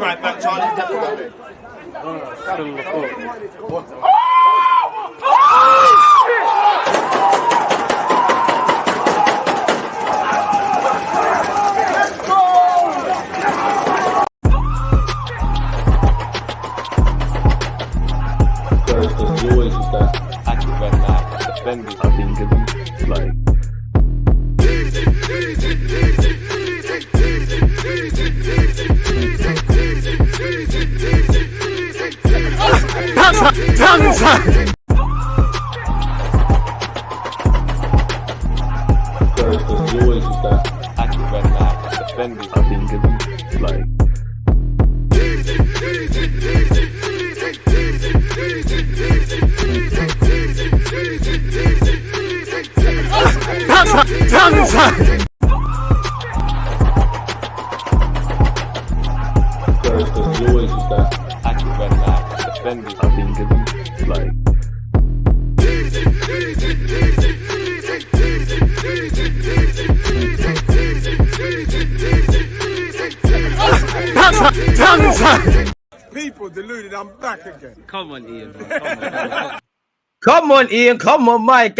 right back, Charlie. Definitely. Still the foot. Because you always use that active when defenders have been given like. Because you always use that active when defenders have been given like. Because you always use that active when defenders have been given like. People deluded, I'm back again. Come on, Ian. Bro. Come on, Ian. Come on, Mike.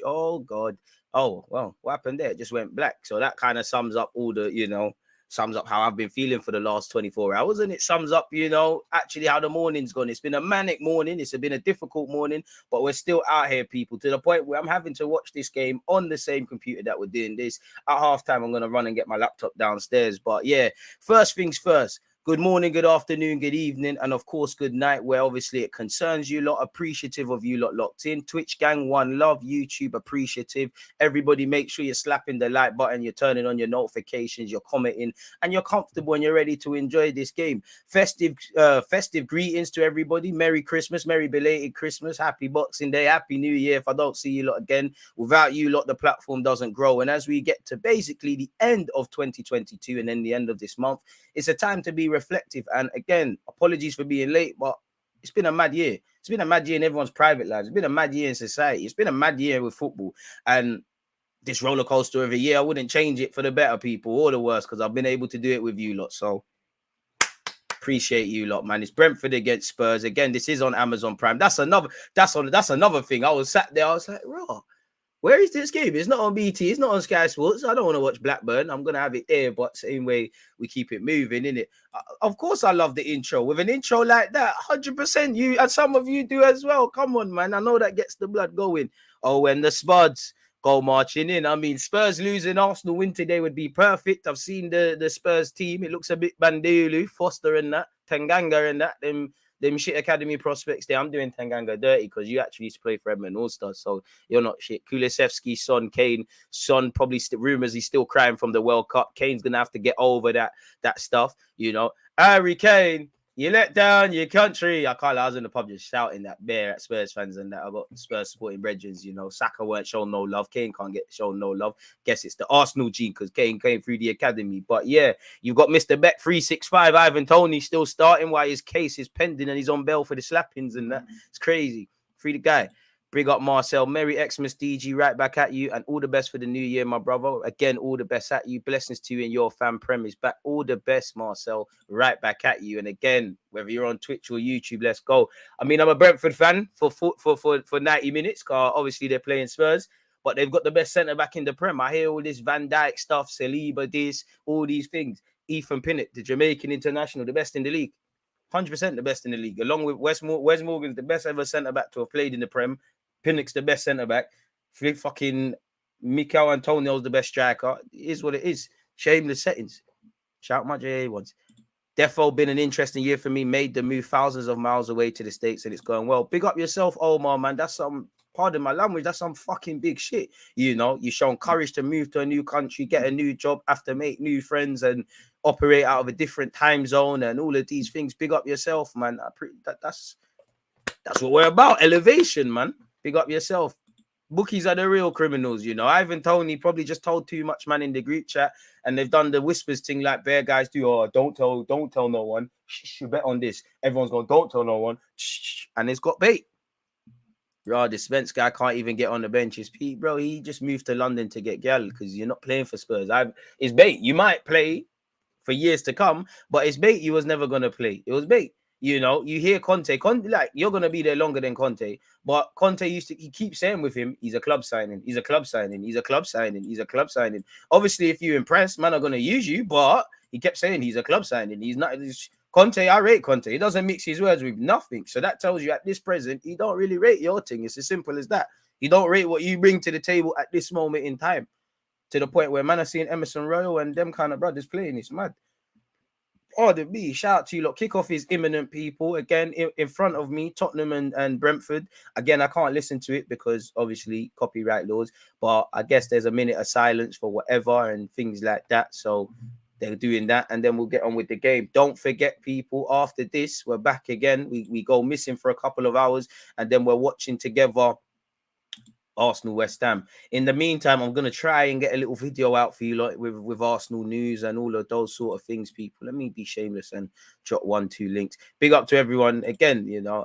Oh, God. Oh, well, what happened there? It just went black. So that kind of sums up all the, sums up how I've been feeling for the last 24 hours. And it sums up, actually how the morning's gone. It's been a manic morning. It's been a difficult morning, but we're still out here, people, to the point where I'm having to watch this game on the same computer that we're doing this. At halftime, I'm going to run and get my laptop downstairs. But yeah, first things first. Good morning, good afternoon, good evening, and of course, good night, where obviously it concerns you lot. Appreciative of you lot locked in. Twitch gang, one love. YouTube, appreciative. Everybody, make sure you're slapping the like button, you're turning on your notifications, you're commenting, and you're comfortable and you're ready to enjoy this game. Festive greetings to everybody. Merry Christmas, Merry belated Christmas, Happy Boxing Day, Happy New Year. If I don't see you lot again, without you lot, the platform doesn't grow. And as we get to basically the end of 2022 and then the end of this month, it's a time to be reflective. And again, apologies for being late, but it's been a mad year. It's been a mad year in everyone's private lives. It's been a mad year in society. It's been a mad year with football. And this roller coaster of a year, I wouldn't change it for the better, people, or the worse, because I've been able to do it with you lot. So appreciate you lot, man. It's Brentford against Spurs. Again, this is on Amazon Prime. That's another thing. I was sat there, I was like, raw. Where is this game? It's not on BT. It's not on Sky Sports. I don't want to watch Blackburn. I'm going to have it there, but same way we keep it moving, innit? Of course, I love the intro. With an intro like that, 100%, you and some of you do as well. Come on, man. I know that gets the blood going. Oh, when the Spuds go marching in. I mean, Spurs losing, Arsenal win today would be perfect. I've seen the Spurs team. It looks a bit Bandelu, Foster and that, Tanganga and that, them shit academy prospects there. I'm doing Tanganga dirty because you actually used to play for Edmund All-Stars, so you're not shit. Kulusevski, Son, Kane. Son probably rumors he's still crying from the World Cup. Kane's gonna have to get over that stuff, Harry Kane, you let down your country. I was in the pub just shouting that bear at Spurs fans and that. I got Spurs supporting brethren, Saka weren't shown no love. Kane can't get shown no love. Guess it's the Arsenal gene because Kane came through the academy. But yeah, you've got Mr. Bet 365, Ivan Toney still starting while his case is pending and he's on bail for the slappings and that. It's crazy. Free the guy. Big up Marcel. Merry Xmas DG, right back at you. And all the best for the new year, my brother. Again, all the best at you. Blessings to you and your fan premise. Back all the best, Marcel. Right back at you. And again, whether you're on Twitch or YouTube, let's go. I mean, I'm a Brentford fan for 90 minutes. Because obviously they're playing Spurs. But they've got the best centre-back in the Prem. I hear all this Van Dijk stuff, Saliba, this, all these things. Ethan Pinnock, the Jamaican international, the best in the league. 100% the best in the league. Along with Wes Morgan's the best ever centre-back to have played in the Prem. Pinnock's the best centre-back. Fucking Mikel Antonio's the best striker. It is what it is. Shameless settings. Shout my JA ones. Defo been an interesting year for me. Made the move thousands of miles away to the States and it's going well. Big up yourself, Omar, man. That's some, pardon my language, that's some fucking big shit. You've shown courage to move to a new country, get a new job, have to make new friends and operate out of a different time zone and all of these things. Big up yourself, man. That's what we're about. Elevation, man. Big up yourself. Bookies are the real criminals, Ivan Toney probably just told too much, man, in the group chat, and they've done the whispers thing like bear guys do. Oh, don't tell no one. Shh, you bet on this. Everyone's going, don't tell no one. Shh, and it's got bait. Bro, the Spence guy can't even get on the benches. Pete, bro, he just moved to London to get gal because you're not playing for Spurs. It's bait. You might play for years to come, but it's bait. You was never gonna play. It was bait. You know, you hear Conte, like you're gonna be there longer than Conte. But Conte he keeps saying with him, he's a club signing, he's a club signing, he's a club signing, he's a club signing. Obviously, if you impress, man are gonna use you, but he kept saying he's a club signing. He's not. Conte, I rate Conte. He doesn't mix his words with nothing. So that tells you at this present, he don't really rate your thing. It's as simple as that. He don't rate what you bring to the table at this moment in time. To the point where man are seeing Emerson Royal and them kind of brothers playing. It's mad. Oh, the B, shout out to you lot. Kickoff is imminent, people. Again, in front of me, Tottenham and Brentford. Again, I can't listen to it because obviously copyright laws, but I guess there's a minute of silence for whatever and things like that. So they're doing that, and then we'll get on with the game. Don't forget, people, after this, we're back again. We go missing for a couple of hours, and then we're watching together Arsenal West Ham. In the meantime, I'm gonna try and get a little video out for you like with Arsenal news and all of those sort of things, people. Let me be shameless and drop 1-2 links. Big up to everyone again. You know,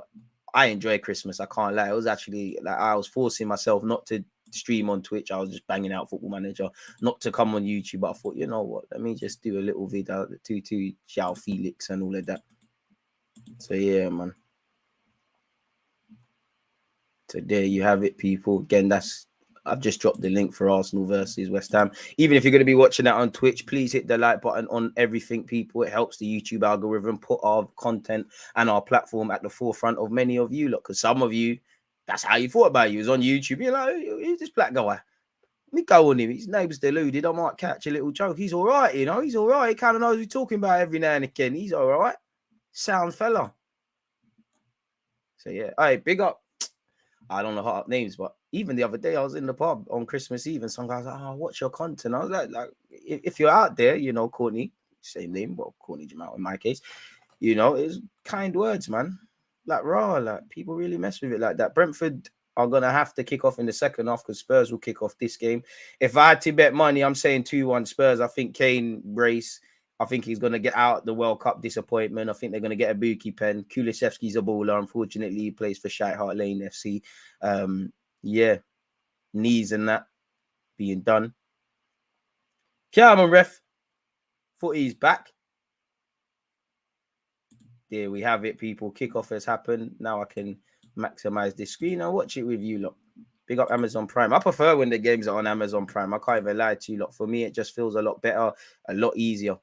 I enjoy Christmas. I can't lie. It was actually like I was forcing myself not to stream on Twitch. I was just banging out Football Manager, not to come on YouTube. But I thought, you know what? Let me just do a little video, the 2-2 João Felix and all of that. So yeah, man. So there you have it, people. Again, I've just dropped the link for Arsenal versus West Ham. Even if you're going to be watching that on Twitch, please hit the like button on everything, people. It helps the YouTube algorithm put our content and our platform at the forefront of many of you. Look, because some of you, that's how you thought about you. It was on YouTube. You're like, who's this black guy? Let me go on him. His name's Deluded. I might catch a little joke. He's all right, you know. He's all right. He kind of knows what he's talking about every now and again. He's all right. Sound fella. So yeah. All right, big up. I don't know hot up names, but even the other day I was in the pub on Christmas Eve and some guys like, oh, what's your content? I was like, if you're out there, you know, Courtney, same name, well, Courtney Jamal in my case, you know, it's kind words, man. Like raw, like people really mess with it like that. Brentford are gonna have to kick off in the second half because Spurs will kick off this game. If I had to bet money, I'm saying 2-1 Spurs. I think Kane brace. I think he's going to get out the World Cup disappointment. I think they're going to get a Buki pen. Kulusevski's a baller. Unfortunately, he plays for Shite Hart Lane FC. Yeah, knees and that being done. Come on, ref. Footy's back. There we have it, people. Kickoff has happened. Now I can maximize this screen and watch it with you lot. Big up Amazon Prime. I prefer when the games are on Amazon Prime. I can't even lie to you lot. For me, it just feels a lot better, a lot easier.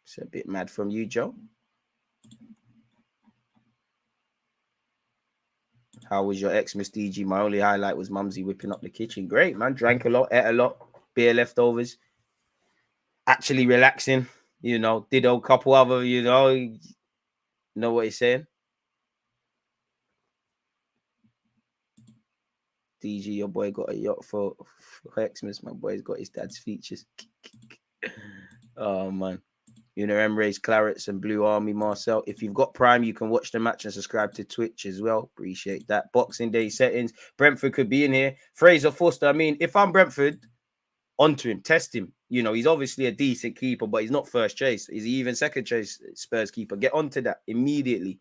It's a bit mad from you, Joe. How was your Xmas DG? My only highlight was Mumsy whipping up the kitchen. Great, man. Drank a lot, ate a lot, beer leftovers. Actually relaxing, you know. Did a couple other, you know what he's saying? DG, your boy got a yacht for Xmas. My boy's got his dad's features. Oh, man. Emirates, Clarets, and Blue Army, Marcel. If you've got Prime, you can watch the match and subscribe to Twitch as well. Appreciate that. Boxing Day settings. Brentford could be in here. Fraser Foster. I mean, if I'm Brentford, onto him, test him. You know, he's obviously a decent keeper, but he's not first choice. Is he even second choice Spurs keeper? Get onto that immediately.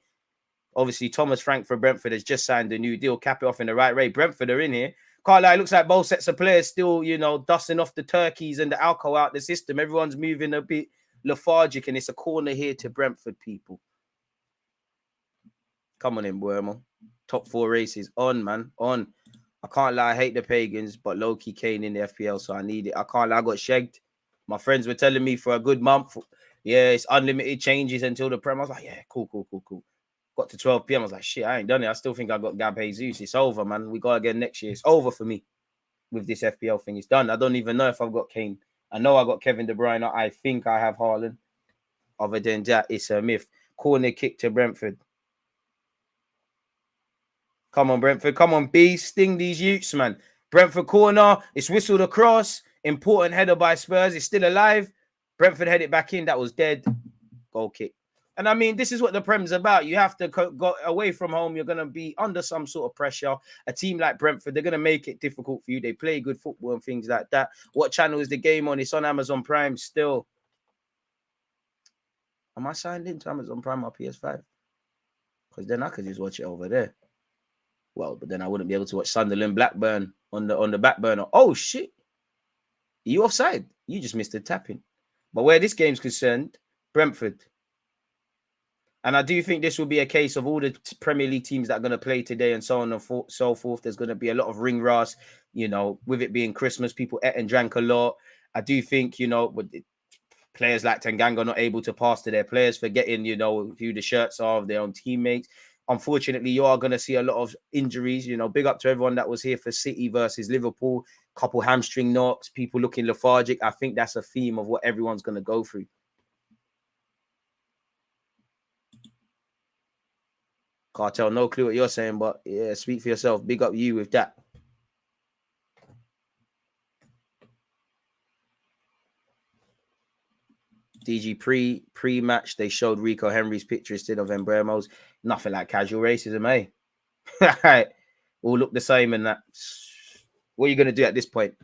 Obviously, Thomas Frank for Brentford has just signed a new deal. Cap it off in the right way. Brentford are in here. Can't lie, it looks like both sets of players still, dusting off the turkeys and the alcohol out the system. Everyone's moving a bit lethargic, and it's a corner here to Brentford, people. Come on in, Buemo. Top 4 races. On, man. On. I can't lie, I hate the Pagans, but low-key Kane in the FPL, so I need it. I can't lie, I got shagged. My friends were telling me for a good month, yeah, it's unlimited changes until the Prem. I was like, yeah, cool. Got to 12 p.m. I was like, shit, I ain't done it. I still think I got Gab Jesus. It's over, man. We got again next year. It's over for me with this FPL thing. It's done. I don't even know if I've got Kane. I know I got Kevin De Bruyne. I think I have Haaland. Other than that, it's a myth. Corner kick to Brentford. Come on, Brentford. Come on, B. Sting these youths, man. Brentford corner. It's whistled across. Important header by Spurs. It's still alive. Brentford head it back in. That was dead. Goal kick. And I mean, this is what the Prem's about. You have to go away from home. You're going to be under some sort of pressure. A team like Brentford, they're going to make it difficult for you. They play good football and things like that. What channel is the game on? It's on Amazon Prime still. Am I signed into Amazon Prime or PS5? Because then I could just watch it over there. Well, but then I wouldn't be able to watch Sunderland Blackburn on the back burner. Oh shit. You offside. You just missed the tapping. But where this game's concerned, Brentford. And I do think this will be a case of all the Premier League teams that are going to play today and so on and so forth. There's going to be a lot of ring rust, with it being Christmas, people ate and drank a lot. I do think, with players like Tanganga not able to pass to their players, forgetting, who the shirts are of their own teammates. Unfortunately, you are going to see a lot of injuries. Big up to everyone that was here for City versus Liverpool. Couple hamstring knocks, people looking lethargic. I think that's a theme of what everyone's going to go through. Cartel, no clue what you're saying, but yeah, speak for yourself. Big up you with that. DG pre-match, they showed Rico Henry's picture instead of Mbeumo's. Nothing like casual racism, eh? All look the same and that. What are you going to do at this point?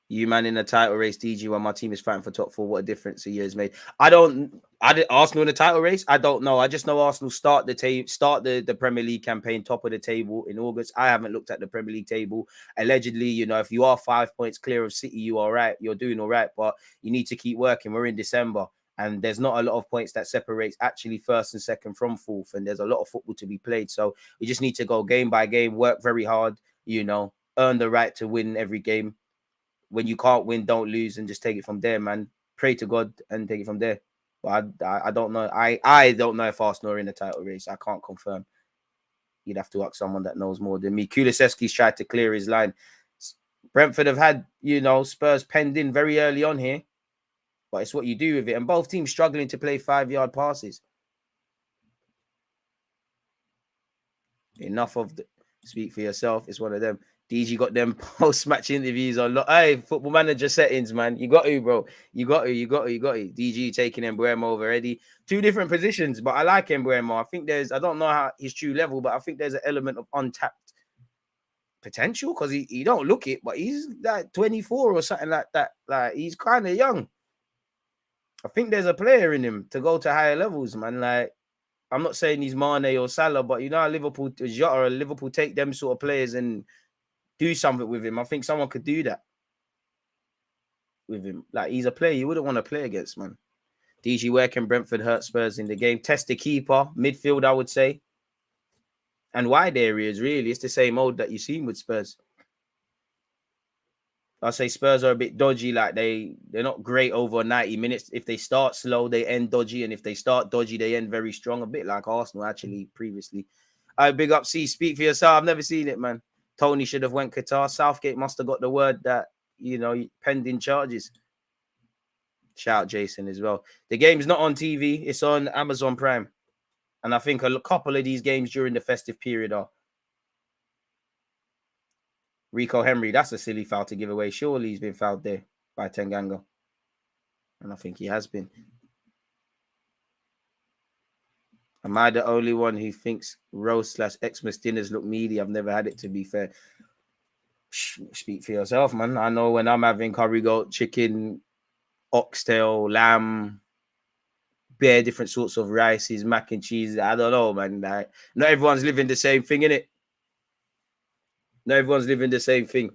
You man in a title race, DG, while my team is fighting for top 4. What a difference a year has made. Arsenal in the title race? I don't know. I just know Arsenal start the Premier League campaign top of the table in August. I haven't looked at the Premier League table. Allegedly, if you are 5 points clear of City, you are right. You're doing all right, but you need to keep working. We're in December, and there's not a lot of points that separates actually first and second from fourth, and there's a lot of football to be played. So we just need to go game by game, work very hard, earn the right to win every game. When you can't win, don't lose, and just take it from there, man. Pray to God and take it from there. But I don't know. I don't know if Arsenal are in the title race. I can't confirm. You'd have to ask someone that knows more than me. Kulusevski's tried to clear his line. Brentford have had, Spurs penned in very early on here. But it's what you do with it. And both teams struggling to play 5-yard passes. Enough of the... Speak for yourself. It's one of them. DG got them post-match interviews on. Hey, football manager settings, man. You got to, bro. You got to. DG taking Mbeumo over already. 2 different positions, but I like Mbeumo. I think I don't know how his true level, but I think there's an element of untapped potential because he don't look it, but he's like 24 or something like that. Like, he's kind of young. I think there's a player in him to go to higher levels, man. Like, I'm not saying he's Mane or Salah, but how Liverpool, Jota or Liverpool take them sort of players and do something with him. I think someone could do that with him. Like, he's a player you wouldn't want to play against, man. DG, where can Brentford hurt Spurs in the game? Test the keeper, midfield, I would say. And wide areas, really. It's the same old that you've seen with Spurs. I'll say Spurs are a bit dodgy. Like, they're not great over 90 minutes. If they start slow, they end dodgy. And if they start dodgy, they end very strong. A bit like Arsenal, actually, previously. Big up, C. Speak for yourself. I've never seen it, man. Tony should have went Qatar. Southgate must have got the word that, pending charges. Shout out Jason as well. The game's not on TV. It's on Amazon Prime. And I think a couple of these games during the festive period are. Rico Henry, that's a silly foul to give away. Surely he's been fouled there by Tanganga. And I think he has been. Am I the only one who thinks roast/Xmas dinners look meaty? I've never had it, to be fair. Speak for yourself, man. I know when I'm having curry goat, chicken, oxtail, lamb, bare different sorts of rices, mac and cheese. I don't know, man. Like, not everyone's living the same thing, innit? Not everyone's living the same thing.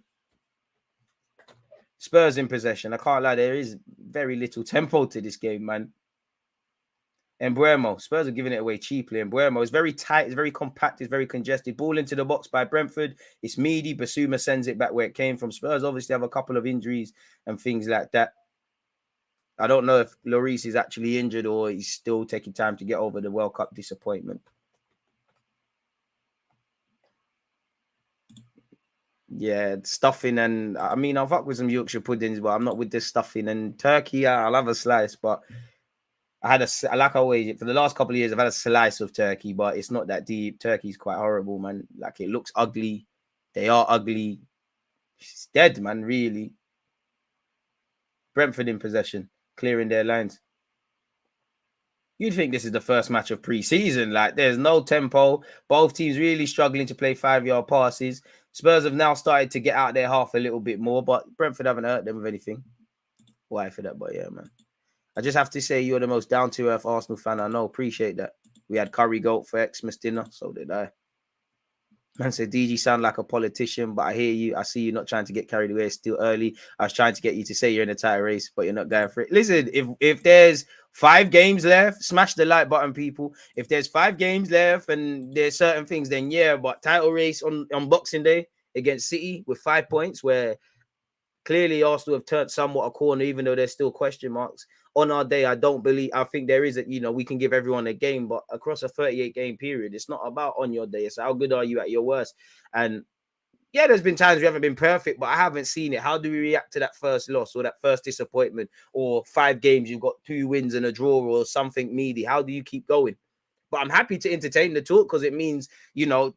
Spurs in possession. I can't lie, there is very little tempo to this game, man. Mbeumo, Spurs are giving it away cheaply. Mbeumo is very tight, it's very compact, it's very congested. Ball into the box by Brentford. It's meaty. Basuma sends it back where it came from. Spurs obviously have a couple of injuries and things like that. I don't know if Lloris is actually injured or he's still taking time to get over the World Cup disappointment. Yeah, stuffing and I mean, I'll fuck with some Yorkshire puddings, but I'm not with this stuffing and turkey. I'll have a slice, but like always, for the last couple of years, I've had a slice of turkey, but it's not that deep. Turkey's quite horrible, man. Like, it looks ugly. They are ugly. It's dead, man, really. Brentford in possession, clearing their lines. You'd think this is the first match of pre-season. Like, there's no tempo. Both teams really struggling to play 5-yard passes. Spurs have now started to get out their half a little bit more, but Brentford haven't hurt them with anything. why for that, but yeah, man. I just have to say you're the most down-to-earth Arsenal fan I know. Appreciate that. We had curry goat for Xmas dinner, so did I. Man said, DG sound like a politician, but I hear you. I see you not trying to get carried away. It's still early. I was trying to get you to say you're in a title race, but you're not going for it. Listen, if there's 5 games left, smash the like button, people. If there's 5 games left and there's certain things, then yeah, but title race on Boxing Day against City with 5 points, where clearly Arsenal have turned somewhat a corner, even though there's still question marks. On our day, I think there is we can give everyone a game, but across a 38 game period, it's not about on your day. It's how good are you at your worst. And yeah, there's been times we haven't been perfect, but I haven't seen it. How do we react to that first loss or that first disappointment, or 5 games, you've got 2 wins and a draw or something meaty? How do you keep going? But I'm happy to entertain the talk because it means,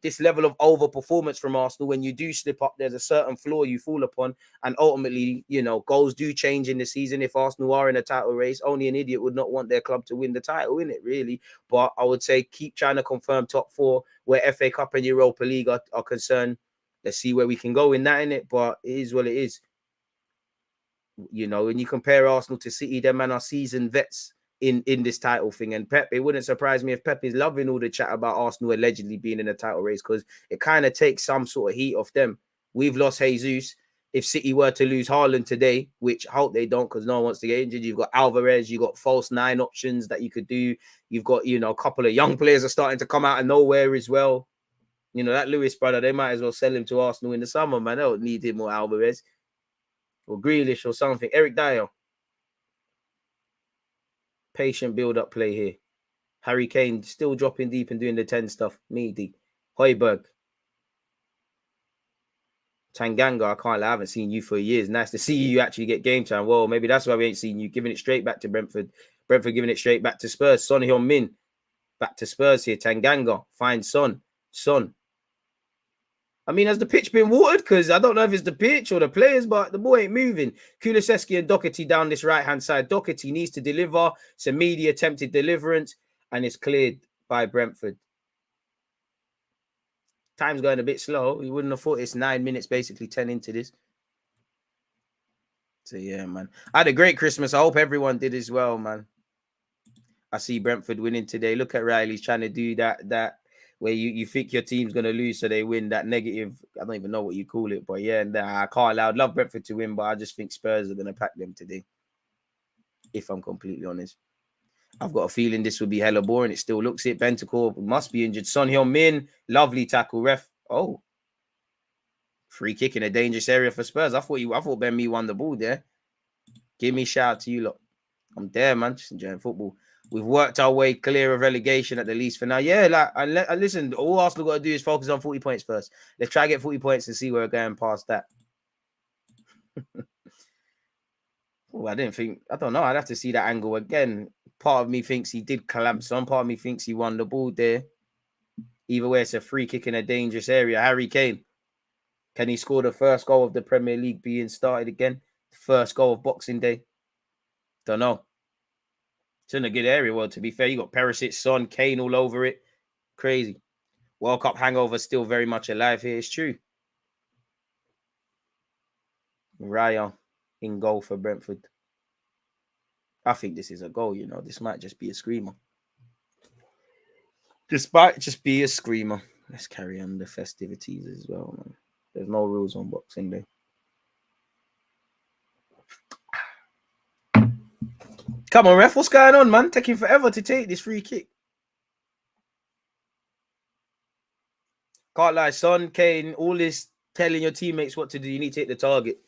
this level of overperformance from Arsenal, when you do slip up, there's a certain floor you fall upon. And ultimately, goals do change in the season. If Arsenal are in a title race, only an idiot would not want their club to win the title, innit, really. But I would say keep trying to confirm top 4 where FA Cup and Europa League are concerned. Let's see where we can go in that, innit? But it is what it is. When you compare Arsenal to City, them man are seasoned vets in this title thing. And Pep, it wouldn't surprise me if Pep is loving all the chat about Arsenal allegedly being in a title race, because it kind of takes some sort of heat off them. We've lost Jesus. If City were to lose Haaland today, which I hope they don't because no one wants to get injured, you've got Alvarez, you've got false 9 options that you could do. You've got, a couple of young players are starting to come out of nowhere as well. That Lewis brother, they might as well sell him to Arsenal in the summer, man. They don't need him or Alvarez or Grealish or something. Eric Dyer. Patient build-up play here. Harry Kane still dropping deep and doing the 10 stuff. Meaty. Højbjerg. Tanganga, I can't lie, I haven't seen you for years. Nice to see you actually get game time. Well, maybe that's why we ain't seen you. Giving it straight back to Brentford. Brentford giving it straight back to Spurs. Son Heung-min. Back to Spurs here. Tanganga. Find Son. I mean, has the pitch been watered? Because I don't know if it's the pitch or the players, but the ball ain't moving. Kulusevski and Doherty down this right-hand side. Doherty needs to deliver. It's a media attempted deliverance, and it's cleared by Brentford. Time's going a bit slow. You wouldn't have thought it's 9 minutes, basically 10 into this. So, yeah, man. I had a great Christmas. I hope everyone did as well, man. I see Brentford winning today. Look at Riley's trying to do that where you think your team's going to lose so they win, that negative, I don't even know what you call it, but yeah, I can't allow. I'd love Brentford to win, but I just think Spurs are going to pack them today, if I'm completely honest. I've got a feeling this will be hella boring. It still looks it. Bentancur must be injured. Son Heung-min, lovely tackle, ref. Oh, free kick in a dangerous area for Spurs. I thought Ben Mee won the ball there. Give me a shout out to you lot. I'm there, man. Just enjoying football. We've worked our way clear of relegation at the least for now. Yeah, listen, all Arsenal got to do is focus on 40 points first. Let's try to get 40 points and see where we're going past that. I don't know. I'd have to see that angle again. Part of me thinks he did clamp some. Part of me thinks he won the ball there. Either way, it's a free kick in a dangerous area. Harry Kane. Can he score the first goal of the Premier League being started again? The first goal of Boxing Day? Don't know. It's in a good area. Well, to be fair, you got Perisic, Son, Kane all over it. Crazy. World Cup hangover still very much alive here. It's true. Raya in goal for Brentford. I think this is a goal, This might just be a screamer. This might just be a screamer. Let's carry on the festivities as well, man. There's no rules on Boxing Day. Come on, ref. What's going on, man? Taking forever to take this free kick. Can't lie, Son, Kane, all this telling your teammates what to do. You need to hit the target.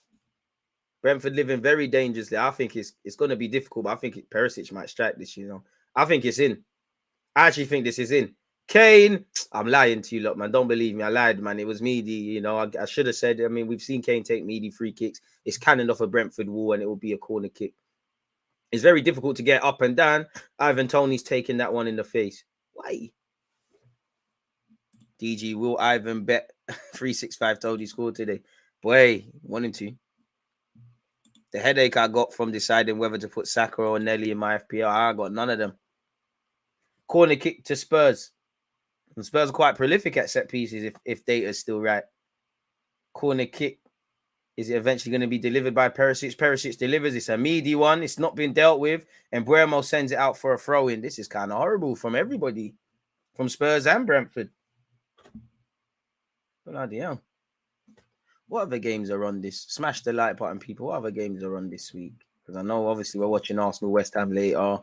Brentford living very dangerously. I think it's going to be difficult, but I think Perisic might strike this, I think it's in. I actually think this is in. Kane, I'm lying to you lot, man. Don't believe me. I lied, man. It was meaty, I should have said, we've seen Kane take meaty free kicks. It's cannon off a Brentford wall and it will be a corner kick. It's very difficult to get up and down. Ivan Toney's taking that one in the face. Why? DG, will Ivan bet 365 told he scored today? Boy, wanting to. The headache I got from deciding whether to put Saka or Nelly in my FPL, I got none of them. Corner kick to Spurs. And Spurs are quite prolific at set pieces if data's still right. Corner kick. Is it eventually going to be delivered by Perisic? Perisic delivers. It's a meaty one. It's not been dealt with. And Buemo sends it out for a throw-in. This is kind of horrible from everybody. From Spurs and Brentford. Bloody hell. What other games are on this? Smash the like button, people. What other games are on this week? Because I know, obviously, we're watching Arsenal, West Ham later.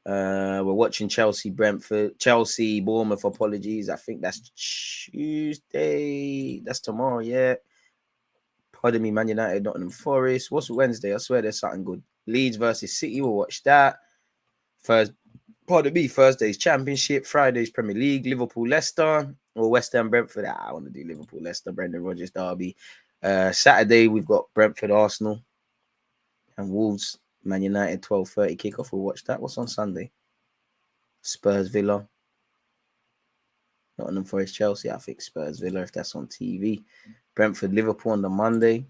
We're watching Chelsea, Brentford, Chelsea, Bournemouth. Apologies. I think that's Tuesday. That's tomorrow, yeah. Pardon me, Man United, Nottingham Forest. What's Wednesday? I swear there's something good. Leeds versus City. We'll watch that. Thursday's Championship. Friday's Premier League. Liverpool, Leicester. Or West Ham, Brentford. I want to do Liverpool, Leicester, Brendan Rodgers, derby. Saturday, we've got Brentford, Arsenal. And Wolves, Man United, 12:30 kickoff. We'll watch that. What's on Sunday? Spurs, Villa. Nottingham Forest, Chelsea. I think Spurs, Villa, if that's on TV. Brentford, Liverpool on the Monday.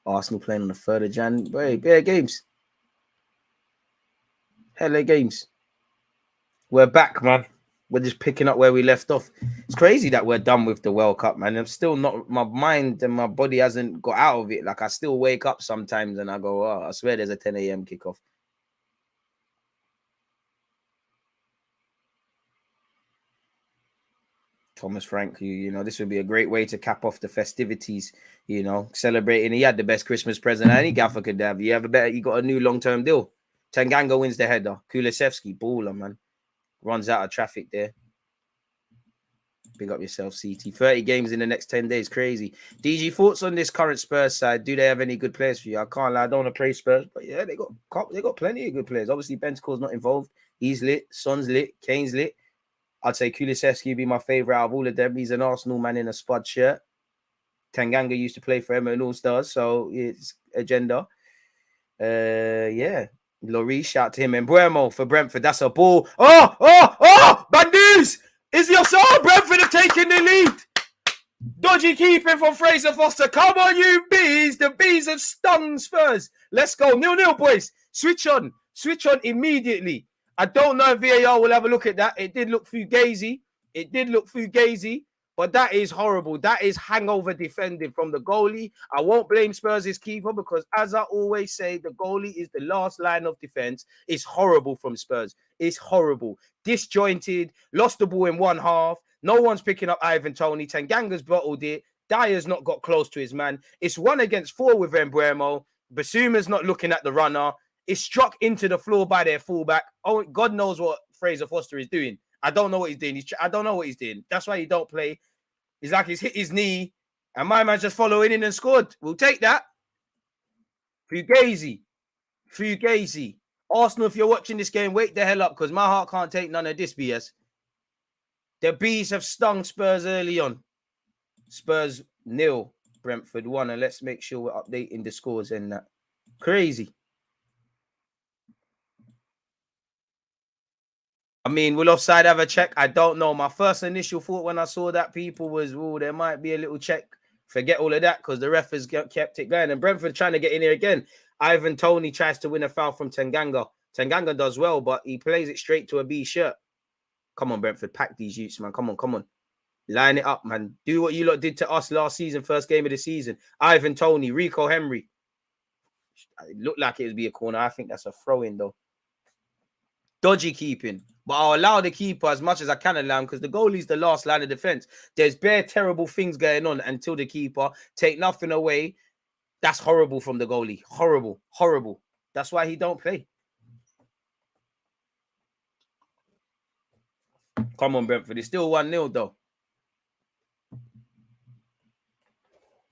Arsenal playing on the 3rd of January. Bare games. Hella games. We're back, man. We're just picking up where we left off. It's crazy that we're done with the World Cup, man. I'm still not, my mind and my body hasn't got out of it. Like, I still wake up sometimes and I go, oh, I swear there's a 10 a.m. kickoff. Thomas Frank, you know, this would be a great way to cap off the festivities, you know, celebrating. He had the best Christmas present any gaffer could have. You got a new long-term deal. Tanganga wins the header. Kulusevski, baller, man. Runs out of traffic there. Big up yourself, CT. 30 games in the next 10 days. Crazy. DG, thoughts on this current Spurs side? Do they have any good players for you? I can't lie. I don't want to praise Spurs, but yeah, they got plenty of good players. Obviously, Bentancur's not involved. He's lit. Son's lit. Kane's lit. I'd say Kulusevski would be my favourite out of all of them. He's an Arsenal man in a Spud shirt. Tanganga used to play for Everton All-Stars, so it's agenda. Yeah. Lloris, shout to him. And Buemo for Brentford. That's a ball. Bad news! Is your son? Brentford have taken the lead. Dodgy keeping from Fraser Foster. Come on, you bees. The bees have stung Spurs. Let's go. 0-0, boys. Switch on. Switch on immediately. I don't know if VAR will have a look at that. It did look fugazi. But that is horrible. That is hangover defending from the goalie. I won't blame Spurs' keeper because, as I always say, the goalie is the last line of defense. It's horrible from Spurs. It's horrible. Disjointed. Lost the ball in one half. No one's picking up Ivan Toney. Tanganga's bottled it. Dyer's not got close to his man. It's 1 against 4 with Mbeumo. Basuma's not looking at the runner. It's struck into the floor by their fullback. Oh, God knows what Fraser Foster is doing. I don't know what he's doing. I don't know what he's doing. That's why he don't play. It's like he's hit his knee, and my man's just following in and scored. We'll take that. Fugazi. Arsenal, if you're watching this game, wake the hell up because my heart can't take none of this BS. The bees have stung Spurs early on. Spurs 0, Brentford 1, and let's make sure we're updating the scores in that. Crazy. I mean, will offside have a check? I don't know. My first initial thought when I saw that, people, was, oh, there might be a little check. Forget all of that because the ref has kept it going. And Brentford trying to get in here again. Ivan Toney tries to win a foul from Tanganga. Tanganga does well, but he plays it straight to a B shirt. Come on, Brentford. Pack these youths, man. Come on. Line it up, man. Do what you lot did to us last season, first game of the season. Ivan Toney, Rico Henry. It looked like it would be a corner. I think that's a throw-in, though. Dodgy keeping. But I'll allow the keeper as much as I can allow him because the goalie's the last line of defense. There's bare terrible things going on until the keeper take nothing away. That's horrible from the goalie. Horrible. That's why he don't play. Come on, Brentford. It's still 1-0, though.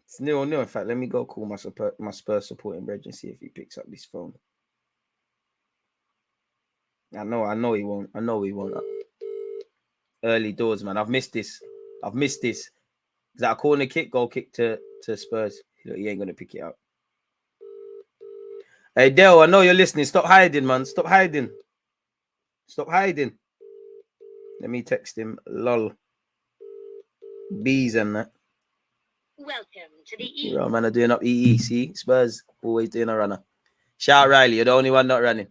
It's 0-0. In fact, let me go call my Spurs supporting brethren and see if he picks up this phone. I know he won't. Early doors, man. I've missed this. Is that a corner kick? Goal kick to Spurs. He ain't going to pick it up. Hey, Dale, I know you're listening. Stop hiding, man. Stop hiding. Let me text him. Lol. Bees and that. Welcome to the E. Right, man, I'm doing up EE. See? Spurs always doing a runner. Shout out Riley. You're the only one not running.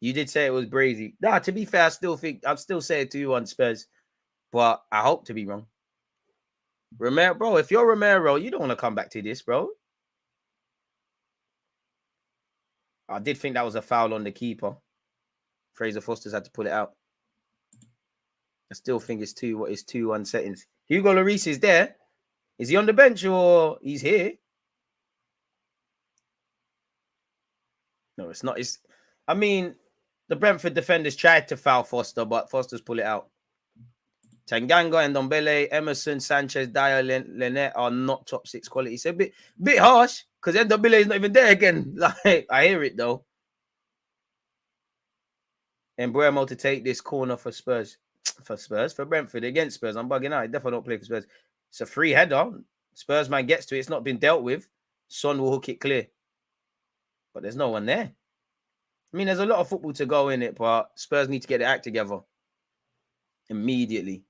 You did say it was brazy. Nah, to be fair, I'd still say it to you on Spurs. But I hope to be wrong. Romero, bro, if you're Romero, you don't want to come back to this, bro. I did think that was a foul on the keeper. Fraser Foster's had to pull it out. I still think it's 2-1 settings. Hugo Lloris is there. Is he on the bench or he's here? No, it's not. I mean, the Brentford defenders tried to foul Foster, but Foster's pulled it out. Tanganga and Ndombele, Emerson, Sanchez, Dyer, Lynette are not top 6 quality. It's a bit harsh because Ndombele is not even there again. Like, I hear it though. And Buemo to take this corner for Spurs. For Brentford against Spurs. I'm bugging out. I definitely don't play for Spurs. It's a free header. Spurs man gets to it. It's not been dealt with. Son will hook it clear. But there's no one there. I mean, there's a lot of football to go in it, but Spurs need to get their act together immediately.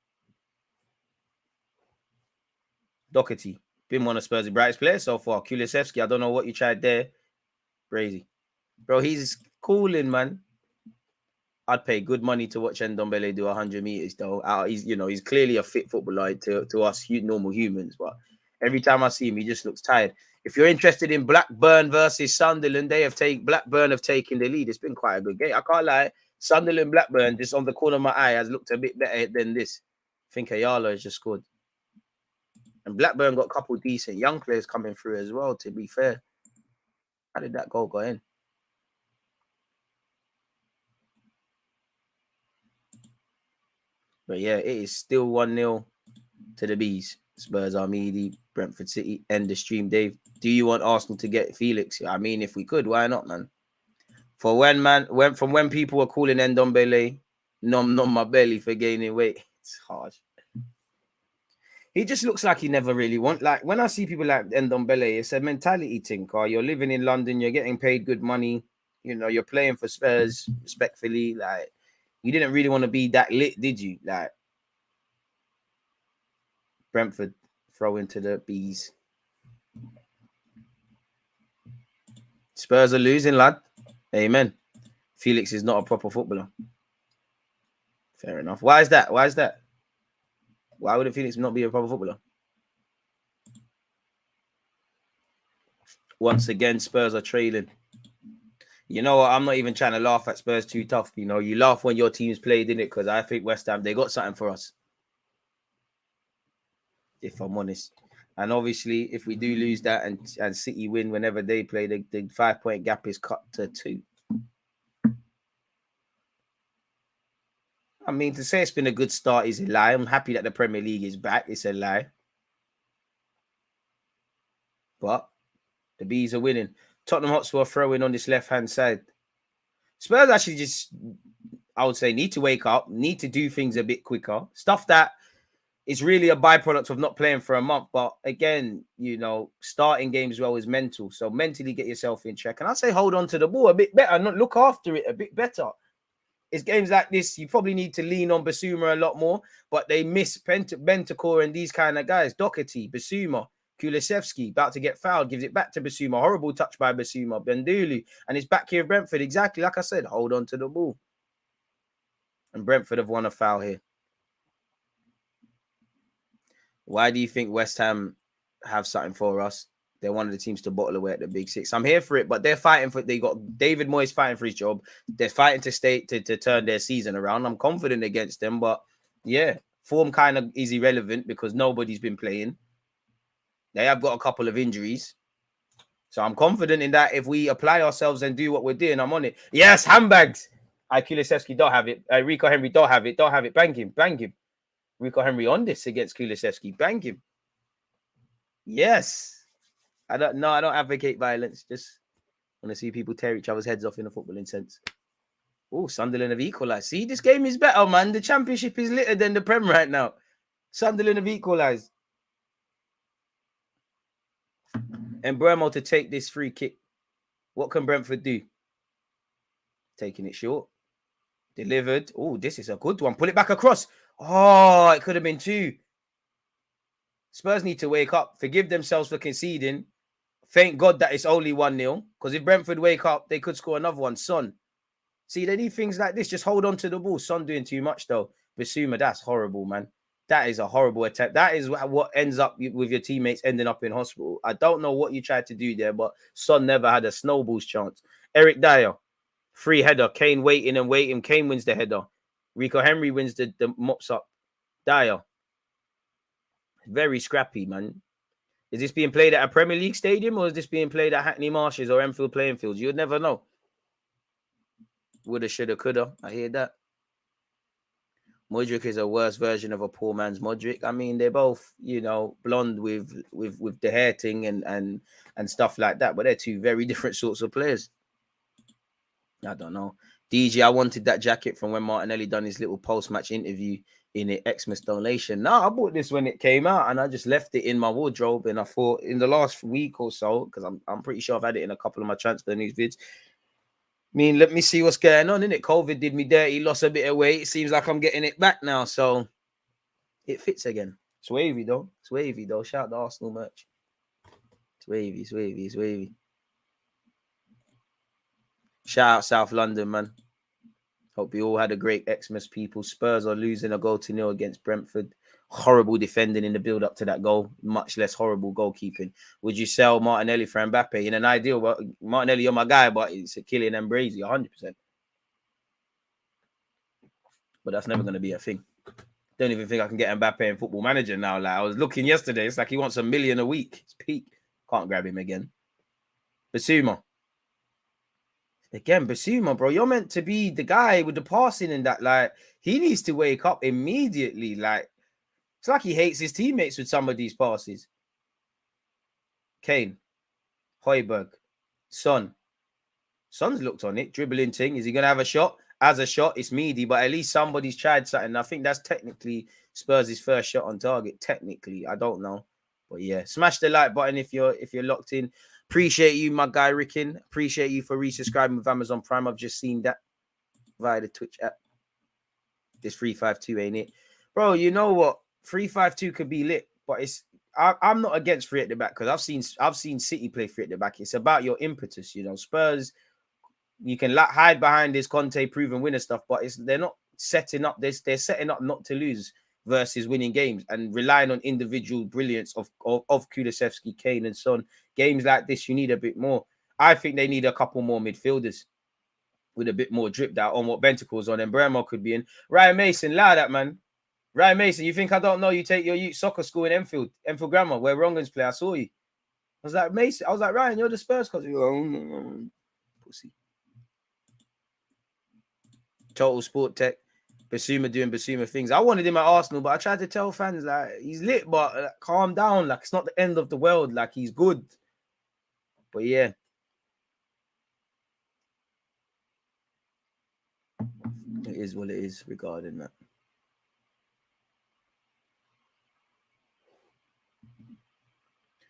Doherty, been one of Spurs' brightest players so far. Kulusevski, I don't know what you tried there. Crazy. Bro, he's cooling, man. I'd pay good money to watch Ndombele do 100 meters, though. He's clearly a fit footballer to us normal humans, but every time I see him, he just looks tired. If you're interested in Blackburn versus Sunderland, Blackburn have taken the lead. It's been quite a good game. I can't lie. Sunderland Blackburn, just on the corner of my eye, has looked a bit better than this. I think Ayala has just scored. And Blackburn got a couple decent young players coming through as well, to be fair. How did that goal go in? But yeah, it is still 1-0 to the Bees. Spurs are meaty. Brentford City. End the stream, Dave. Do you want Arsenal to get Felix? I mean, if we could, why not, man? From when people were calling Ndombele nom my belly for gaining weight, it's hard. He just looks like he never really like when I see people like Ndombele, it's a mentality thing. You're living in London, you're getting paid good money, you're playing for Spurs respectfully. Like, you didn't really want to be that lit, did you? Like, Brentford throw into the Bees. Spurs are losing, lad. Amen. Felix is not a proper footballer. Fair enough. Why is that? Why would Felix not be a proper footballer? Once again, Spurs are trailing. You know what? I'm not even trying to laugh at Spurs too tough. You laugh when your team's played, in it, because I think West Ham, they got something for us. If I'm honest. And obviously, if we do lose that and City win whenever they play, the 5-point gap is cut to 2. I mean, to say it's been a good start is a lie. I'm happy that the Premier League is back. It's a lie. But the Bees are winning. Tottenham Hotspur are throwing on this left-hand side. Spurs actually just, I would say, need to wake up, need to do things a bit quicker. Stuff that is really a byproduct of not playing for a month. But again, starting games well is mental. So mentally get yourself in check. And I say hold on to the ball a bit better, not look after it a bit better. It's games like this, you probably need to lean on Basuma a lot more, but they miss Bentancur and these kind of guys. Doherty, Basuma, Kulusevski, about to get fouled, gives it back to Basuma. Horrible touch by Basuma. Bendulu, and it's back here, Brentford. Exactly like I said, hold on to the ball. And Brentford have won a foul here. Why do you think West Ham have something for us? They're one of the teams to bottle away at the Big Six. I'm here for it, but they're fighting for it. They got David Moyes fighting for his job. They're fighting to turn their season around. I'm confident against them, but yeah, form kind of is irrelevant because nobody's been playing. They have got a couple of injuries. So I'm confident in that if we apply ourselves and do what we're doing, I'm on it. Yes, handbags. Kulusevski don't have it. Rico Henry don't have it. Don't have it. Bang him. Rico Henry on this against Kulusevski. Bang him. Yes. I don't advocate violence. Just want to see people tear each other's heads off in a footballing sense. Oh, Sunderland have equalised. See, this game is better, man. The Championship is litter than the Prem right now. Sunderland have equalised. And Buemo to take this free kick. What can Brentford do? Taking it short. Delivered. Oh, this is a good one. Pull it back across. Oh, it could have been 2. Spurs need to wake up. Forgive themselves for conceding. Thank God that it's only 1-0. Because if Brentford wake up, they could score another one. Son. See, they need things like this. Just hold on to the ball. Son doing too much, though. Basuma, that's horrible, man. That is a horrible attempt. That is what ends up with your teammates ending up in hospital. I don't know what you tried to do there, but Son never had a snowball's chance. Eric Dyer, free header. Kane waiting and waiting. Kane wins the header. Rico Henry wins the mops up. Dyer. Very scrappy, man. Is this being played at a Premier League stadium or is this being played at Hackney Marshes or Enfield playing fields? You would never know. Woulda, shoulda, coulda. I hear that. Modric is a worse version of a poor man's Modric. I mean, they're both, you know, blonde with the hair thing and stuff like that, but they're two very different sorts of players. I don't know. DG, I wanted that jacket from when Martinelli done his little post-match interview in the Xmas donation. No, I bought this when it came out and I just left it in my wardrobe. And I thought in the last week or so, because I'm pretty sure I've had it in a couple of my transfer news vids. I mean, let me see what's going on, innit? COVID did me dirty, lost a bit of weight. It seems like I'm getting it back now, so it fits again. It's wavy, though. It's wavy, though. Shout out the Arsenal merch. It's wavy, it's wavy, it's wavy. Shout out South London, man. Hope you all had a great Xmas, people. Spurs are losing a 0-0 against Brentford. Horrible defending in the build-up to that goal. Much less horrible goalkeeping. Would you sell Martinelli for Mbappe? In an ideal, well, Martinelli, you're my guy, but it's a Kylian Mbappe, 100%. But that's never going to be a thing. Don't even think I can get Mbappe in Football Manager now. Like I was looking yesterday. It's like he wants $1 million a week. It's peak. Can't grab him again. Basuma. Again, Basuma, bro, you're meant to be the guy with the passing and that. Like, he needs to wake up immediately. Like, it's like he hates his teammates with some of these passes. Kane, Højbjerg, Son. Son's looked on it, dribbling thing. Is he going to have a shot? As a shot, it's meaty, but at least somebody's tried something. I think that's technically Spurs' first shot on target. Technically, I don't know. But yeah, smash the like button if you're locked in. Appreciate you, my guy, Rickin. Appreciate you for resubscribing with Amazon Prime. I've just seen that via the Twitch app. This 352, ain't it? Bro, you know what? 352 could be lit, but I'm not against free at the back because I've seen City play free at the back. It's about your impetus, you know. Spurs, you can hide behind this Conte proven winner stuff, but they're not setting up this. They're setting up not to lose versus winning games and relying on individual brilliance of Kulusevski, Kane, and Son. Games like this, you need a bit more. I think they need a couple more midfielders with a bit more drip down on what Bentacle's on, and Bremo could be in. Ryan Mason, allow that, man. Ryan Mason, you think I don't know? You take your youth soccer school in Enfield Grammar, where Rongans play. I saw you. I was like, Mason. I was like, Ryan, you're the Spurs coach. Pussy. Total Sport Tech. Basuma doing Basuma things. I wanted him at Arsenal, but I tried to tell fans, like, he's lit, but calm down. Like, it's not the end of the world. Like, he's good. But yeah. It is what it is regarding that.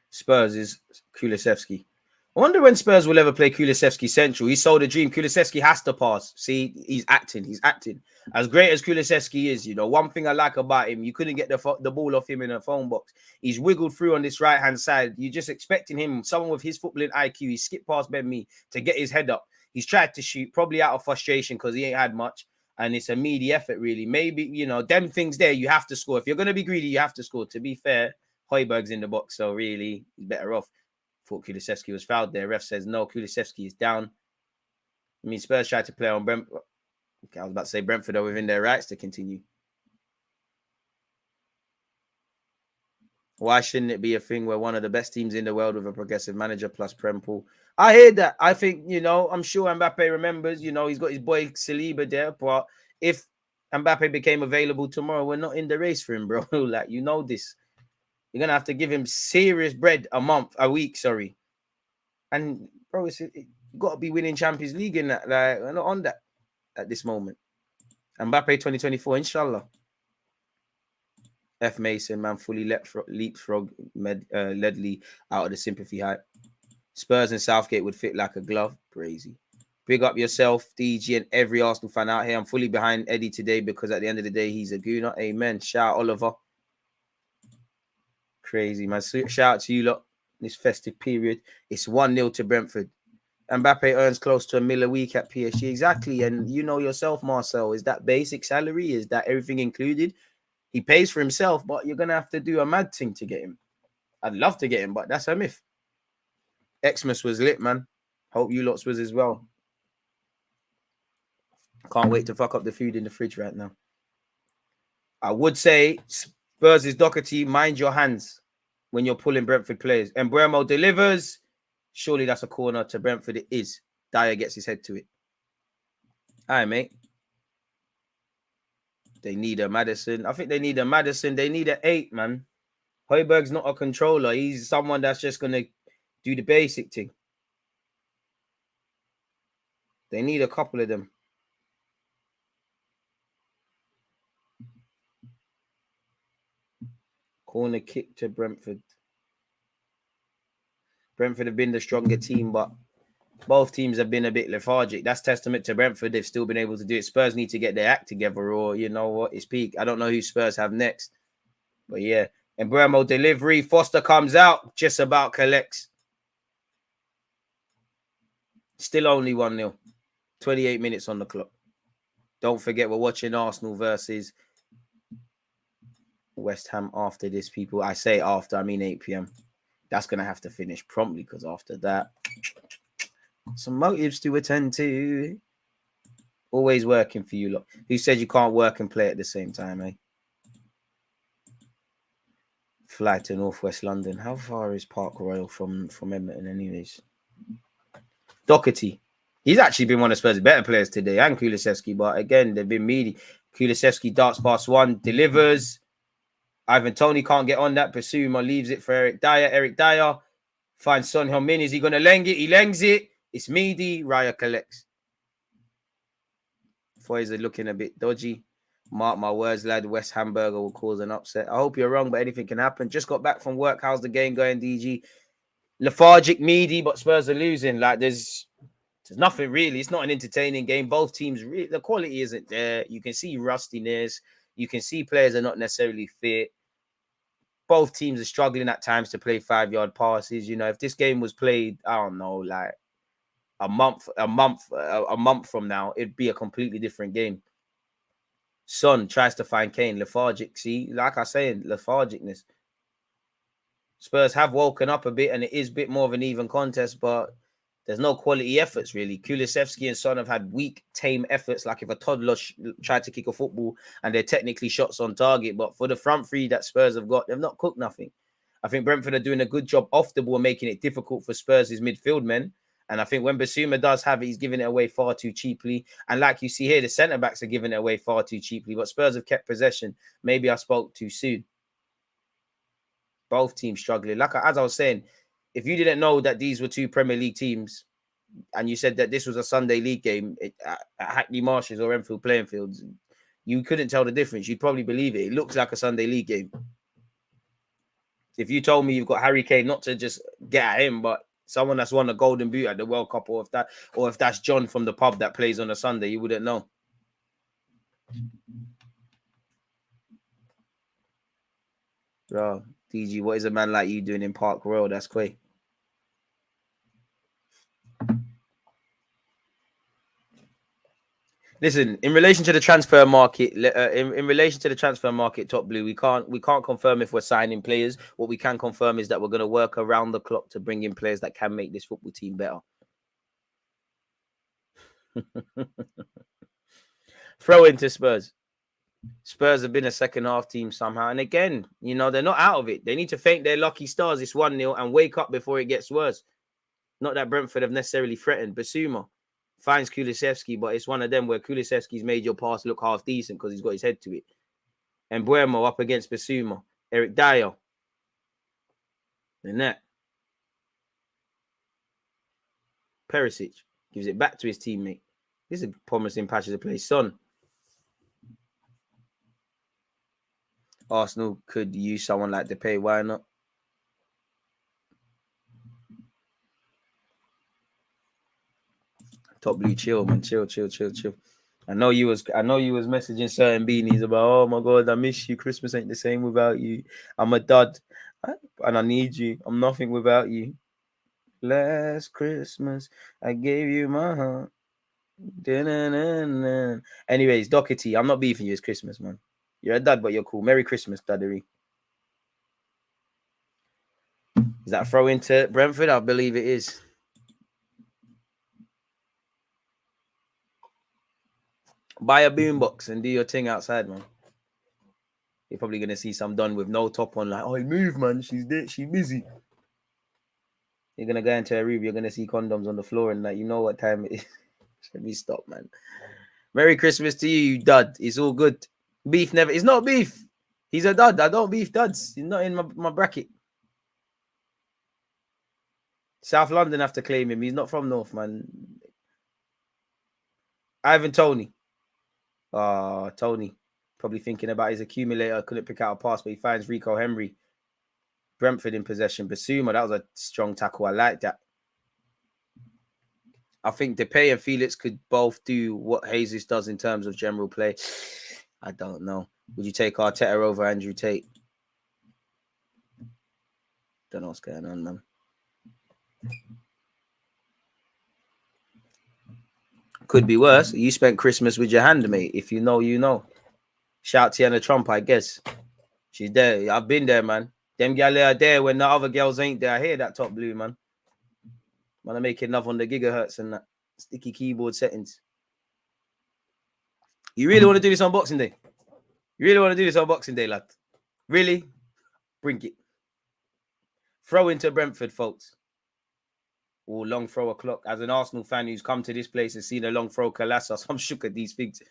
Spurs is Kulusevski. I wonder when Spurs will ever play Kulusevski central. He sold a dream. Kulusevski has to pass. See, he's acting. He's acting. As great as Kulusevski is, you know, one thing I like about him, you couldn't get the ball off him in a phone box. He's wiggled through on this right-hand side. You're just expecting him, someone with his footballing IQ, he skipped past Ben Mee to get his head up. He's tried to shoot, probably out of frustration because he ain't had much. And it's a meaty effort, really. Maybe, you know, them things there, you have to score. If you're going to be greedy, you have to score. To be fair, Højbjerg's in the box, so really, he's better off. Thought Kulusevski was fouled there. Ref says no, Kulusevski is down. I mean, Spurs tried to play on Brentford. Okay, I was about to say Brentford are within their rights to continue. Why shouldn't it be a thing where one of the best teams in the world with a progressive manager plus Prem pool? I hear that. I think, you know, I'm sure Mbappe remembers, you know, he's got his boy Saliba there, but if Mbappe became available tomorrow, we're not in the race for him, bro. Like, you know this. You're going to have to give him serious bread a week, sorry. And, bro, you've got to be winning Champions League in that. Like, we're not on that at this moment. Mbappe 2024, inshallah. F. Mason, man, fully leapfrog Ledley out of the sympathy hype. Spurs and Southgate would fit like a glove. Crazy. Big up yourself, DG, and every Arsenal fan out here. I'm fully behind Eddie today because at the end of the day, he's a Gooner. Amen. Shout out Oliver. Crazy, man. Shout out to you lot this festive period. It's 1-0 to Brentford. Mbappe earns close to $1 million a week at PSG. Exactly. And you know yourself, Marcel. Is that basic salary? Is that everything included? He pays for himself, but you're going to have to do a mad thing to get him. I'd love to get him, but that's a myth. Xmas was lit, man. Hope you lots was as well. Can't wait to fuck up the food in the fridge right now. I would say Spurs is Doherty, mind your hands when you're pulling Brentford players. And Bremo delivers. Surely that's a corner to Brentford. It is. Dyer gets his head to it. All right, mate. They need a Maddison. I think they need a Maddison. They need an 8, man. Højbjerg's not a controller. He's someone that's just going to do the basic thing. They need a couple of them. Corner kick to Brentford. Brentford have been the stronger team, but both teams have been a bit lethargic. That's testament to Brentford. They've still been able to do it. Spurs need to get their act together, or you know what? It's peak. I don't know who Spurs have next. But yeah. And Bremo delivery. Foster comes out. Just about collects. Still only 1-0. 28 minutes on the clock. Don't forget, we're watching Arsenal versus West Ham after this, people. I say after, I mean 8 p.m. That's going to have to finish promptly because after that, some motives to attend to. Always working for you lot. Who said you can't work and play at the same time, eh? Fly to Northwest London. How far is Park Royal from Edmonton anyways? Doherty. He's actually been one of Spurs' better players today, and Kulusevski, but again, they've been meaty. Kulusevski darts past one, delivers. Ivan Toney can't get on that. Basuma leaves it for Eric Dyer. Eric Dyer finds Son Heung-min. Is he going to leng it? He lengs it. It's Meady. Raya collects. Foyers are looking a bit dodgy. Mark my words, lad. West Hamburger will cause an upset. I hope you're wrong, but anything can happen. Just got back from work. How's the game going, DG? Lethargic, Meady, but Spurs are losing. Like, there's nothing really. It's not an entertaining game. Both teams, the quality isn't there. You can see rustiness. You can see players are not necessarily fit. Both teams are struggling at times to play 5-yard passes. You know, if this game was played, I don't know, like a month from now, it'd be a completely different game. Son tries to find Kane, lethargic. See, like I say, lethargicness. Spurs have woken up a bit, and it is a bit more of an even contest, but there's no quality efforts, really. Kulusevski and Son have had weak, tame efforts, like if a toddler tried to kick a football and they're technically shots on target. But for the front three that Spurs have got, they've not cooked nothing. I think Brentford are doing a good job off the ball, making it difficult for Spurs' midfield men. And I think when Basuma does have it, he's giving it away far too cheaply. And like you see here, the centre-backs are giving it away far too cheaply. But Spurs have kept possession. Maybe I spoke too soon. Both teams struggling. Like as I was saying, if you didn't know that these were two Premier League teams and you said that this was a Sunday league game at Hackney Marshes or Enfield playing fields, you couldn't tell the difference. You'd probably believe it. It looks like a Sunday league game. If you told me you've got Harry Kane, not to just get at him, but someone that's won a golden boot at the World Cup, or if that's John from the pub that plays on a Sunday, you wouldn't know. Bro, DG, what is a man like you doing in Park Royal? That's quick. Listen, in relation to the transfer market, Top Blue, we can't confirm if we're signing players. What we can confirm is that we're going to work around the clock to bring in players that can make this football team better. Throw into Spurs. Spurs have been a second half team somehow. And again, you know, they're not out of it. They need to thank their lucky stars. It's 1-0 and wake up before it gets worse. Not that Brentford have necessarily threatened. Basuma finds Kulusevski, but it's one of them where Kulusevski's made your pass look half decent because he's got his head to it. And Buemo up against Basuma. Eric Dyer. The net. Perisic gives it back to his teammate. This is a promising patch of play. Son. Arsenal could use someone like Depay. Why not? Top Blue, chill, man. Chill. I know you was messaging certain beanies about, oh my God, I miss you. Christmas ain't the same without you. I'm a dud and I need you. I'm nothing without you. Last Christmas, I gave you my heart. Da-na-na-na. Anyways, Doherty, I'm not beefing you. It's Christmas, man. You're a dad, but you're cool. Merry Christmas, daddery. Is that a throw into Brentford? I believe it is. Buy a boombox and do your thing outside, man. You're probably gonna see some done with no top on, like, oh, move, man. She's there, she's busy. You're gonna go into a room, you're gonna see condoms on the floor, and like, you know what time it is. Let me stop, man. Merry Christmas to you, dud. It's all good. Beef never. It's not beef. He's a dud. I don't beef duds. He's not in my bracket. South London have to claim him. He's not from North, man. Ivan Tony. Tony. Probably thinking about his accumulator. Couldn't pick out a pass, but he finds Rico Henry. Brentford in possession. Basuma, that was a strong tackle. I like that. I think Depay and Felix could both do what Jesus does in terms of general play. I don't know. Would you take Arteta over Andrew Tate? Don't know what's going on, man. Could be worse. You spent Christmas with your handmaid. If you know, you know. Shout Tiana Trump, I guess. She's there. I've been there, man. Them gal are there when the other girls ain't there. I hear that top blue, man. Man, I'm making love on the gigahertz and that sticky keyboard settings. You really want to do this on Boxing Day? You really want to do this on Boxing Day, lad? Really? Bring it. Throw into Brentford, folks. Or long throw o'clock. As an Arsenal fan who's come to this place and seen a long throw Colossus, I'm shook at these things.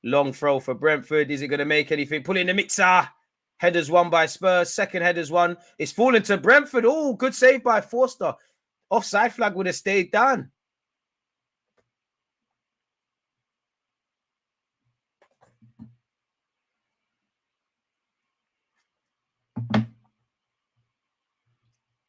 Long throw for Brentford. Is it going to make anything? Put it in the mixer. Headers won by Spurs. Second headers won. It's fallen to Brentford. Oh, good save by Forster. Offside flag would have stayed down.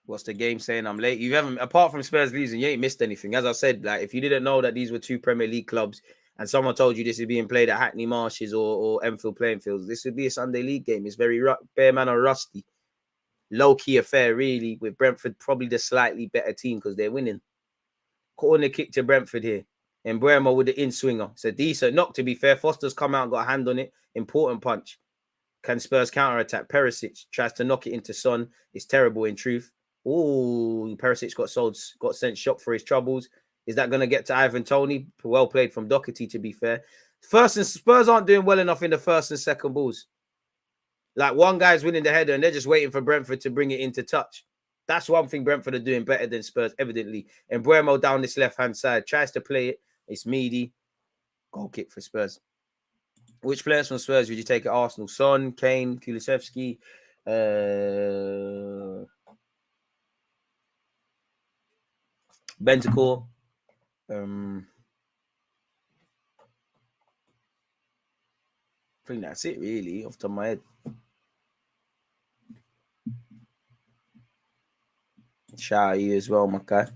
What's the game saying? I'm late. You haven't, apart from Spurs losing, you ain't missed anything. As I said, like, if you didn't know that these were two Premier League clubs and someone told you this is being played at Hackney Marshes or Enfield playing fields, this would be a Sunday league game. It's very bare man or rusty. Low-key affair, really, with Brentford probably the slightly better team because they're winning. Corner kick to Brentford here. And Bremo with the in-swinger. It's a decent knock, to be fair. Foster's come out and got a hand on it. Important punch. Can Spurs counter-attack? Perisic tries to knock it into Son. It's terrible in truth. Oh, Perisic got sent shop for his troubles. Is that going to get to Ivan Toney? Well played from Doherty, to be fair. Spurs aren't doing well enough in the first and second balls. Like, one guy's winning the header and they're just waiting for Brentford to bring it into touch. That's one thing Brentford are doing better than Spurs, evidently. And Bremo down this left-hand side tries to play it. It's Meady. Goal kick for Spurs. Which players from Spurs would you take at Arsenal? Son, Kane, Kulusevski, Bentancur. I think that's it, really, off the top of my head. Shout out to you as well, my guy.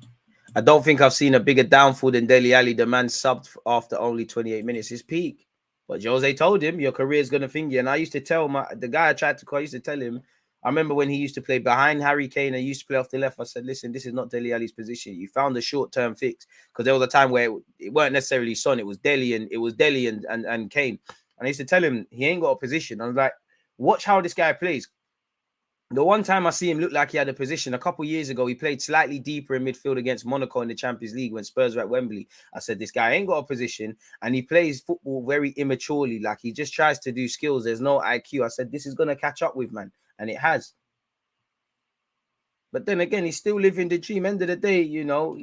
I don't think I've seen a bigger downfall than Dele Alli. The man subbed after only 28 minutes. His peak. But Jose told him, your career's going to finger. And I used to tell the guy I tried to call, I used to tell him, I remember when he used to play behind Harry Kane and used to play off the left, I said, listen, this is not Dele Alli's position. You found a short-term fix. Because there was a time where it weren't necessarily Son, it was Dele and Kane. And I used to tell him, he ain't got a position. I was like, watch how this guy plays. The one time I see him look like he had a position, a couple of years ago, he played slightly deeper in midfield against Monaco in the Champions League when Spurs were at Wembley. I said, this guy ain't got a position and he plays football very immaturely. Like, he just tries to do skills. There's no IQ. I said, this is going to catch up with, man. And it has. But then again, he's still living the dream. End of the day, you know,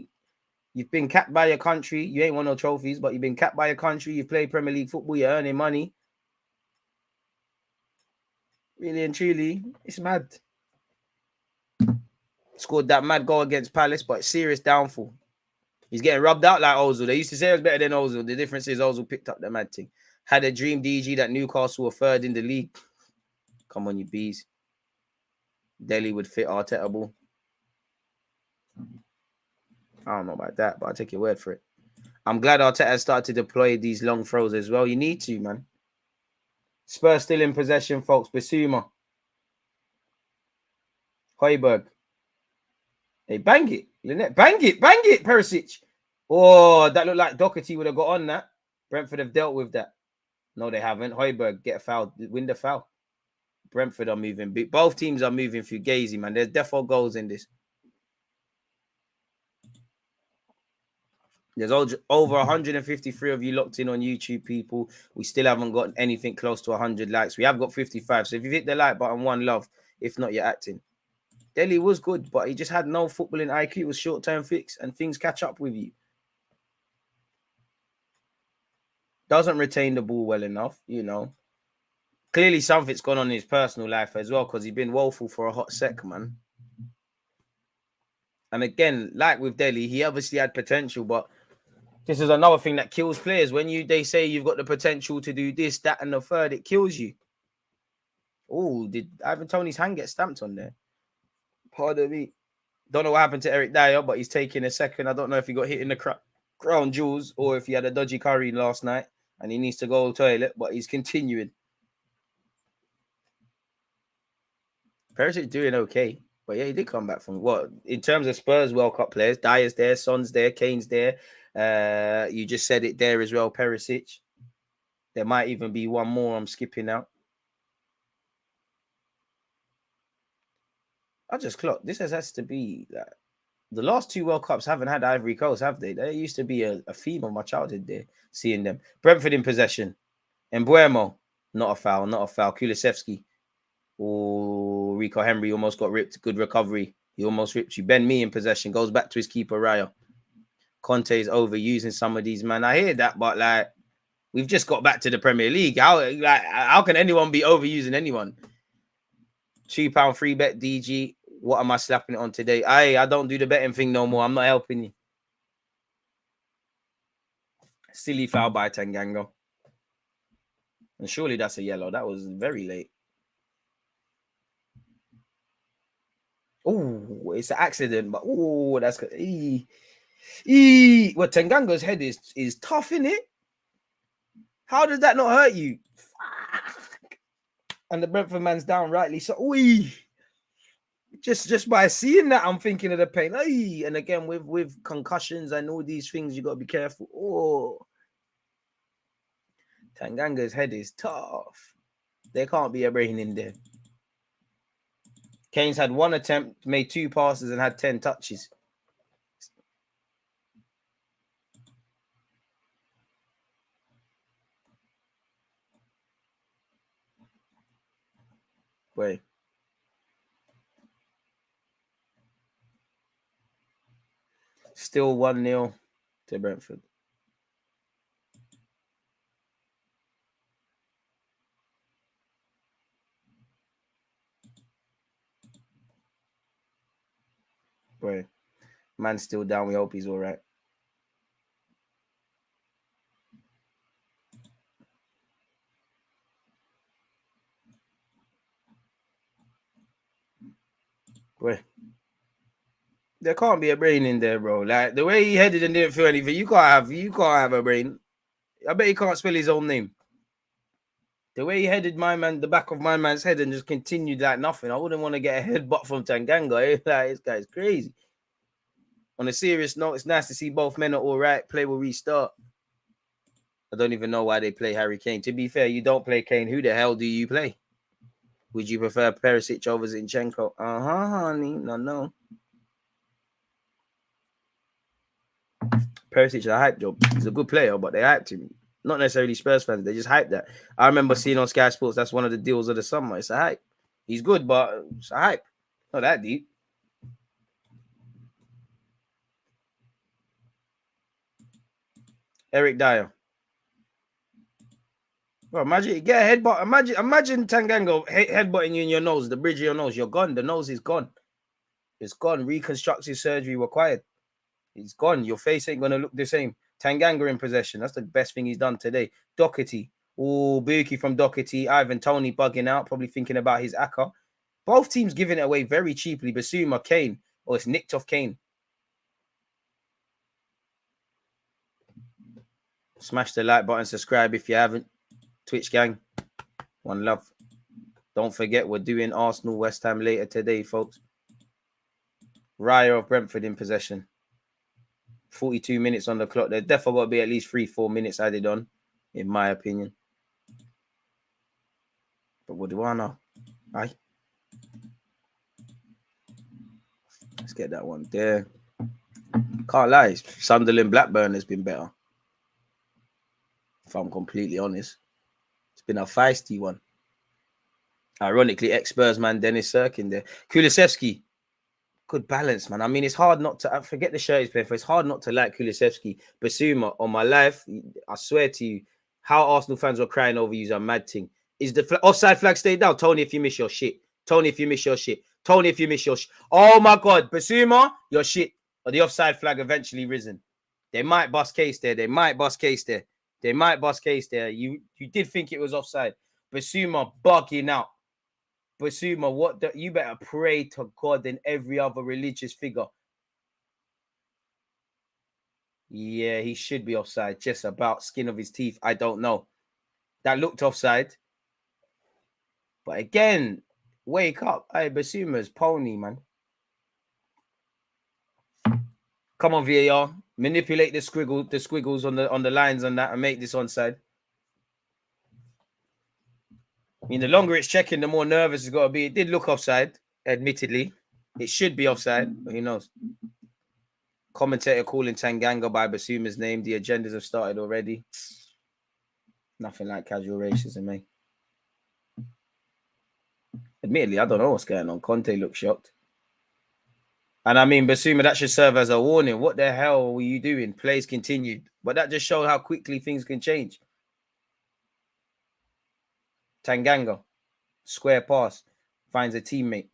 you've been capped by your country. You ain't won no trophies, but you've been capped by your country. You play Premier League football. You're earning money. Really and truly, it's mad. Scored that mad goal against Palace, but serious downfall. He's getting rubbed out like Ozil. They used to say it was better than Ozil. The difference is Ozil picked up the mad thing. Had a dream, DG, that Newcastle were third in the league. Come on, you bees. Delhi would fit Arteta ball. I don't know about that, but I'll take your word for it. I'm glad Arteta started to deploy these long throws as well. You need to, man. Spurs still in possession, folks. Basuma. Højbjerg. Hey, bang it. Lynette, bang it, Perisic. Oh, that looked like Doherty would have got on that. Brentford have dealt with that. No, they haven't. Højbjerg, get a foul. Win the foul. Brentford are moving. Both teams are moving fugazi, man. There's definitely goals in this. There's over 153 of you locked in on YouTube, people. We still haven't got anything close to 100 likes. We have got 55. So if you hit the like button, one love. If not, you're acting. Delhi was good, but he just had no footballing IQ. It was short-term fix, and things catch up with you. Doesn't retain the ball well enough, you know. Clearly, something's gone on in his personal life as well, because he's been woeful for a hot sec, man. And again, like with Delhi, he obviously had potential, but this is another thing that kills players. When they say you've got the potential to do this, that, and the third, it kills you. Oh, did Ivan Toney's hand get stamped on there? Pardon me. Don't know what happened to Eric Dyer, but he's taking a second. I don't know if he got hit in the crown jewels or if he had a dodgy curry last night and he needs to go to the toilet, but he's continuing. Perisic doing okay. But yeah, he did come back from what? In terms of Spurs World Cup players, Dyer's there, Son's there, Kane's there. You just said it there as well, Perisic. There might even be one more I'm skipping out. I just clocked. This has to be like the last two World Cups haven't had Ivory Coast, have they? There used to be a theme of my childhood there, seeing them. Brentford in possession. Mbuemo, not a foul, not a foul. Kulusevski. Oh, Rico Henry almost got ripped. Good recovery. He almost ripped you. Ben Mee in possession. Goes back to his keeper, Raya. Conte's overusing some of these, man. I hear that, but like, we've just got back to the Premier League. How can anyone be overusing anyone? £2 free bet, DG. What am I slapping it on today? I don't do the betting thing no more. I'm not helping you. Silly foul by Tanganga. And surely that's a yellow. That was very late. Oh, it's an accident, but oh, that's good. Well, Tanganga's head is tough, isn't it? How does that not hurt you? And the Brentford man's down rightly. So, just by seeing that, I'm thinking of the pain. And again, with concussions and all these things, you got to be careful. Oh, Tanganga's head is tough. There can't be a brain in there. Kane's had one attempt, made 2 passes, and had 10 touches. Wait. Still 1-0 to Brentford. Boy, man's still down. We hope he's all right. Boy, there can't be a brain in there, bro. Like the way he headed and didn't feel anything, you can't have a brain. I bet he can't spell his own name. The way he headed my man, the back of my man's head, and just continued like nothing. I wouldn't want to get a headbutt from Tanganga. Like, this guy's crazy. On a serious note, it's nice to see both men are all right. Play will restart. I don't even know why they play Harry Kane. To be fair, you don't play Kane. Who the hell do you play? Would you prefer Perisic over Zinchenko? Honey. No. Perisic is a hype job. He's a good player, but they hyped him. Not necessarily Spurs fans. They just hyped that. I remember seeing on Sky Sports, that's one of the deals of the summer. It's a hype. He's good, but it's a hype. Not that deep. Eric Dyer. Bro, imagine get a headbutt. Imagine Tanganga headbutting you in your nose, the bridge of your nose. You're gone. The nose is gone. It's gone. Reconstructive surgery required. It's gone. Your face ain't gonna look the same. Tanganga in possession. That's the best thing he's done today. Doherty. Oh, Buki from Doherty. Ivan Toney bugging out, probably thinking about his Aka. Both teams giving it away very cheaply. Basuma, Kane. Oh, it's nicked off Kane. Smash the like button. Subscribe if you haven't. Twitch gang. One love. Don't forget, we're doing Arsenal West Ham later today, folks. Raya of Brentford in possession. 42 minutes on the clock. There's definitely got to be at least 3-4 minutes added on, in my opinion. But what do I know? Aye. Let's get that one there. Can't lie. Sunderland Blackburn has been better. If I'm completely honest, it's been a feisty one. Ironically, ex-Spurs man Dennis Serkin there. Kulusevski, good balance, man. I mean, it's hard not to. I forget the shirt he's playing for. It's hard not to like Kulusevski. Basuma, on my life, I swear to you, how Arsenal fans were crying over you is a mad thing. Is the offside flag stayed down? Tony, if you miss your shit. Tony, if you miss your shit. Tony, if you miss your shit. Oh my God, Basuma, your shit. Or the offside flag eventually risen. They might bust case there. They might bust case there. They might bust case there. You did think it was offside. Basuma bugging out. Basuma, you better pray to God than every other religious figure. Yeah, he should be offside. Just about skin of his teeth. I don't know. That looked offside. But again, wake up. Hey, Basuma's pony, man. Come on, VAR. Manipulate the squiggles on the lines on that and make this onside. I mean, the longer it's checking, the more nervous it's got to be. It did look offside, admittedly. It should be offside, but who knows? Commentator calling Tanganga by Basuma's name. The agendas have started already. Nothing like casual racism, eh? Admittedly, I don't know what's going on. Conte looks shocked. And I mean, Basuma, that should serve as a warning. What the hell were you doing? Plays continued. But that just showed how quickly things can change. Tanganga, square pass, finds a teammate.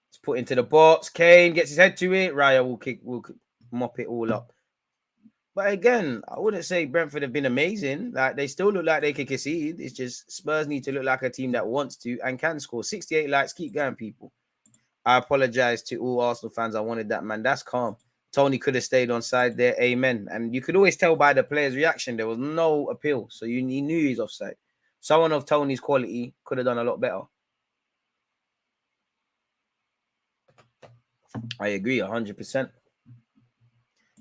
It's put into the box. Kane gets his head to it. Raya will mop it all up. But again, I wouldn't say Brentford have been amazing. Like, they still look like they could concede. It's just Spurs need to look like a team that wants to and can score. 68 likes. Keep going, people. I apologize to all Arsenal fans. I wanted that, man. That's calm. Tony could have stayed on side there. Amen. And you could always tell by the player's reaction, there was no appeal. So he knew he's offside. Someone of Tony's quality could have done a lot better. I agree 100%.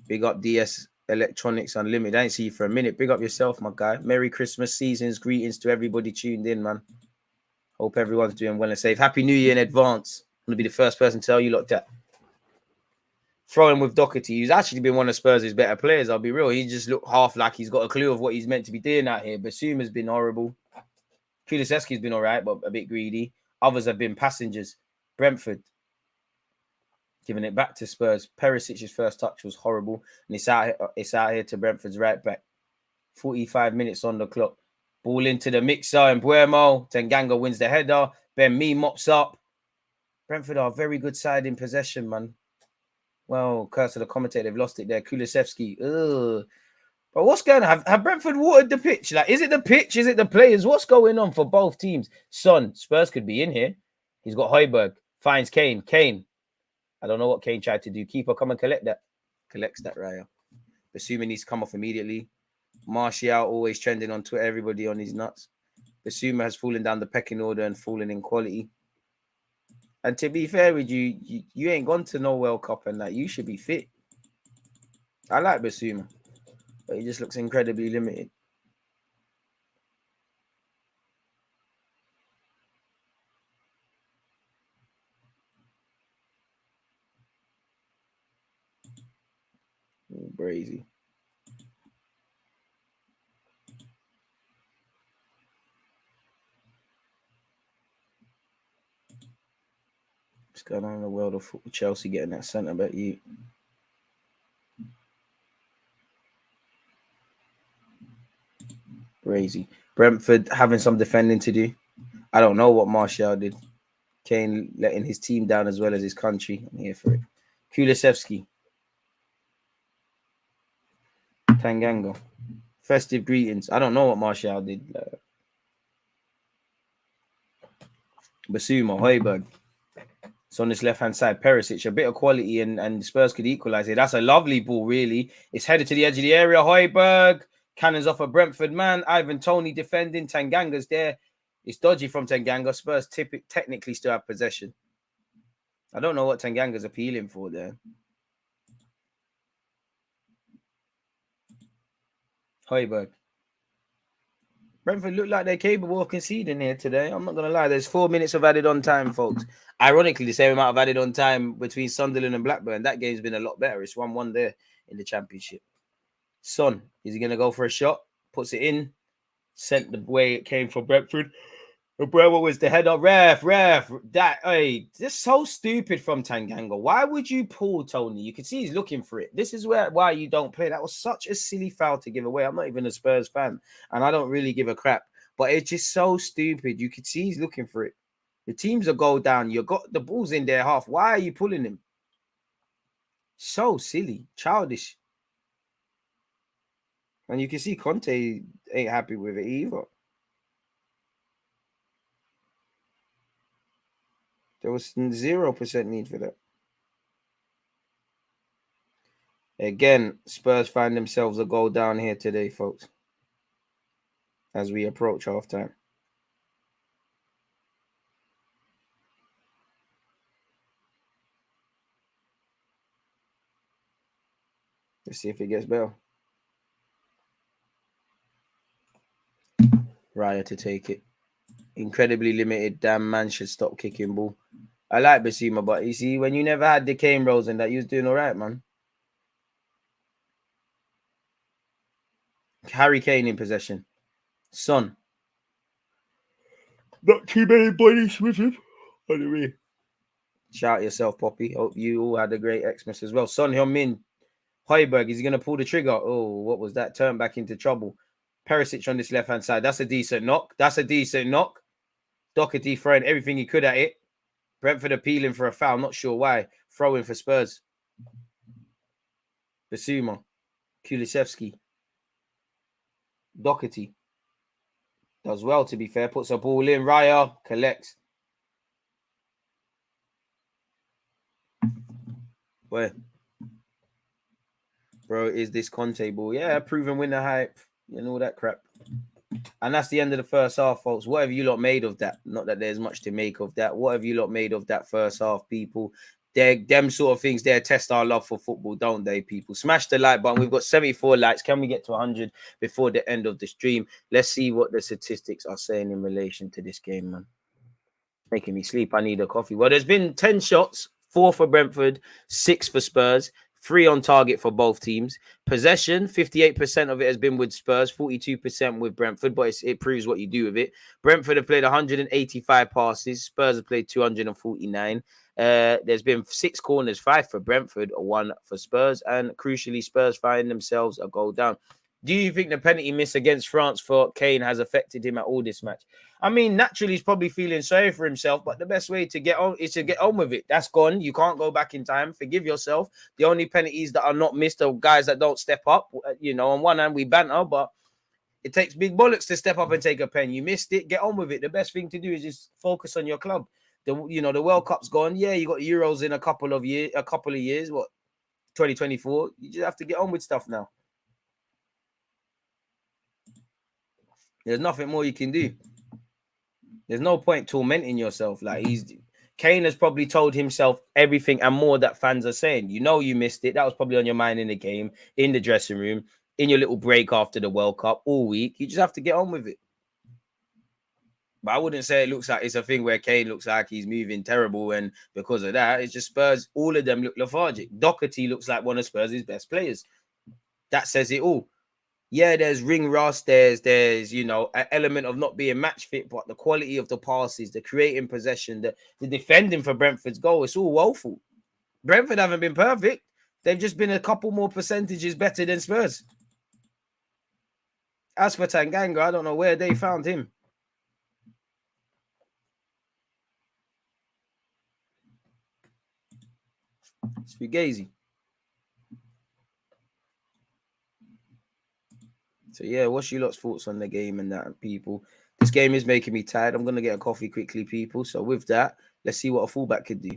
Big up DS Electronics Unlimited. I ain't see you for a minute. Big up yourself, my guy. Merry Christmas seasons. Greetings to everybody tuned in, man. Hope everyone's doing well and safe. Happy New Year in advance. I'm going to be the first person to tell you like that. Throwing with Doherty. He's actually been one of Spurs' better players, I'll be real. He just looked half like he's got a clue of what he's meant to be doing out here. Basuma's been horrible. Kulusevski's been all right, but a bit greedy. Others have been passengers. Brentford, giving it back to Spurs. Perisic's first touch was horrible. And it's out here to Brentford's right back. 45 minutes on the clock. Ball into the mixer and Buemo. Tanganga wins the header. Ben Mee mops up. Brentford are a very good side in possession, man. Well, curse of the commentator, they've lost it there. Kulusevski. Ugh. But what's going on? Have Brentford watered the pitch? Like, is it the pitch? Is it the players? What's going on for both teams? Son, Spurs could be in here. He's got Højbjerg. Finds Kane. Kane. I don't know what Kane tried to do. Keeper, come and collect that. Collects that, Raya. Basuma needs to come off immediately. Martial always trending on Twitter. Everybody on his nuts. Basuma has fallen down the pecking order and fallen in quality. And to be fair with you, you ain't gone to no World Cup and that. You should be fit. I like Basuma, but he just looks incredibly limited. Brazy. What's going on in the world of football? Chelsea getting that centre back. You. Crazy. Brentford having some defending to do. I don't know what Martial did. Kane letting his team down as well as his country. I'm here for it. Kulusevski. Tanganga. Festive greetings. I don't know what Martial did. Basuma, Højbjerg. It's on this left-hand side. Perisic, a bit of quality and Spurs could equalise it. That's a lovely ball, really. It's headed to the edge of the area. Højbjerg. Cannons off a Brentford man. Ivan Toney defending. Tanganga's there. It's dodgy from Tanganga. Spurs technically still have possession. I don't know what Tanganga's appealing for there. Højbjerg. Brentford look like they're capable of conceding here today. I'm not going to lie. There's 4 minutes of added on time, folks. Ironically, the same amount of added on time between Sunderland and Blackburn. That game's been a lot better. It's 1-1 there in the Championship. Son, is he going to go for a shot? Puts it in. Sent the way it came for Brentford. Bro, what was the header? Ref. That, hey, this is so stupid from Tanganga. Why would you pull Tony? You can see he's looking for it. This is why you don't play. That was such a silly foul to give away. I'm not even a Spurs fan, and I don't really give a crap. But it's just so stupid. You could see he's looking for it. The team's a goal down. You got the ball's in their half. Why are you pulling him? So silly, childish. And you can see Conte ain't happy with it either. There was 0% need for that. Again, Spurs find themselves a goal down here today, folks, as we approach halftime. Let's see if it gets better. Raya to take it. Incredibly limited. Damn man should stop kicking ball. I like Basima, but you see, when you never had the Kane rolls and that, you was doing all right, man. Harry Kane in possession. Son. Not too many bodies with him. Anyway. Shout yourself, Poppy. Hope you all had a great Xmas as well. Son Heung-min. Højbjerg, is he going to pull the trigger? Oh, what was that? Turn back into trouble. Perisic on this left-hand side. That's a decent knock. Doherty throwing everything he could at it. Brentford appealing for a foul. Not sure why. Throwing for Spurs. Basuma. Kulusevski. Doherty. Does well, to be fair. Puts a ball in. Raya collects. Where? Bro, is this Conte ball? Yeah, proven winner hype and all that crap. And that's the end of the first half, folks. What have you lot made of that? Not that there's much to make of that. What have you lot made of that first half, people? Them sort of things, they test our love for football, don't they, people? Smash the like button. We've got 74 likes. Can we get to 100 before the end of the stream? Let's see what the statistics are saying in relation to this game, man. Making me sleep. I need a coffee. Well, there's been 10 shots, 4 for Brentford, 6 for Spurs. 3 on target for both teams. Possession, 58% of it has been with Spurs, 42% with Brentford, but it proves what you do with it. Brentford have played 185 passes. Spurs have played 249. There's been 6 corners, 5 for Brentford, 1 for Spurs, and crucially, Spurs find themselves a goal down. Do you think the penalty miss against France for Kane has affected him at all this match? I mean, naturally, he's probably feeling sorry for himself, but the best way to get on is to get on with it. That's gone. You can't go back in time. Forgive yourself. The only penalties that are not missed are guys that don't step up. You know, on one hand, we banter, but it takes big bollocks to step up and take a pen. You missed it. Get on with it. The best thing to do is just focus on your club. The World Cup's gone. Yeah, you got Euros in a couple of years. What, 2024? You just have to get on with stuff now. There's nothing more you can do. There's no point tormenting yourself. Like Kane has probably told himself everything and more that fans are saying. You know you missed it. That was probably on your mind in the game, in the dressing room, in your little break after the World Cup all week. You just have to get on with it. But I wouldn't say it looks like it's a thing where Kane looks like he's moving terrible, and because of that, it's just Spurs. All of them look lethargic. Doherty looks like one of Spurs' best players. That says it all. Yeah, there's ring rust, there's an element of not being match fit, but the quality of the passes, the creating possession, the defending for Brentford's goal, it's all woeful. Brentford haven't been perfect. They've just been a couple more percentages better than Spurs. As for Tanganga, I don't know where they found him. It's Fugazi. So, yeah, what's your lot's thoughts on the game and that, people? This game is making me tired. I'm going to get a coffee quickly, people. So, with that, let's see what a fullback could do.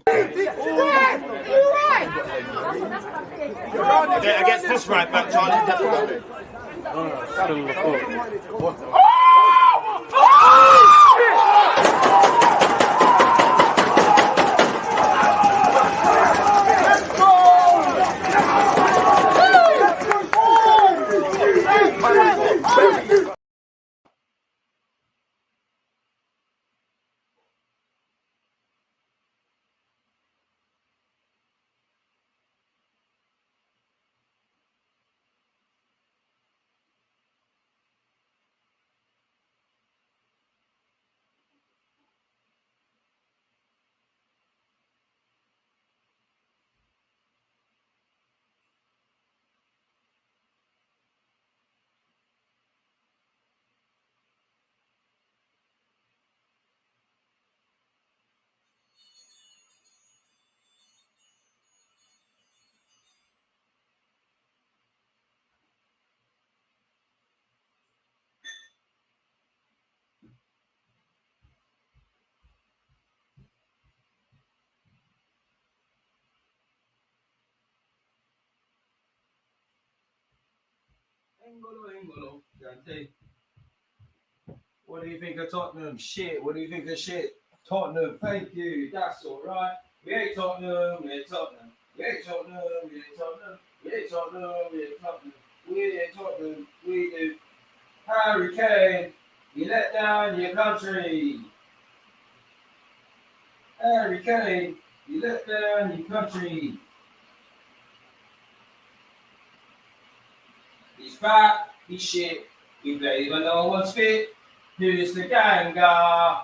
Against this right back, Charlie. Still the foot. What do you think of Tottenham? Shit. What do you think of shit? Tottenham, thank you. That's all right. We ain't Tottenham. We ain't Tottenham. We ain't Tottenham. We ain't Tottenham. We ain't Tottenham. We ain't Tottenham. We ain't Tottenham. We do. Harry Kane, you let down your country. Harry Kane, you let down your country. He's fat, he's shit, he plays when no one's fit. Who's the ganger?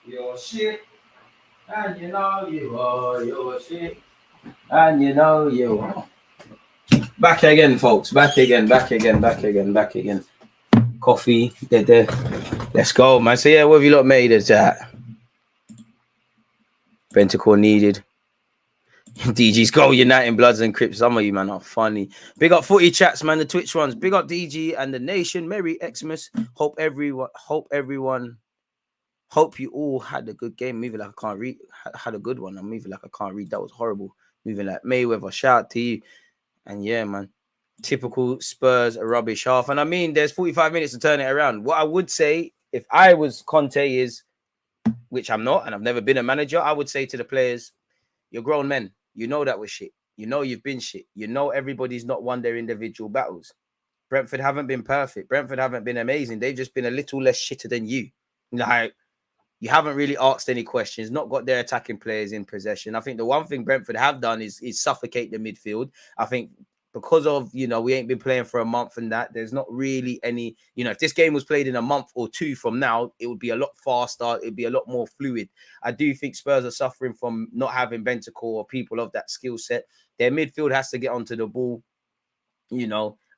You're shit, and you know you are. You're shit, and you know you are. Back again, folks. Back again. Coffee, there. Let's go, man. So yeah, what have you lot made of that? Pentacle needed. DG's goal uniting Bloods and Crips. Some of you, man, are funny. Big up footy chats, man. The Twitch ones. Big up DG and the nation. Merry Xmas. Hope you all had a good game. Moving like I can't read. Had a good one. I'm moving like I can't read. That was horrible. Moving like Mayweather. Shout out to you. And yeah, man. Typical Spurs rubbish half. And I mean, there's 45 minutes to turn it around. What I would say, if I was Conte, is, which I'm not, and I've never been a manager, I would say to the players, you're grown men. You know that was shit. You know you've been shit. You know everybody's not won their individual battles. Brentford haven't been perfect. Brentford haven't been amazing. They've just been a little less shitter than you. Like, you haven't really asked any questions, not got their attacking players in possession. I think the one thing Brentford have done is suffocate the midfield. I think because of, we ain't been playing for a month and that, there's not really any, if this game was played in a month or two from now, it would be a lot faster. It'd be a lot more fluid. I do think Spurs are suffering from not having Bentacore or people of that skill set. Their midfield has to get onto the ball.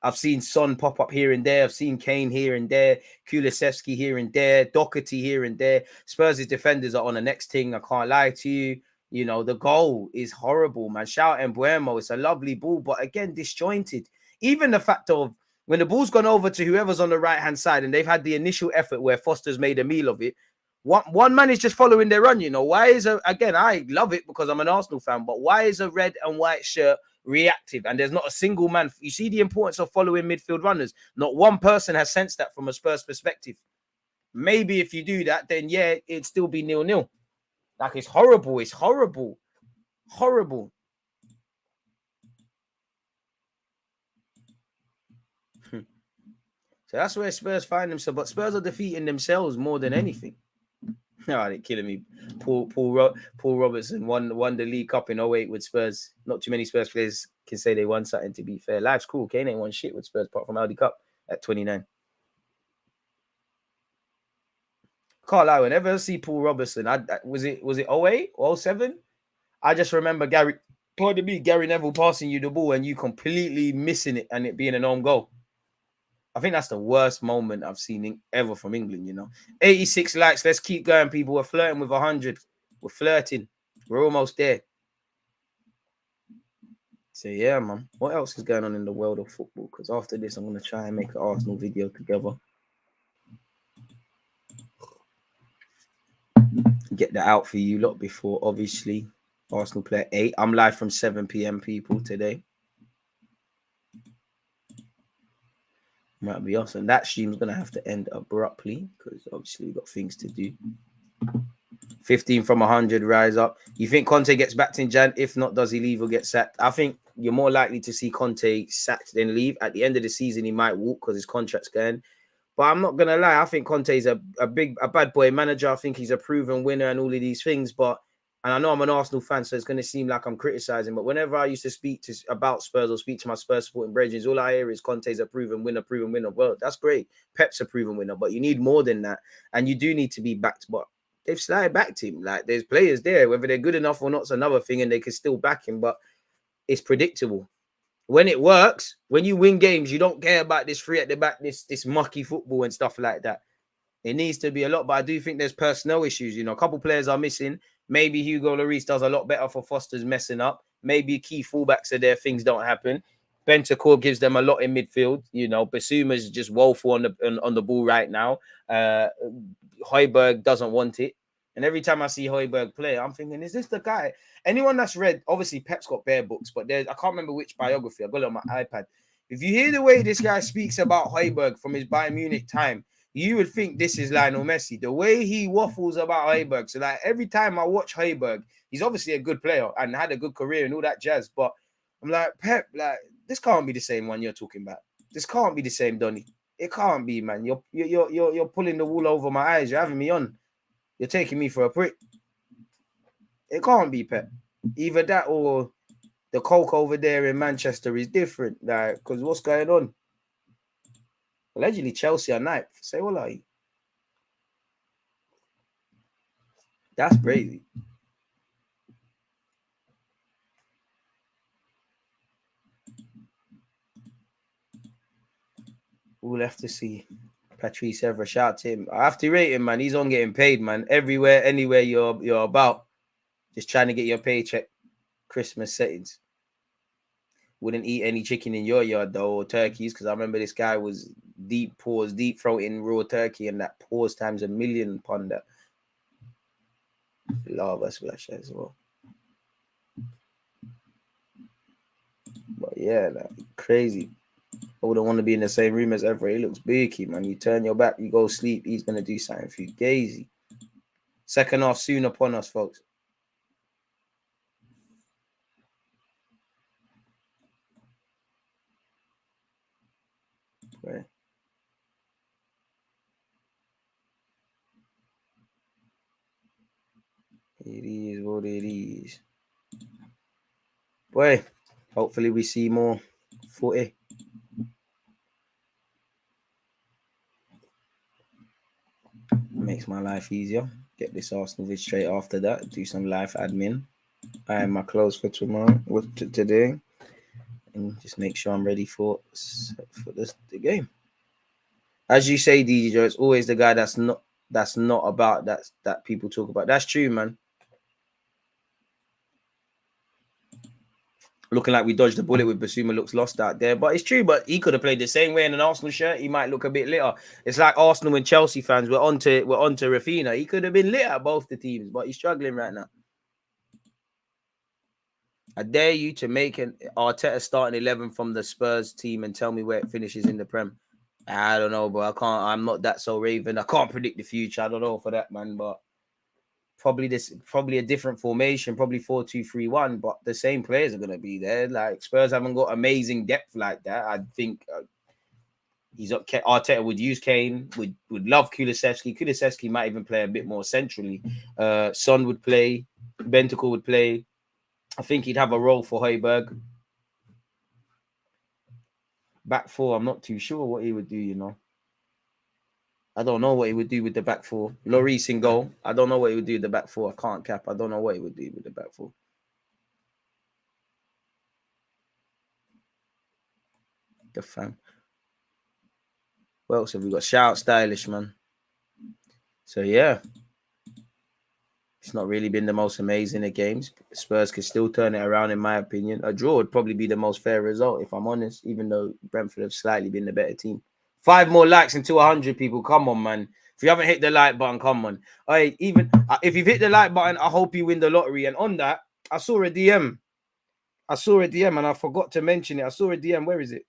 I've seen Son pop up here and there. I've seen Kane here and there. Kulusevski here and there. Doherty here and there. Spurs' defenders are on the next thing. I can't lie to you. The goal is horrible, man. Shout out Mbuemo. It's a lovely ball, but again, disjointed. Even the fact of when the ball's gone over to whoever's on the right-hand side and they've had the initial effort where Foster's made a meal of it, one man is just following their run, Why is again, I love it because I'm an Arsenal fan, but why is a red and white shirt reactive and there's not a single man? You see the importance of following midfield runners. Not one person has sensed that from a Spurs perspective. Maybe if you do that, then yeah, it'd still be 0-0. Like, it's horrible. It's horrible. Horrible. So that's where Spurs find themselves. But Spurs are defeating themselves more than anything. No, they're killing me. Paul Robertson won the League Cup in 08 with Spurs. Not too many Spurs players can say they won something, to be fair. Life's cool. Kane ain't won shit with Spurs apart from Audi Cup at 29. Can't lie, whenever I see Paul Robertson, was it 08 or 07? I just remember Gary Neville passing you the ball and you completely missing it and it being an own goal. I think that's the worst moment I've seen ever from England, 86 likes. Let's keep going, people. We're flirting with 100. We're flirting. We're almost there. So, yeah, man. What else is going on in the world of football? Because after this, I'm going to try and make an Arsenal video together. Get that out for you lot before, obviously, Arsenal play at 8. I'm live from 7 p.m, people, today. Might be awesome. That stream's going to have to end abruptly because obviously we've got things to do. 15 from 100, rise up. You think Conte gets backed in Jan? If not, does he leave or get sacked? I think you're more likely to see Conte sacked than leave. At the end of the season, he might walk because his contract's going. But I'm not going to lie. I think Conte's a bad boy manager. I think he's a proven winner and all of these things. And I know I'm an Arsenal fan, so it's going to seem like I'm criticizing. But whenever I used to speak about Spurs or speak to my Spurs supporting brethren, all I hear is Conte's a proven winner. Well, that's great. Pep's a proven winner, but you need more than that. And you do need to be backed. But they've slid back to him. Like, there's players there. Whether they're good enough or not is another thing, and they can still back him. But it's predictable. When it works, when you win games, you don't care about this three at the back, this mucky football and stuff like that. It needs to be a lot, but I do think there's personnel issues. A couple players are missing. Maybe Hugo Lloris does a lot better for Foster's messing up. Maybe key fullbacks are there, things don't happen. Bentacore gives them a lot in midfield. Basuma's just woeful on the ball right now. Højbjerg doesn't want it. And every time I see Højbjerg play, I'm thinking, is this the guy? Anyone that's read, obviously Pep's got bare books, but I can't remember which biography. I got it on my iPad. If you hear the way this guy speaks about Højbjerg from his Bayern Munich time, you would think this is Lionel Messi. The way he waffles about Højbjerg. So like every time I watch Højbjerg, he's obviously a good player and had a good career and all that jazz. But I'm like, Pep, like this can't be the same one you're talking about. This can't be the same Donny. It can't be, man. You're pulling the wool over my eyes. You're having me on. You're taking me for a prick. It can't be, Pep. Either that or the coke over there in Manchester is different. Like, because what's going on? Allegedly, Chelsea are ninth. Say what are you? That's crazy. We'll have to see. Patrice Evra, shout to him. I have to rate him, man. He's on getting paid, man. Everywhere, anywhere you're about, just trying to get your paycheck. Christmas settings. Wouldn't eat any chicken in your yard though, or turkeys, because I remember this guy was deep throating raw turkey, and that pause times a million upon that. Lava splash as well. But yeah, like, crazy. I wouldn't want to be in the same room as Evra. He looks beaky, man. You turn your back, you go sleep. He's gonna do something for you. Gazy. Second half soon upon us, folks. Right. It is what it is. Boy, hopefully we see more footy. Makes my life easier. Get this Arsenal vid straight after that. Do some live admin. Iron my clothes for tomorrow, today, and just make sure I'm ready for the game. As you say, DJ Joe, it's always the guy that's not about that people talk about. That's true, man. Looking like we dodged the bullet with Basuma, looks lost out there. But it's true, but he could have played the same way in an Arsenal shirt. He might look a bit litter. It's like Arsenal and Chelsea fans. We're on to Rafinha. He could have been lit at both the teams, but he's struggling right now. I dare you to make an Arteta starting 11 from the Spurs team and tell me where it finishes in the Prem. I don't know, but I'm not that so Raven. I can't predict the future. I don't know for that, man, but probably a different formation, probably 4-2-3-1, but the same players are going to be there. Like Spurs haven't got amazing depth like that. I think Arteta would use Kane, would love Kulusevski. Kulusevski might even play a bit more centrally. Son would play, Bentacle would play. I think he'd have a role for Højbjerg. Back four, I'm not too sure what he would do, you know. I don't know what he would do with the back four. Lloris in goal. I don't know what he would do with the back four. I can't cap. I don't know what he would do with the back four. The fam. What else have we got? Shout Stylish, man. So, yeah. It's not really been the most amazing of games. Spurs could still turn it around, in my opinion. A draw would probably be the most fair result, if I'm honest, even though Brentford have slightly been the better team. 5 more likes until 100 people. Come on, man. If you haven't hit the like button, come on. Even if you've hit the like button, I hope you win the lottery. And on that, I saw a DM. And I forgot to mention it. I saw a DM. Where is it?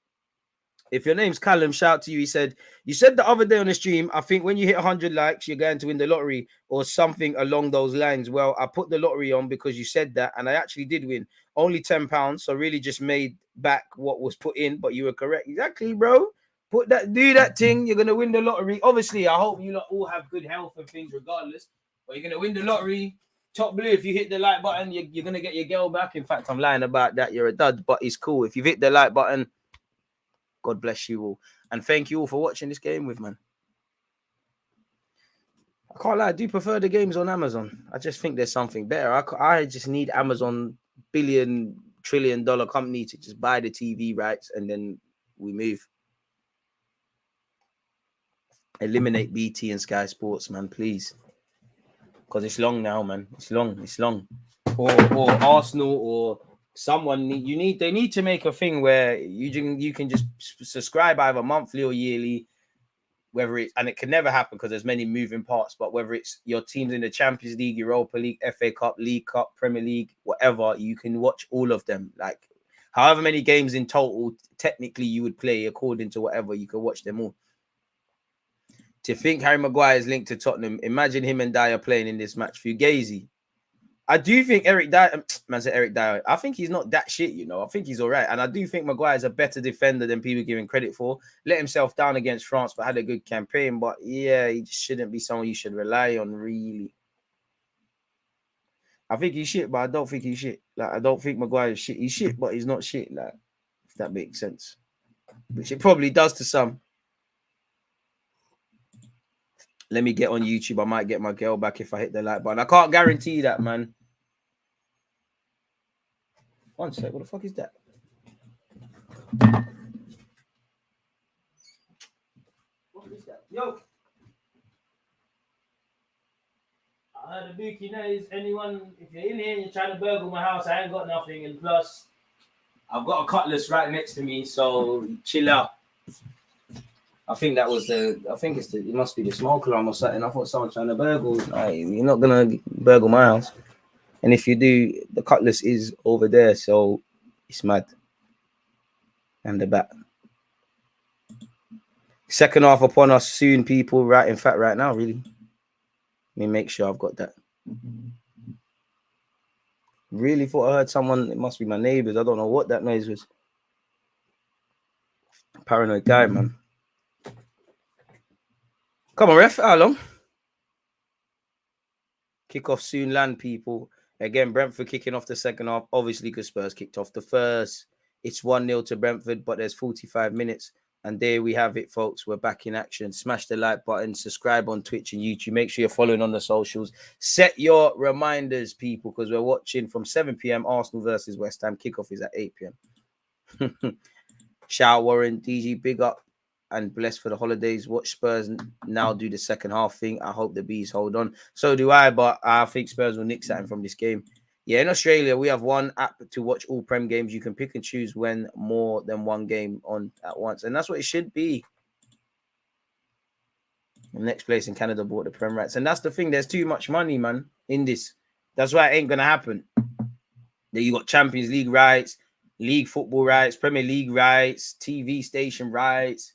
If your name's Callum, shout to you. He said, you said the other day on the stream, I think when you hit 100 likes, you're going to win the lottery or something along those lines. Well, I put the lottery on because you said that, and I actually did win. Only £10, so really just made back what was put in, but you were correct. Exactly, bro. Do that thing. You're going to win the lottery. Obviously, I hope you all have good health and things regardless, but you're going to win the lottery. Top blue, if you hit the like button, you're going to get your girl back. In fact, I'm lying about that. You're a dud, but it's cool. If you've hit the like button, God bless you all. And thank you all for watching this game with, man. I can't lie, I do prefer the games on Amazon. I just think there's something better. I just need Amazon $1 trillion company to just buy the TV rights and then we move. Eliminate BT and Sky Sports, man, please. Because it's long now, man. It's long. Or Arsenal or someone they need to make a thing where you can just subscribe either monthly or yearly whether it's, and it can never happen because there's many moving parts, but whether it's your teams in the Champions League, Europa League, FA Cup, League Cup, Premier League, whatever, you can watch all of them. Like however many games in total, technically you would play according to whatever, you can watch them all. To think Harry Maguire is linked to Tottenham, imagine him and Dyer playing in this match. Fugazi. I do think Eric Dyer, man said Eric Dyer, I think he's not that shit, you know. I think he's all right. And I do think Maguire is a better defender than people give him credit for. Let himself down against France, but had a good campaign. But yeah, he just shouldn't be someone you should rely on, really. I think he's shit, but I don't think he's shit. Like, I don't think Maguire is shit. He's shit, but he's not shit. Like, if that makes sense. Which it probably does to some. Let me get on YouTube. I might get my girl back if I hit the like button. I can't guarantee that, man. One sec, what the fuck is that? What is that? Yo! I heard a bookie knows anyone, if you're in here and you're trying to burgle my house, I ain't got nothing. And plus, I've got a cutlass right next to me, so chill out. I think that was it must be the smoke alarm or something. I thought someone trying to burgle. You're not going to burgle my house. And if you do, the cutlass is over there, so it's mad. And the back. Second half upon us soon, people. Right, in fact, right now, really. Let me make sure I've got that. Really thought I heard someone. It must be my neighbours. I don't know what that noise was. Paranoid guy, man. Come on, ref. How long? Kick-off soon, land, people. Again, Brentford kicking off the second half. Obviously, because Spurs kicked off the first. It's 1-0 to Brentford, but there's 45 minutes. And there we have it, folks. We're back in action. Smash the like button. Subscribe on Twitch and YouTube. Make sure you're following on the socials. Set your reminders, people, because we're watching from 7 p.m. Arsenal versus West Ham. Kickoff is at 8 p.m. Shout out, Warren. DG, big up and blessed for the holidays. Watch Spurs now do the second half thing. I hope the Bees hold on. So do I, but I think Spurs will nick something from this game. Yeah, in Australia, we have one app to watch all Prem games. You can pick and choose when more than one game on at once. And that's what it should be. The next place in Canada bought the Prem rights. And that's the thing. There's too much money, man, in this. That's why it ain't going to happen. Then you got Champions League rights, League football rights, Premier League rights, TV station rights,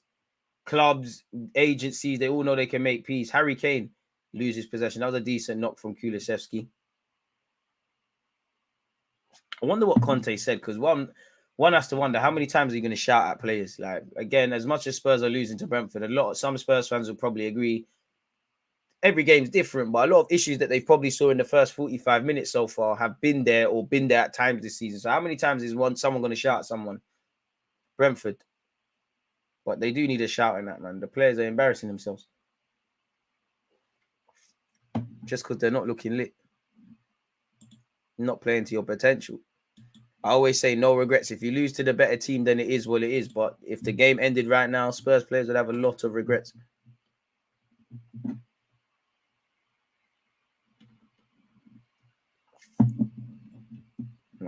clubs, agencies. They all know they can make peace. Harry Kane loses possession. That was a decent knock from Kulusevski. I wonder what Conte said, because one has to wonder how many times are you going to shout at players? Like, again, as much as Spurs are losing to Brentford, some Spurs fans will probably agree. Every game's different, but a lot of issues that they probably saw in the first 45 minutes so far have been there or been there at times this season. So how many times is someone going to shout at someone? Brentford. But they do need a shout in that, man. The players are embarrassing themselves. Just because they're not looking lit. Not playing to your potential. I always say no regrets. If you lose to the better team, then it is what it is. But if the game ended right now, Spurs players would have a lot of regrets.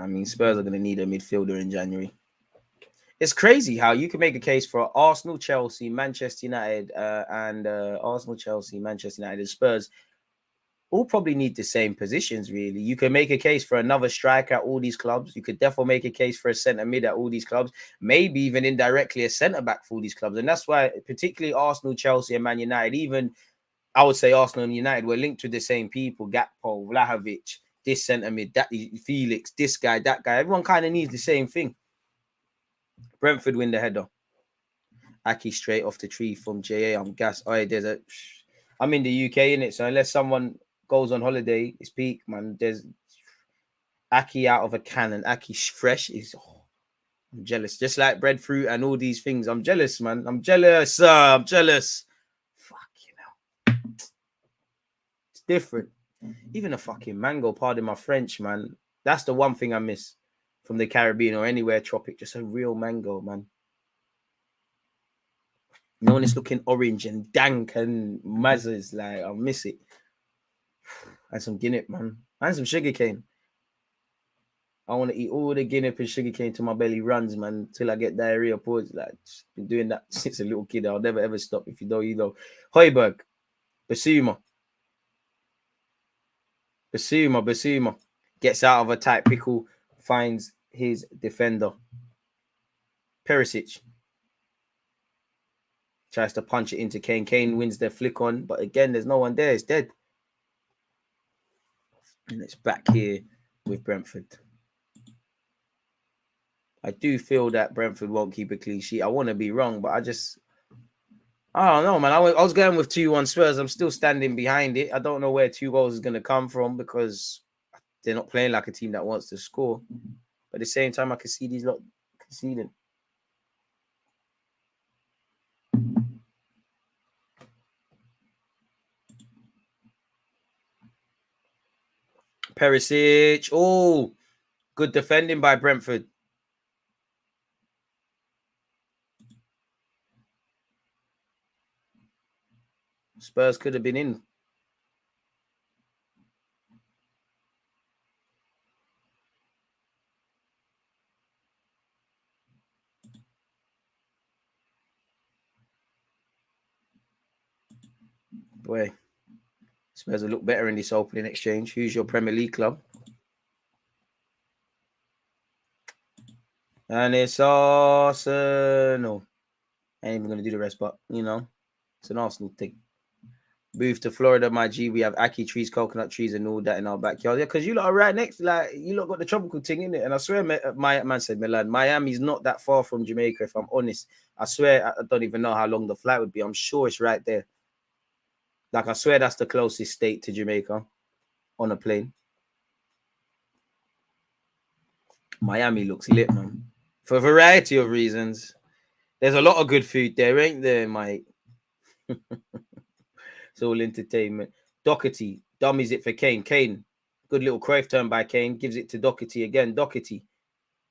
I mean, Spurs are going to need a midfielder in January. It's crazy how you can make a case for Arsenal, Chelsea, Manchester United, and Spurs. All probably need the same positions, really. You can make a case for another striker at all these clubs. You could definitely make a case for a centre mid at all these clubs. Maybe even indirectly a centre back for all these clubs. And that's why, particularly Arsenal, Chelsea, and Man United, even I would say Arsenal and United were linked to the same people. Gakpo, Vlahovic, this centre mid, that Felix, this guy, that guy. Everyone kind of needs the same thing. Brentford win the header. Aki straight off the tree from JA. I'm gassed. Oh, I'm in the UK, innit? So unless someone goes on holiday, it's peak, man. There's Aki out of a cannon. Aki fresh is. I'm jealous. Just like breadfruit and all these things. I'm jealous, man. I'm jealous. I'm jealous. Fuck, you know. It's different. Even a fucking mango, pardon my French, man. That's the one thing I miss from the Caribbean or anywhere tropic. Just a real mango, man. No one is looking orange and dank and mazzes. Like, I miss it. And some Guinness, man. And some sugar cane. I want to eat all the guinea and sugar cane till my belly runs, man, till I get diarrhea. Pause. Like, just been doing that since a little kid. I'll never ever stop. If you know, you know. Hoiberg, Basuma. Gets out of a tight pickle, finds his defender. Perisic tries to punch it into Kane. Kane wins their flick on, but again, there's no one there. It's dead. And it's back here with Brentford. I do feel that Brentford won't keep a clean sheet. I want to be wrong, but I don't know, man. I was going with 2-1 Spurs. I'm still standing behind it. I don't know where 2 goals is going to come from because they're not playing like a team that wants to score. But at the same time, I can see these lot conceding. Perisic. Oh, good defending by Brentford. Spurs could have been in. Boy, Spurs will look better in this opening exchange. Who's your Premier League club? And it's Arsenal. I ain't even going to do the rest, but, you know, it's an Arsenal thing. Move to Florida, my G. We have ackee trees, coconut trees, and all that in our backyard. Yeah, because you lot are right next. Like, you lot got the tropical thing in it. And I swear, my man said Milan. Miami's not that far from Jamaica, if I'm honest. I swear, I don't even know how long the flight would be. I'm sure it's right there. Like, I swear that's the closest state to Jamaica on a plane. Miami looks lit, man. For a variety of reasons. There's a lot of good food there, ain't there, mate? It's all entertainment. Doherty dummies it for Kane. Kane, good little Cruyff turn by Kane. Gives it to Doherty again. Doherty.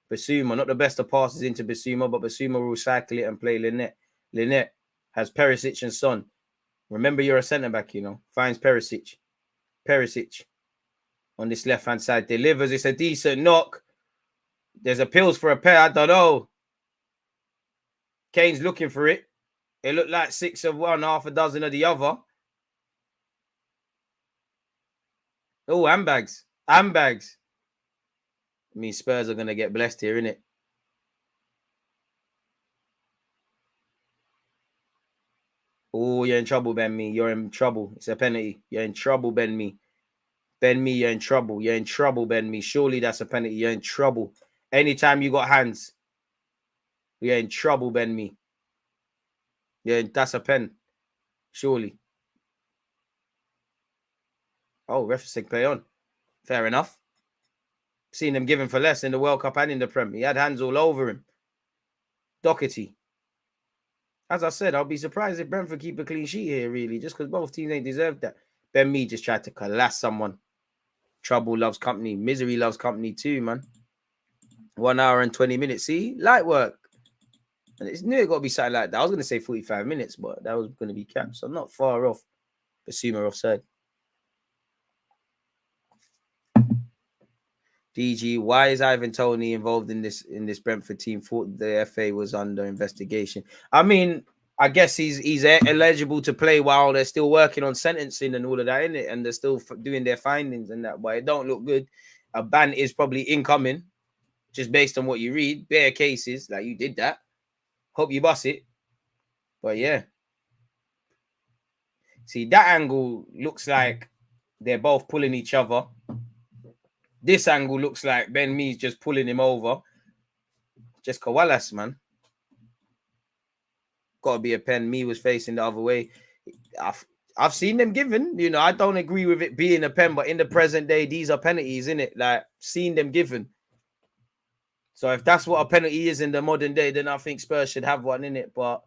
Basuma, not the best of passes into Basuma, but Basuma will cycle it and play Lynette. Lynette has Perisic and Son. Remember, you're a centre-back, you know. Finds Perisic. Perisic on this left-hand side. Delivers. It's a decent knock. There's appeals for a pair. I don't know. Kane's looking for it. It looked like 6 of one, half a dozen of the other. Oh, handbags. Handbags. I mean, Spurs are going to get blessed here, innit? Oh, you're in trouble, Ben Me. You're in trouble. It's a penalty. You're in trouble, Ben Me. Ben Me, you're in trouble. You're in trouble, Ben Me. Surely that's a penalty. You're in trouble. Anytime you got hands, you're in trouble, Ben Me. Yeah, that's a pen. Surely. Oh, ref said play on. Fair enough. Seen him given for less in the World Cup and in the Prem. He had hands all over him. Doherty. As I said, I'll be surprised if Brentford keep a clean sheet here, really, just because both teams ain't deserved that. Ben Mee just tried to collapse someone. Trouble loves company. Misery loves company too, man. 1 hour and 20 minutes. See? Light work. And it's knew it got to be something like that. I was going to say 45 minutes, but that was going to be capped. So I'm not far off. Basuma offside. DG, why is Ivan Toney involved in this Brentford team? Thought the FA was under investigation. I mean, I guess he's eligible to play while they're still working on sentencing and all of that, isn't it? And they're still doing their findings and that. But it don't look good. A ban is probably incoming, just based on what you read. Bare cases, like you did that. Hope you bust it. But yeah. See, that angle looks like they're both pulling each other. This angle looks like Ben Mee's just pulling him over. Just Kawalas, man. Got to be a pen. Me was facing the other way. I've seen them given. You know, I don't agree with it being a pen, but in the present day, these are penalties, innit? Like, seen them given. So if that's what a penalty is in the modern day, then I think Spurs should have one in it. But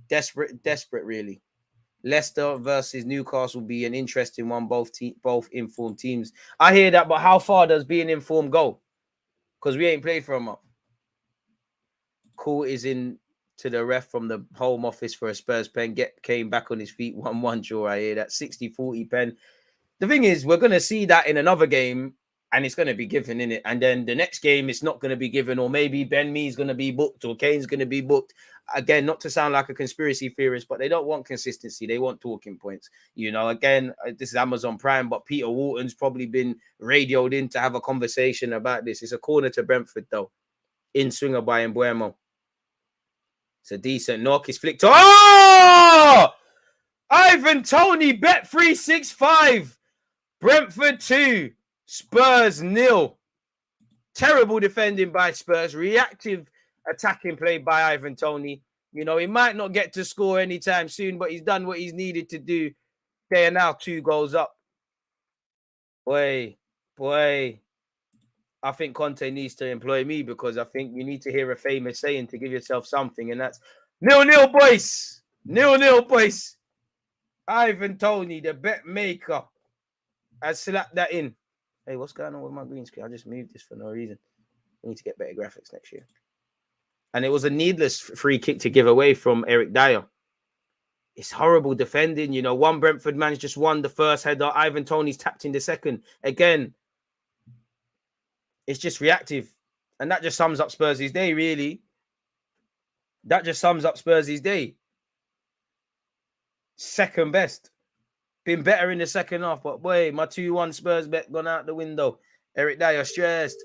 desperate, really. Leicester versus Newcastle will be an interesting one. Both informed teams. I hear that, but how far does being informed go? Because we ain't played for a month. Call is in to the ref from the home office for a Spurs pen. Came back on his feet. 1-1 draw. I hear that 60-40 pen. The thing is, we're going to see that in another game. and it's going to be given in it. And then the next game, it's not going to be given, or maybe Ben Mee's going to be booked, or Kane's going to be booked. Again, not to sound like a conspiracy theorist, but they don't want consistency. They want talking points. You know, again, this is Amazon Prime, but Peter Walton's probably been radioed in to have a conversation about this. It's a corner to Brentford, though. In swinger by Mbuemo. It's a decent knock. He's flicked. Oh! Ivan Toney, bet 365. Brentford 2. Spurs 0. Terrible defending by Spurs. Reactive attacking play by Ivan Toney. You know, he might not get to score anytime soon, but he's done what he's needed to do. They are now 2 goals up. Boy. I think Conte needs to employ me, because I think you need to hear a famous saying to give yourself something, and that's 0-0, boys. 0-0, boys. Ivan Toney, the bet maker, has slapped that in. Hey, what's going on with my green screen? I just moved this for no reason. We need to get better graphics next year. And it was a needless free kick to give away from Eric Dyer. It's horrible defending. You know, one Brentford man's just won the first header. Ivan Toney's tapped in the second. Again, it's just reactive. And that just sums up Spurs' day, really. That just sums up Spurs' day. Second best. Been better in the second half, but boy, my 2-1 Spurs bet gone out the window. Eric Dyer stressed.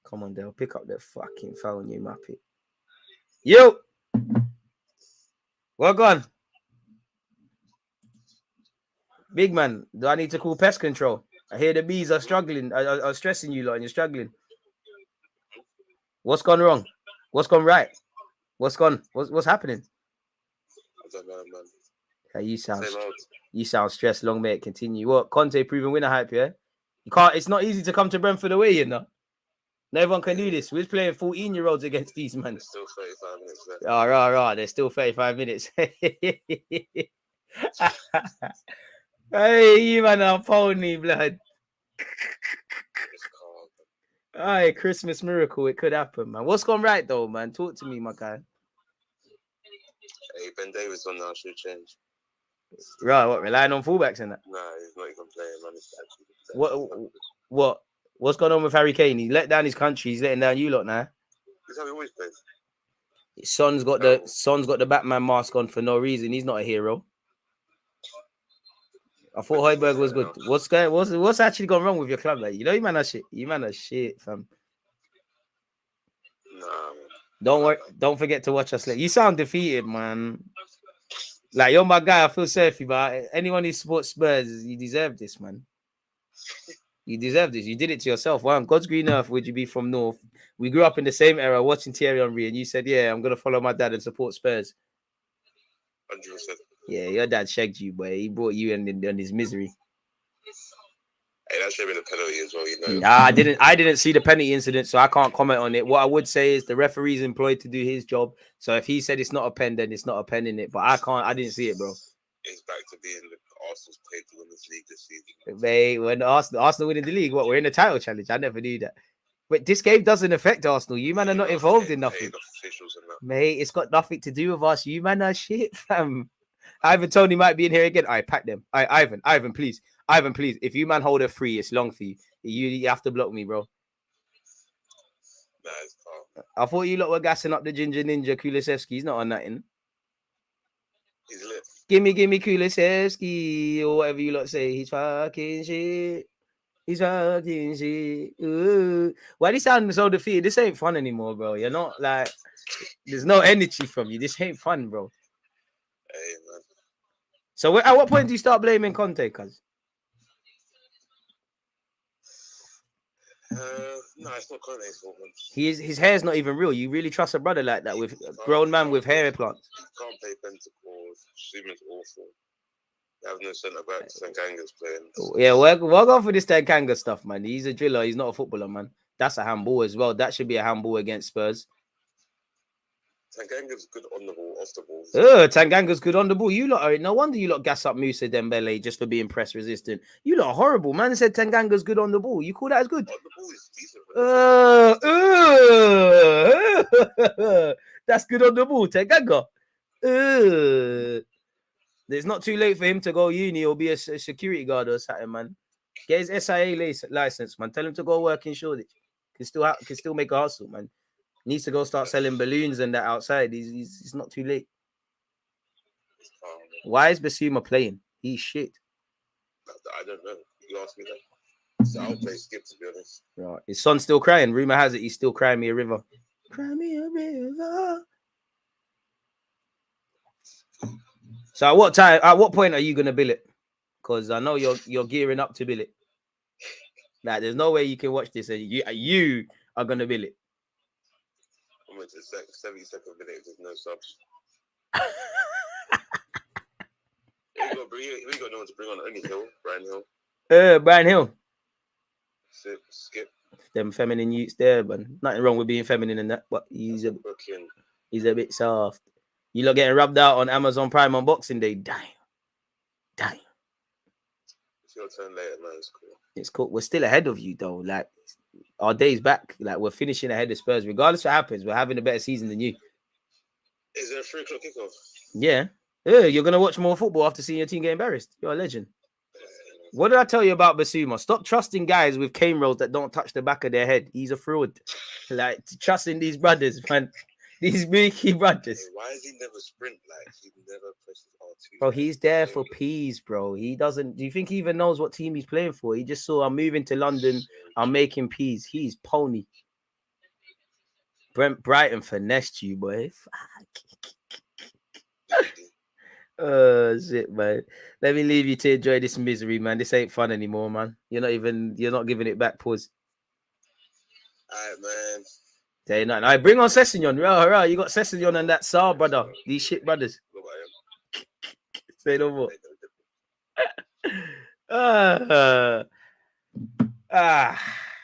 Come on, Dale, pick up that fucking phone, you muppet. Yo! Well gone. Big man, do I need to call pest control? I hear the bees are struggling, are stressing you lot, and you're struggling. What's gone wrong? What's gone right? What's happening? I don't know, man. Hey, you sound stressed. Long may it continue. What? Conte proven winner hype, yeah? You can't. It's not easy to come to Brentford away, you know. No everyone can do this. We're playing 14-year-olds against these men. There's still 35 minutes left. There's still 35 minutes. Hey, you man are pony blood. Aye, Christmas miracle. It could happen, man. What's gone right though, man? Talk to me, my guy. Hey, Ben Davis on now should change. Right, what? Relying on fullbacks and that? Nah, he's not even playing, man. What's going on with Harry Kane? He let down his country. He's letting down you lot now. He's how he always plays. Son's got the Batman mask on for no reason. He's not a hero. I thought Højbjerg was good. What's actually gone wrong with your club, like? You know, you man are shit. You man are shit, fam. Nah, man. Don't worry. Don't forget to watch us later. You sound defeated, man. Like, you're my guy. I feel sorry for you, but anyone who supports Spurs, you deserve this, man. You deserve this. You did it to yourself. Wow, God's green earth, would you be from North? We grew up in the same era watching Thierry Henry, and you said, yeah, I'm going to follow my dad and support Spurs. 100%. Yeah, your dad shagged you, boy. He brought you in his misery. Hey, that should have been a penalty as well, you know. Nah, I didn't see the penalty incident, so I can't comment on it. What I would say is the referee's employed to do his job. So if he said it's not a pen, then it's not a pen in it. But I didn't see it, bro. It's back to being the Arsenal's paid to win this league this season. Mate, when Arsenal winning the league, what, we're in the title challenge? I never knew that. But this game doesn't affect Arsenal. You man are not involved in nothing. Mate, it's got nothing to do with us. You man are shit, fam. Ivan Toney might be in here again. I pack them. Ivan, please. Ivan, please. If you man hold a free, it's long for you. You have to block me, bro. Nah, it's calm. I thought you lot were gassing up the Ginger Ninja Kulisevsky. He's not on nothing. He's lit. Gimme Kulisevsky, or whatever you lot say. He's fucking shit. He's fucking shit. Ooh. Why do you sound so defeated? This ain't fun anymore, bro. You're not like, there's no energy from you. This ain't fun, bro. Hey, man. So at what point do you start blaming Conte, cuz? No, it's not Conte's fault, man. His hair's not even real. You really trust a brother like that with a grown man with hair implants? You can't play Pentacle. Schuman's awful. You have no centre back. Sanganga's playing. Yeah, we'll go for this Tanganga stuff, man. He's a driller. He's not a footballer, man. That's a handball as well. That should be a handball against Spurs. Tanganga's good on the ball, off the ball. Tanganga's good on the ball. You lot are, no wonder you lot gas up Musa Dembele just for being press resistant. You lot are horrible. Man said Tanganga's good on the ball. You call that as good? On the ball is decent. That's good on the ball, Tanganga. It's not too late for him to go uni or be a security guard or something, man. Get his SIA license, man. Tell him to go work in Shoreditch. Can still make a hustle, man. Needs to go start selling balloons and that outside. He's not too late. Why is Basuma playing? He's shit. I don't know. You asked me that. So I'll play Skip, to be honest. Right. His son's still crying. Rumor has it he's still crying me a river. Cry me a river. So at what point are you gonna bill it? Because I know you're gearing up to bill it. Like, there's no way you can watch this and you are gonna bill it. I'm going to the 72nd minute. There's no subs. we got no one to bring on. Only Hill, Brian Hill. Brian Hill. Skip. Them feminine youths there, but nothing wrong with being feminine and that. But he's a bit soft. You lot getting rubbed out on Amazon Prime on Boxing Day. Damn. It's your turn later, man. It's cool. It's cool. We're still ahead of you though. Like, our day's back. Like, we're finishing ahead of Spurs. Regardless of what happens, we're having a better season than you. Is there a 3 o'clock kickoff? Yeah. You're gonna watch more football after seeing your team get embarrassed. You're a legend. What did I tell you about Basuma? Stop trusting guys with cane rolls that don't touch the back of their head. He's a fraud. Like, trusting these brothers, man. These Mickey brothers. Why does he never sprint? Like, he never presses R2. Bro, he's there for peas, bro. He doesn't. Do you think he even knows what team he's playing for? He just saw, I'm moving to London. I'm making peas. He's pony. Brighton finessed you, boy. Shit, man. Let me leave you to enjoy this misery, man. This ain't fun anymore, man. You're not giving it back. Pause. Alright, man. Say nothing. I bring on Sessignon. Right. You got Sessignon and that Saar brother. These shit brothers. Say no more.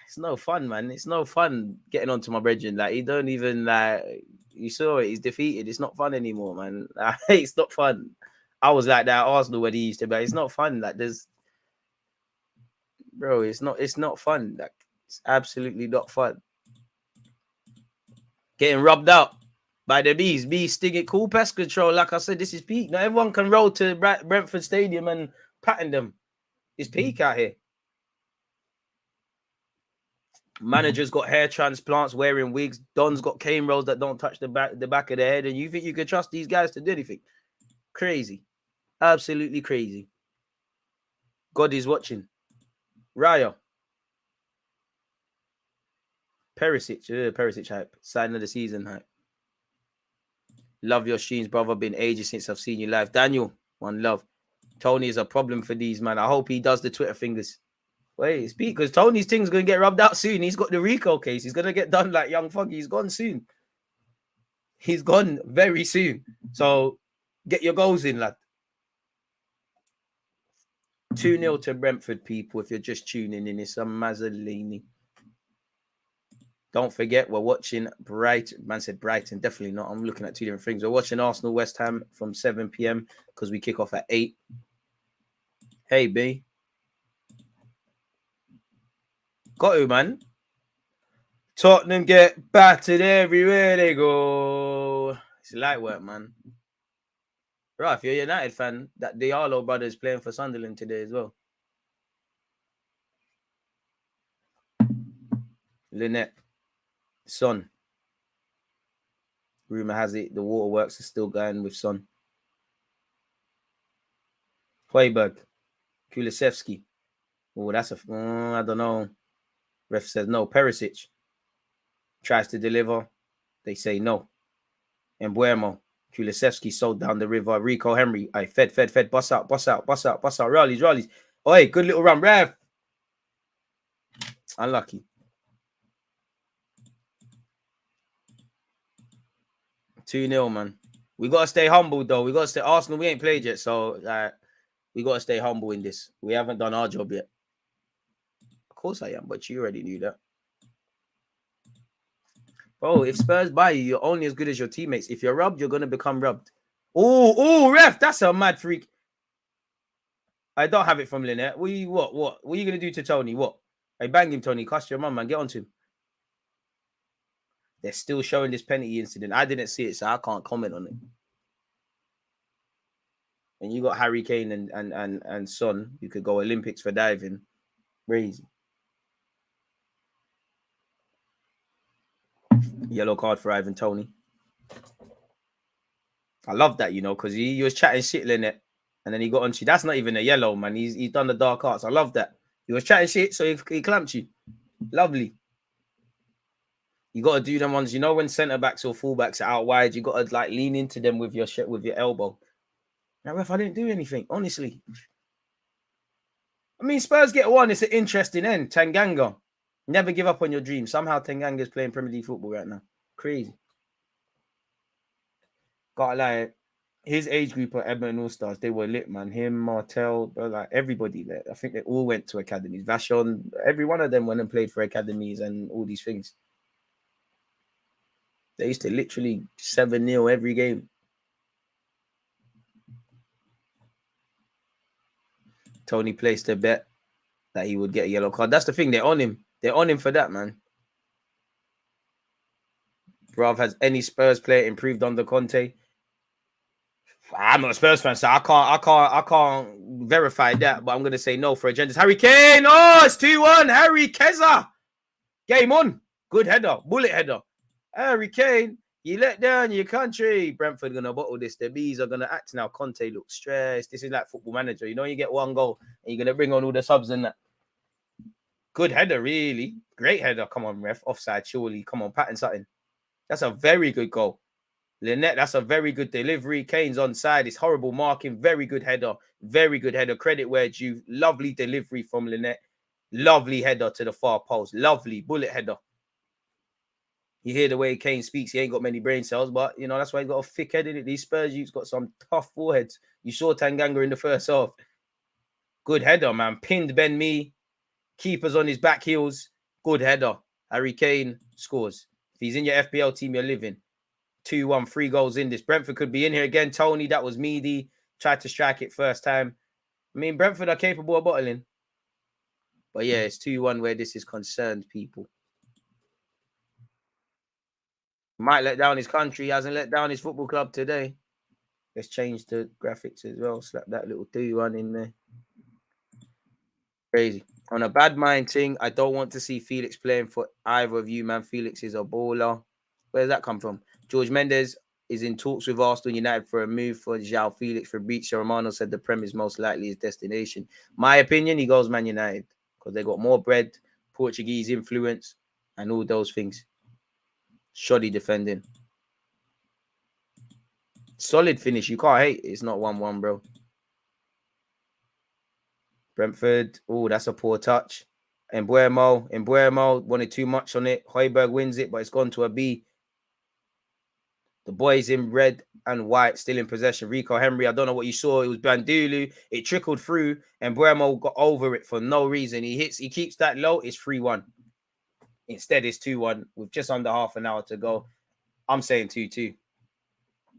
It's no fun, man. It's no fun getting onto my brethren. Like, he don't even, like, you saw it. He's defeated. It's not fun anymore, man. It's not fun. I was like that at Arsenal when he used to, but it's not fun. Like, bro, it's not fun. Like, it's absolutely not fun. Getting rubbed out by the bees. Bees stinging. Cool pest control. Like I said, this is peak. Now everyone can roll to Brentford Stadium and pattern them. It's peak out here. Managers got hair transplants, wearing wigs. Don's got cane rolls that don't touch the back of their head. And you think you could trust these guys to do anything? Crazy. Absolutely crazy. God is watching. Raya. Perisic hype. Sign of the season hype. Love your streams, brother. Been ages since I've seen you live. Daniel, one love. Tony is a problem for these, man. I hope he does the Twitter fingers. Wait, speak, because Tony's thing's going to get rubbed out soon. He's got the Rico case. He's going to get done like Young Foggy. He's gone soon. He's gone very soon. So get your goals in, lad. 2-0 to Brentford, people, if you're just tuning in. It's a Mazzolini. Don't forget, we're watching Brighton. Man said Brighton. Definitely not. I'm looking at two different things. We're watching Arsenal West Ham from 7 p.m. because we kick off at 8. Hey, B. Got to, man. Tottenham get battered everywhere they go. It's light work, man. Right, if you're a United fan, that Diallo brother is playing for Sunderland today as well. Lynette. Son. Rumor has it the waterworks are still going with Son. Hoiberg. Kulisevsky. Oh, that's I don't know. Ref says no. Perisic tries to deliver. They say no. Embuemo. Kulisevsky sold down the river. Rico Henry. I fed. Bust out. Rallies. Oi, good little run. Ref. Unlucky. 2-0, man. We got to stay humble, though. We got to stay Arsenal. We ain't played yet, so we got to stay humble in this. We haven't done our job yet. Of course I am, but you already knew that. Bro, if Spurs buy you, you're only as good as your teammates. If you're rubbed, you're going to become rubbed. Oh, ref, that's a mad freak. I don't have it from Lynette. What are you going to do to Tony? What? I bang him, Tony. Cuss your mum, man. Get on to him. They're still showing this penalty incident. I didn't see it, so I can't comment on it. And you got Harry Kane and Son. You could go Olympics for diving. Crazy. Yellow card for Ivan Toney. I love that, you know, because he was chatting shit, Lynette, and then he got on to you. That's not even a yellow, man. He's done the dark arts. I love that. He was chatting shit, so he clamped you. Lovely. You got to do them ones, you know, when centre backs or fullbacks are out wide, you got to like lean into them with your elbow. Now, ref, I didn't do anything, honestly. I mean, Spurs get one. It's an interesting end. Tanganga. Never give up on your dream. Somehow Tanganga's playing Premier League football right now. Crazy. Gotta lie, his age group of Edmonton All-Stars, they were lit, man. Him, Martel, like everybody there. I think they all went to academies. Vashon, every one of them went and played for academies and all these things. They used to literally 7-0 every game. Tony placed a bet that he would get a yellow card. That's the thing. They're on him. They're on him for that, man. Bruv, has any Spurs player improved under Conte? I'm not a Spurs fan, so I can't verify that, but I'm gonna say no for agendas. Harry Kane, oh, it's 2-1. Harry Keza. Game on. Good header, bullet header. Harry Kane, you let down your country. Brentford gonna bottle this. The bees are gonna act now. Conte looks stressed. This is like Football Manager. You know, you get one goal and you're gonna bring on all the subs and that. Good header, really. Great header. Come on, ref. Offside, surely. Come on, pattern something. That's a very good goal. Lynette, that's a very good delivery. Kane's onside. It's horrible marking. Very good header. Very good header. Credit where due. Lovely delivery from Lynette. Lovely header to the far post. Lovely bullet header. You hear the way Kane speaks. He ain't got many brain cells, but, you know, that's why he's got a thick head in it. These Spurs youths got some tough foreheads. You saw Tanganga in the first half. Good header, man. Pinned Ben Mee. Keeper's on his back heels. Good header. Harry Kane scores. If he's in your FPL team, you're living. 2-1, 3 goals in this. Brentford could be in here again. Tony, that was meaty. Tried to strike it first time. I mean, Brentford are capable of bottling. But yeah, it's 2-1 where this is concerned, people. Might let down his country. He hasn't let down his football club today. Let's change the graphics as well. Slap that little 2-1 in there. Crazy. On a bad mind thing, I don't want to see Felix playing for either of you, man. Felix is a baller. Where does that come from? George Mendes is in talks with Arsenal United for a move for João Felix. Fabrizio Romano said the Prem is most likely his destination. My opinion, he goes Man United because they got more bread, Portuguese influence, and all those things. Shoddy defending. Solid finish. You can't hate. It's not 1-1, bro. Brentford. Oh, that's a poor touch. Embuemo wanted too much on it. Højbjerg wins it, but it's gone to a B. The boys in red and white still in possession. Rico Henry, I don't know what you saw. It was Bandulu. It trickled through, and Buemo got over it for no reason. He keeps that low. It's 3-1. Instead, it's 2-1 with just under half an hour to go. I'm saying 2-2.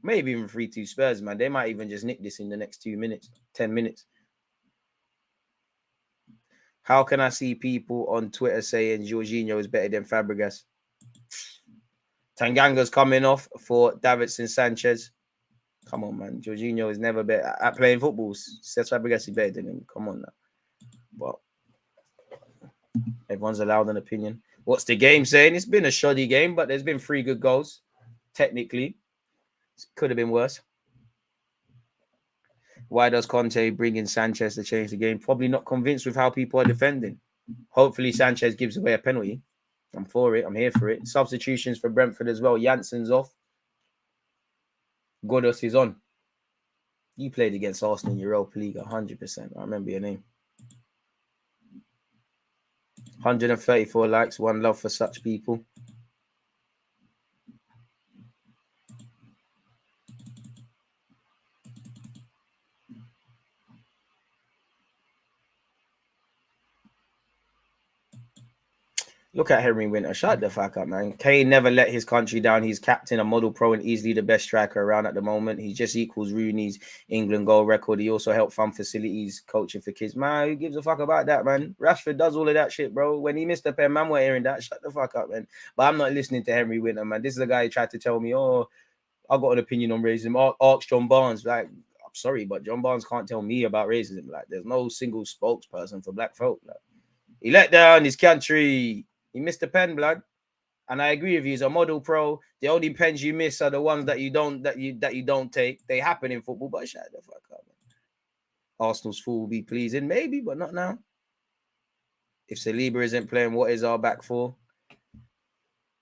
Maybe even 3-2 Spurs, man. They might even just nick this in the next 10 minutes. How can I see people on Twitter saying Jorginho is better than Fabregas? Tanganga's coming off for Davinson Sanchez. Come on, man. Jorginho is never better at playing football. Says Fabregas is better than him. Come on now. But everyone's allowed an opinion. What's the game saying? It's been a shoddy game, but there's been 3 good goals. Technically. Could have been worse. Why does Conte bring in Sanchez to change the game? Probably not convinced with how people are defending. Hopefully Sanchez gives away a penalty. I'm for it. I'm here for it. Substitutions for Brentford as well. Jansen's off. Godos is on. You played against Arsenal in Europa League 100%. I remember your name. 134 likes. One love for such people. Look at Henry Winter. Shut the fuck up, man. Kane never let his country down. He's captain, a model pro, and easily the best striker around at the moment. He just equals Rooney's England goal record. He also helped fund facilities, coaching for kids. Man, who gives a fuck about that, man? Rashford does all of that shit, bro. When he missed a pen, man, we're hearing that. Shut the fuck up, man. But I'm not listening to Henry Winter, man. This is a guy who tried to tell me, oh, I've got an opinion on racism. Ask John Barnes. Like, I'm sorry, but John Barnes can't tell me about racism. Like, there's no single spokesperson for black folk. Like, He let down his country. He missed the pen, blood. And I agree with you. He's a model pro. The only pens you miss are the ones that you don't take. They happen in football, but shut the fuck up. Arsenal's fool will be pleasing, maybe, but not now. If Saliba isn't playing, what is our back for?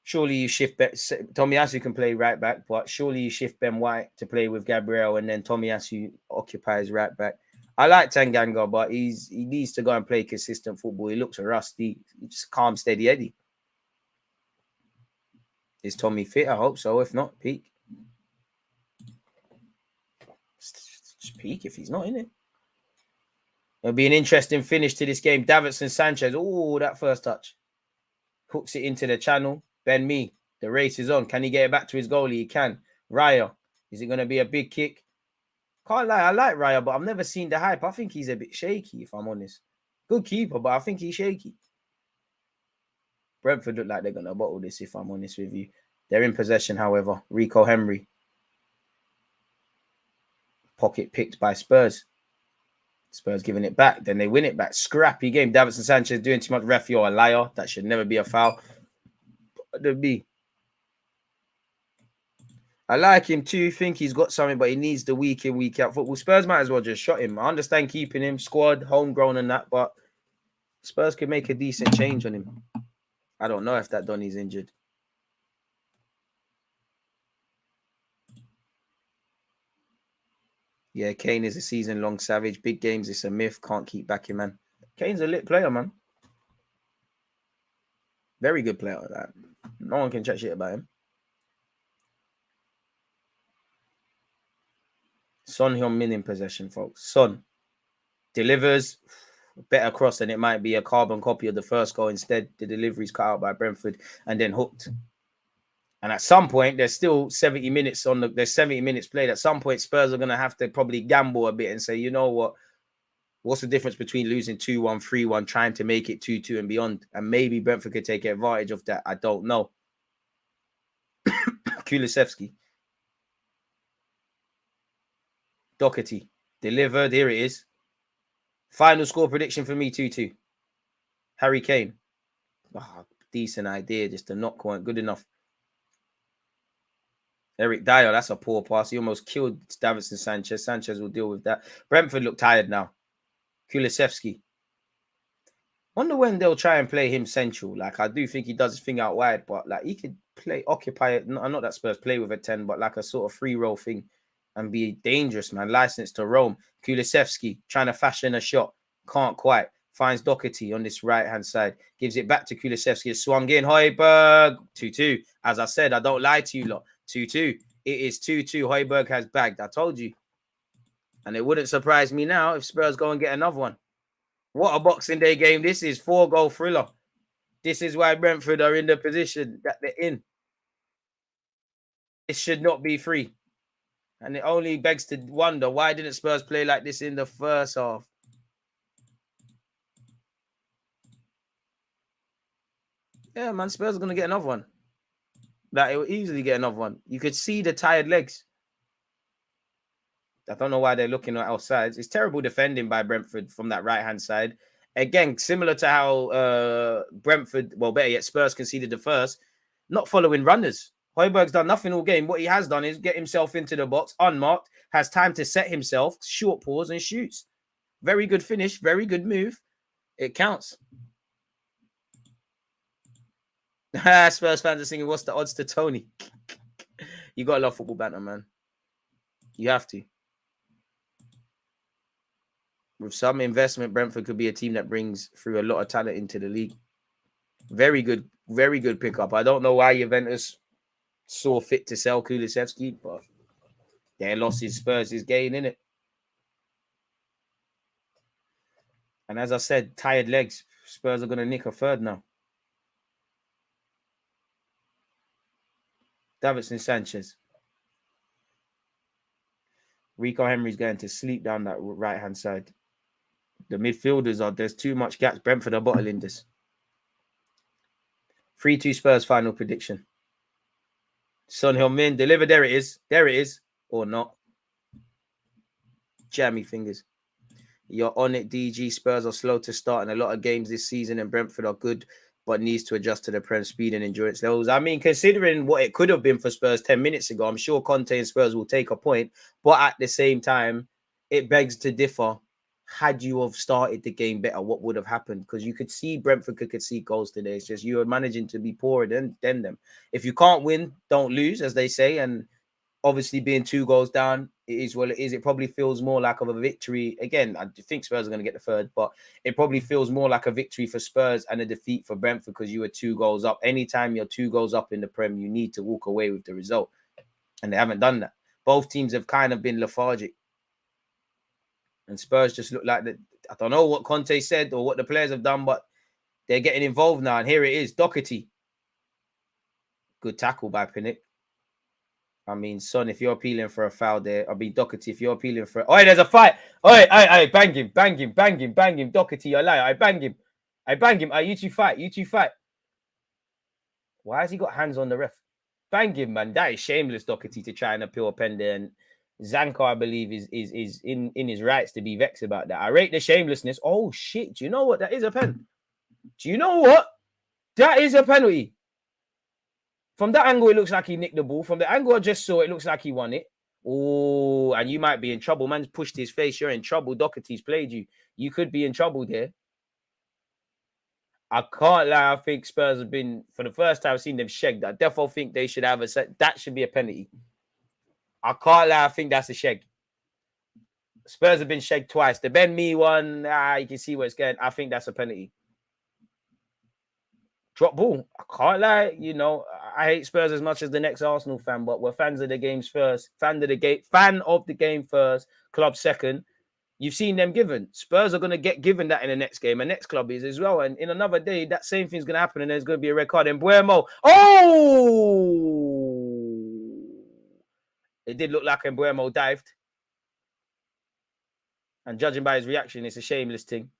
Surely you shift Tomiyasu can play right back, but surely you shift Ben White to play with Gabriel, and then Tomiyasu occupies right back. I like Tanganga, but he needs to go and play consistent football. He looks rusty. He just calm, steady Eddie. Is Tommy fit? I hope so. If not, peak. Just peak if he's not in it. It'll be an interesting finish to this game. Davinson Sanchez. Oh, that first touch. Hooks it into the channel. Ben Mee. The race is on. Can he get it back to his goalie? He can. Raya. Is it going to be a big kick? Can't lie. I like Raya, but I've never seen the hype. I think he's a bit shaky, if I'm honest. Good keeper, but I think he's shaky. Brentford look like they're going to bottle this, if I'm honest with you. They're in possession, however. Rico Henry. Pocket picked by Spurs. Spurs giving it back. Then they win it back. Scrappy game. Davinson Sanchez doing too much. Ref, you're a liar. That should never be a foul. The B. I like him too. Think he's got something, but he needs the week in, week out football. Spurs might as well just shot him. I understand keeping him, squad, homegrown and that, but Spurs could make a decent change on him. I don't know if that Donny's injured. Yeah, Kane is a season-long savage. Big games, it's a myth. Can't keep backing, man. Kane's a lit player, man. Very good player like that. No one can chat shit about him. Son Heung-min in possession, folks. Son delivers better cross, and it might be a carbon copy of the first goal. Instead, the delivery's cut out by Brentford and then hooked. And at some point, there's still 70 minutes there's 70 minutes played. At some point, Spurs are going to have to probably gamble a bit and say, you know what? What's the difference between losing 2-1, 3-1, trying to make it 2-2 and beyond? And maybe Brentford could take advantage of that. I don't know. Kulusevski. Doherty. Delivered. Here it is. Final score prediction for me, 2-2. Harry Kane. Oh, decent idea. Just the knock weren't good enough. Eric Dyer, that's a poor pass. He almost killed Davinson Sanchez. Sanchez will deal with that. Brentford look tired now. Kulusevski. Wonder when they'll try and play him central. Like, I do think he does his thing out wide, but like he could occupy it. Not that Spurs play with a 10, but like a sort of free roll thing and be dangerous, man. Licensed to roam. Kulusevski trying to fashion a shot. Can't quite. Finds Doherty on this right-hand side. Gives it back to Kulusevski. Swung in. Højbjerg. 2-2. As I said, I don't lie to you lot. 2-2. It is 2-2. Højbjerg has bagged. I told you. And it wouldn't surprise me now if Spurs go and get another one. What a Boxing Day game. This is 4-goal thriller. This is why Brentford are in the position that they're in. It should not be free. And it only begs to wonder, why didn't Spurs play like this in the first half? Yeah, man, Spurs are going to get another one. Like, it will easily get another one. You could see the tired legs. I don't know why they're looking at our sides. It's terrible defending by Brentford from that right-hand side. Again, similar to how Brentford, well, better yet, Spurs conceded the first, not following runners. Højbjerg's done nothing all game. What he has done is get himself into the box, unmarked, has time to set himself, short pause, and shoots. Very good finish, very good move. It counts. Spurs fans are singing, what's the odds to Tony? You got to love football banter, man. You have to. With some investment, Brentford could be a team that brings through a lot of talent into the league. Very good pickup. I don't know why Juventus saw fit to sell Kulusevski, but their loss is Spurs' gain, innit? And as I said, tired legs. Spurs are going to nick a third now. Davinson Sanchez. Rico Henry's going to sleep down that right-hand side. The midfielders there's too much gaps. Brentford are bottling this. 3-2 Spurs final prediction. Son Heung-min delivered. There it is. There it is. Or not. Jammy fingers. You're on it, DG. Spurs are slow to start in a lot of games this season, and Brentford are good, but needs to adjust to the Prem speed and endurance levels. I mean, considering what it could have been for Spurs 10 minutes ago, I'm sure Conte and Spurs will take a point, but at the same time, it begs to differ. Had you have started the game better, what would have happened? Because you could see Brentford could see goals today. It's just you are managing to be poorer than them. If you can't win, don't lose, as they say. And obviously, being 2 goals down, it is what it is. It probably feels more like of a victory. Again, I think Spurs are going to get the third, but it probably feels more like a victory for Spurs and a defeat for Brentford because you were 2 goals up. Anytime you're 2 goals up in the Prem, you need to walk away with the result. And they haven't done that. Both teams have kind of been lethargic. And Spurs just look like that. I don't know what Conte said or what the players have done, but they're getting involved now. And here it is, Doherty. Good tackle by Pinnick. I mean, Son, if you're appealing for a foul there, I mean, Doherty, if you're appealing for... Oh, there's a fight. Oh, bang him. Doherty, you're lying. I bang him. You two fight. Why has he got hands on the ref? Bang him, man. That is shameless, Doherty, to try and appeal a pen there. And Zanko, I believe, is in his rights to be vexed about that. I rate the shamelessness. Oh, shit. Do you know what? That is a pen. Do you know what? That is a penalty. From that angle, it looks like he nicked the ball. From the angle I just saw, it looks like he won it. Oh, and you might be in trouble. Man's pushed his face. You're in trouble. Doherty's played you. You could be in trouble there. I can't lie. I think Spurs have been, for the first time I've seen them shagged. I definitely think they should have that should be a penalty. I can't lie. I think that's a shag. Spurs have been shagged twice. The Ben Mee one, you can see where it's going. I think that's a penalty. Drop ball. I can't lie. You know, I hate Spurs as much as the next Arsenal fan, but we're fans of the games first. Fan of the game first. Club second. You've seen them given. Spurs are going to get given that in the next game. And next club is as well. And in another day, that same thing's going to happen. And there's going to be a red card. And Buemo. Oh! It did look like Buemo dived. And judging by his reaction, it's a shameless thing.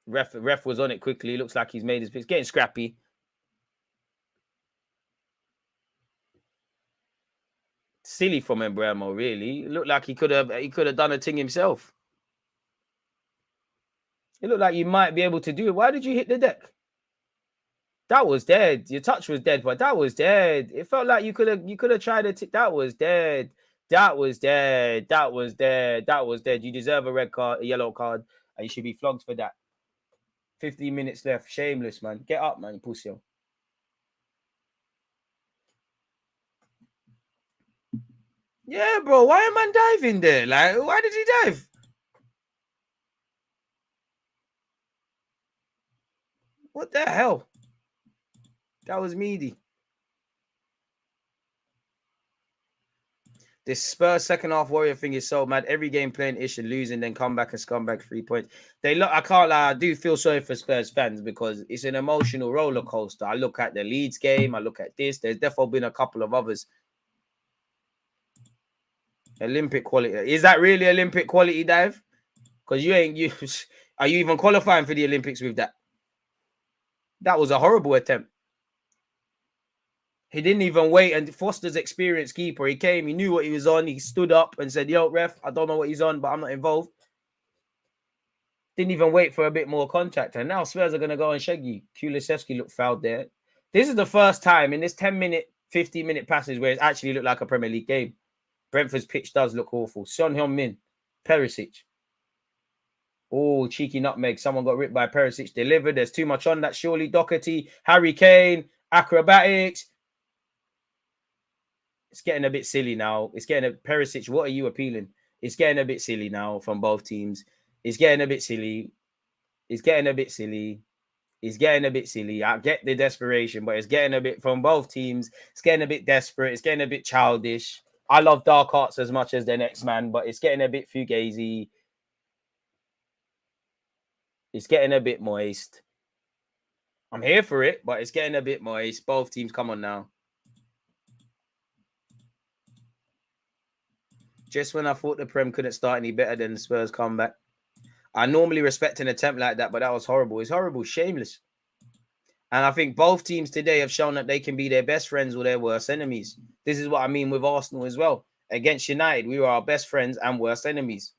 Ref was on it quickly. Looks like he's made his pitch. Getting scrappy. Silly from Embuemo, really. It looked like he could have done a thing himself. It looked like you might be able to do it. Why did you hit the deck? That was dead. Your touch was dead, but that was dead. It felt like you could have tried it. That was dead. That was dead. You deserve a yellow card, and you should be flogged for that. 15 minutes left. Shameless, man. Get up, man, pussy. Yeah, bro. Why am I diving there? Like, why did he dive? What the hell? That was meaty. This Spurs second half Warrior thing is so mad. Every game playing ish and losing, then come back and scumbag 3 points. I can't lie. I do feel sorry for Spurs fans because it's an emotional roller coaster. I look at the Leeds game. I look at this. There's definitely been a couple of others. Olympic quality. Is that really Olympic quality, Dave? Because are you even qualifying for the Olympics with that? That was a horrible attempt. He didn't even wait. And Foster's experienced keeper, he came, he knew what he was on. He stood up and said, yo, ref, I don't know what he's on, but I'm not involved. Didn't even wait for a bit more contact. And now Spurs are going to go and shag you. Kulusevski looked fouled there. This is the first time in this 10-minute, 15-minute passage where it's actually looked like a Premier League game. Brentford's pitch does look awful. Son Heung-min, Perisic. Oh, cheeky nutmeg. Someone got ripped by Perisic. Delivered. There's too much on that. Surely Doherty, Harry Kane, acrobatics. It's getting a bit silly now. Perisic, what are you appealing? It's getting a bit silly now from both teams. It's getting a bit silly. I get the desperation, but it's getting a bit from both teams. It's getting a bit desperate. It's getting a bit childish. I love dark arts as much as the next man, but it's getting a bit fugazi. It's getting a bit moist. I'm here for it, but it's getting a bit moist. Both teams, come on now. Just when I thought the Prem couldn't start any better than the Spurs comeback. I normally respect an attempt like that, but that was horrible. It's horrible, shameless. And I think both teams today have shown that they can be their best friends or their worst enemies. This is what I mean with Arsenal as well. Against United, we were our best friends and worst enemies.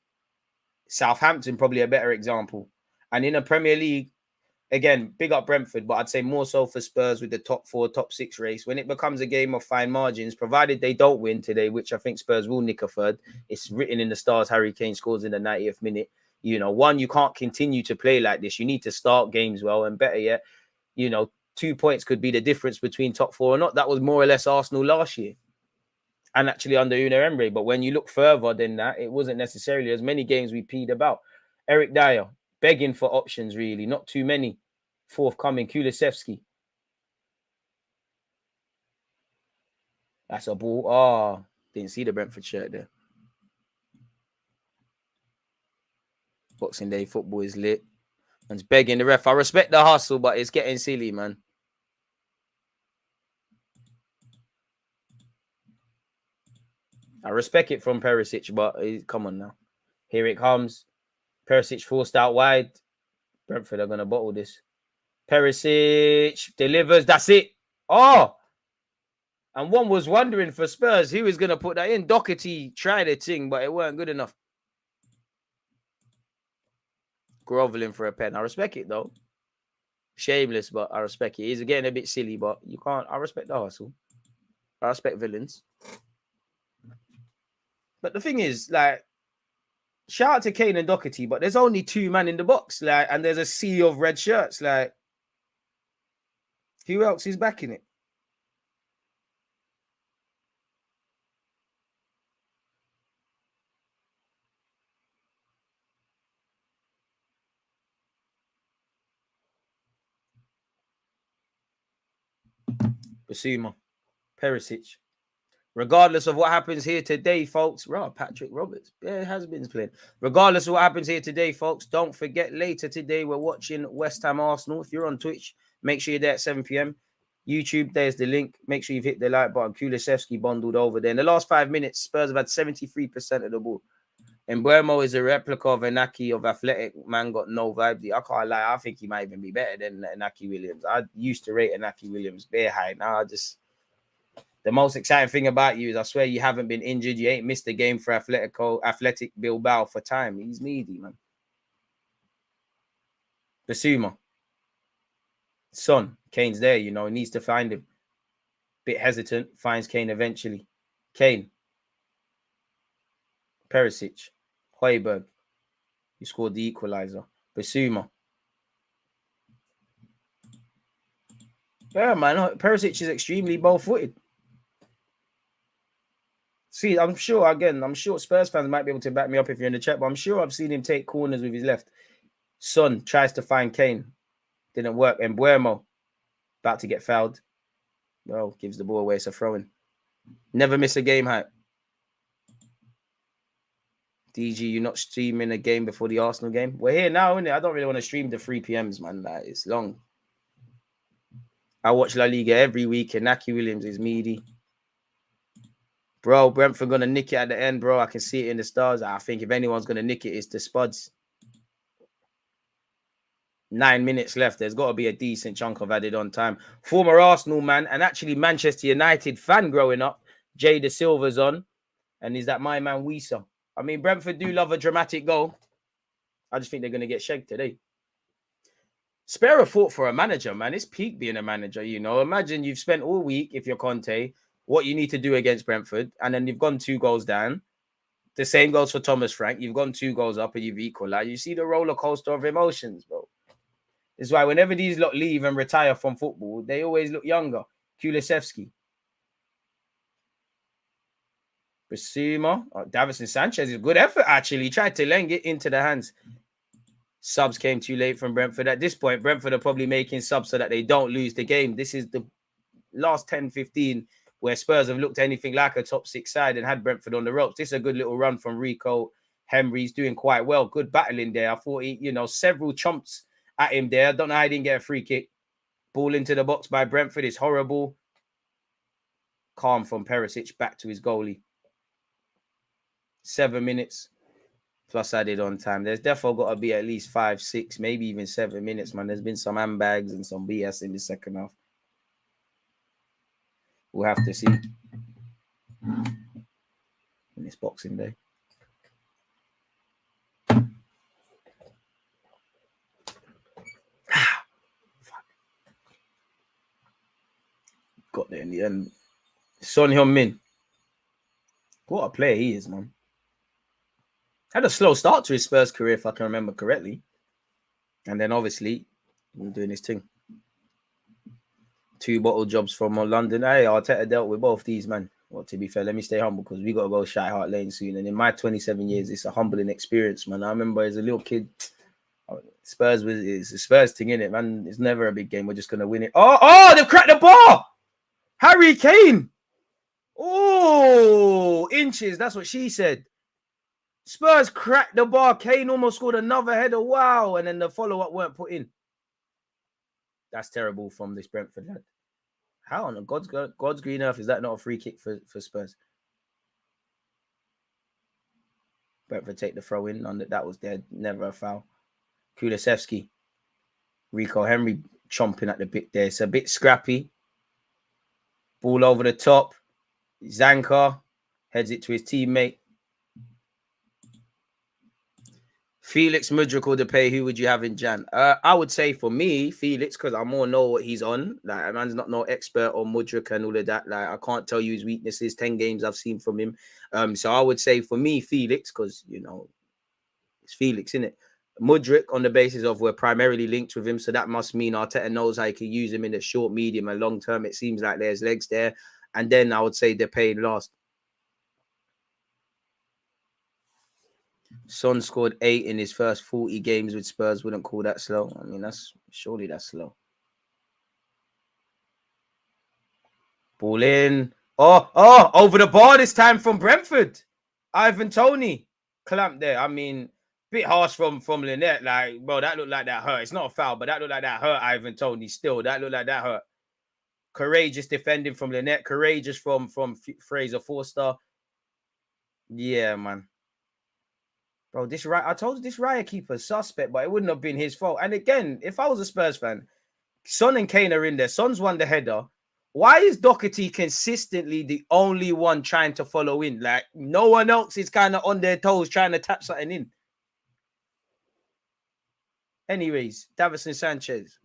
Southampton, probably a better example. And in a Premier League, again, big up Brentford, but I'd say more so for Spurs with the top 4, top 6 race. When it becomes a game of fine margins, provided they don't win today, which I think Spurs will nick a third, it's written in the stars Harry Kane scores in the 90th minute. You know, one, you can't continue to play like this. You need to start games well, and better yet, you know, 2 points could be the difference between top 4 or not. That was more or less Arsenal last year, and actually under Unai Emery. But when you look further than that, it wasn't necessarily as many games we peed about. Eric Dyer, begging for options, really. Not too many forthcoming. Kulusevski. That's a ball. Oh, didn't see the Brentford shirt there. Boxing Day football is lit. And begging the ref. I respect the hustle, but it's getting silly, man. I respect it from Perisic, but come on now. Here it comes. Perisic forced out wide. Brentford are going to bottle this. Perisic delivers. That's it. Oh! And one was wondering for Spurs who was going to put that in. Doherty tried a thing, but it weren't good enough. Groveling for a pen. I respect it, though. Shameless, but I respect it. He's getting a bit silly, but you can't. I respect the hustle. I respect villains. But the thing is, like, shout out to Kane and Doherty, but there's only 2 men in the box, like, and there's a sea of red shirts. Like, who else is backing it? Basuma, Perisic. Regardless of what happens here today, folks. Patrick Roberts. Yeah, it has been playing. Regardless of what happens here today, folks, don't forget later today we're watching West Ham Arsenal. If you're on Twitch, make sure you're there at 7 p.m. YouTube, there's the link. Make sure you've hit the like button. Kulusevski bundled over there. In the last 5 minutes, Spurs have had 73% of the ball. And Buemo is a replica of Inaki of Athletic. Man got no vibe. I can't lie. I think he might even be better than Inaki Williams. I used to rate Inaki Williams bare high. Now the most exciting thing about you is I swear you haven't been injured. You ain't missed a game for Athletic Bilbao for time. He's needy, man. Basuma. Son. Kane's there, you know. He needs to find him. Bit hesitant. Finds Kane eventually. Kane. Perisic. Højbjerg. He scored the equalizer. Basuma. Yeah, man. Perisic is extremely ball-footed. See, I'm sure Spurs fans might be able to back me up if you're in the chat, but I'm sure I've seen him take corners with his left. Son tries to find Kane. Didn't work. And Buemo about to get fouled. Well, gives the ball away. It's a throw-in. Never miss a game, hype. DG, you're not streaming a game before the Arsenal game? We're here now, innit? I don't really want to stream the 3 p.m.s, man. Like, it's long. I watch La Liga every week, and Naki Williams is meaty. Bro, Brentford going to nick it at the end, bro. I can see it in the stars. I think if anyone's going to nick it, it's the Spuds. 9 minutes left. There's got to be a decent chunk of added on time. Former Arsenal man and actually Manchester United fan growing up, Jay De Silva's on. And is that my man, Wisa? I mean, Brentford do love a dramatic goal. I just think they're going to get shagged today. Spare a thought for a manager, man. It's peak being a manager, you know. Imagine you've spent all week, if you're Conte, what you need to do against Brentford, and then you've gone 2 goals down. The same goes for Thomas Frank. You've gone 2 goals up and you've equalized. You see the roller coaster of emotions, bro. It's why whenever these lot leave and retire from football, they always look younger. Kulusevski. Basuma. Davison Sanchez is a good effort, actually. He tried to leng it into the hands. Subs came too late from Brentford. At this point, Brentford are probably making subs so that they don't lose the game. This is the last 10-15 where Spurs have looked anything like a top 6 side and had Brentford on the ropes. This is a good little run from Rico. Henry's doing quite well. Good battling there. I thought several chumps at him there. I don't know how he didn't get a free kick. Ball into the box by Brentford is horrible. Calm from Perisic back to his goalie. 7 minutes plus added on time. There's definitely got to be at least 5, 6, maybe even 7 minutes, man. There's been some handbags and some BS in the second half. We'll have to see. in this Boxing Day. Got there in the end. Son Heung-min. What a player he is, man. Had a slow start to his Spurs career, if I can remember correctly. And then obviously, he's doing his thing. 2 bottle jobs from London. Hey, Arteta dealt with both these, man. Well, to be fair, let me stay humble because we got to go Shy Hart Lane soon. And in my 27 years, it's a humbling experience, man. I remember as a little kid, Spurs it's a Spurs thing, innit, man? It's never a big game. We're just going to win it. Oh, they've cracked the bar! Harry Kane! Oh, inches. That's what she said. Spurs cracked the bar. Kane almost scored another header. Wow. And then the follow-up weren't put in. That's terrible from this Brentford lad. How on God's green earth is that not a free kick for Spurs? Brentford take the throw in. That was dead. Never a foul. Kulusevski. Rico Henry chomping at the bit there. It's a bit scrappy. Ball over the top. Zanka heads it to his teammate. Felix Mudryk or Depay, who would you have in Jan? I would say for me, Felix, because I more know what he's on. Like, a man's not no expert on Mudryk and all of that. Like, I can't tell you his weaknesses. 10 games I've seen from him. So I would say for me, Felix, because, you know, it's Felix, isn't it? Mudryk on the basis of we're primarily linked with him. So that must mean Arteta knows how he can use him in the short, medium, and long term. It seems like there's legs there. And then I would say Depay last. Son scored 8 in his first 40 games with Spurs. Wouldn't call that slow. I mean, that's slow. Ball in. Oh, over the bar this time from Brentford. Ivan Toney clamped there. I mean, bit harsh from Lynette. Like, bro, that looked like that hurt. It's not a foul, but that looked like that hurt Ivan Toney still. That looked like that hurt. Courageous defending from Lynette. Courageous from Fraser Forster. Yeah, man. Bro, I told you this Raya keeper's suspect, but it wouldn't have been his fault. And again, if I was a Spurs fan, Son and Kane are in there. Son's won the header. Why is Doherty consistently the only one trying to follow in? Like, no one else is kind of on their toes trying to tap something in. Anyways, Davinson Sanchez.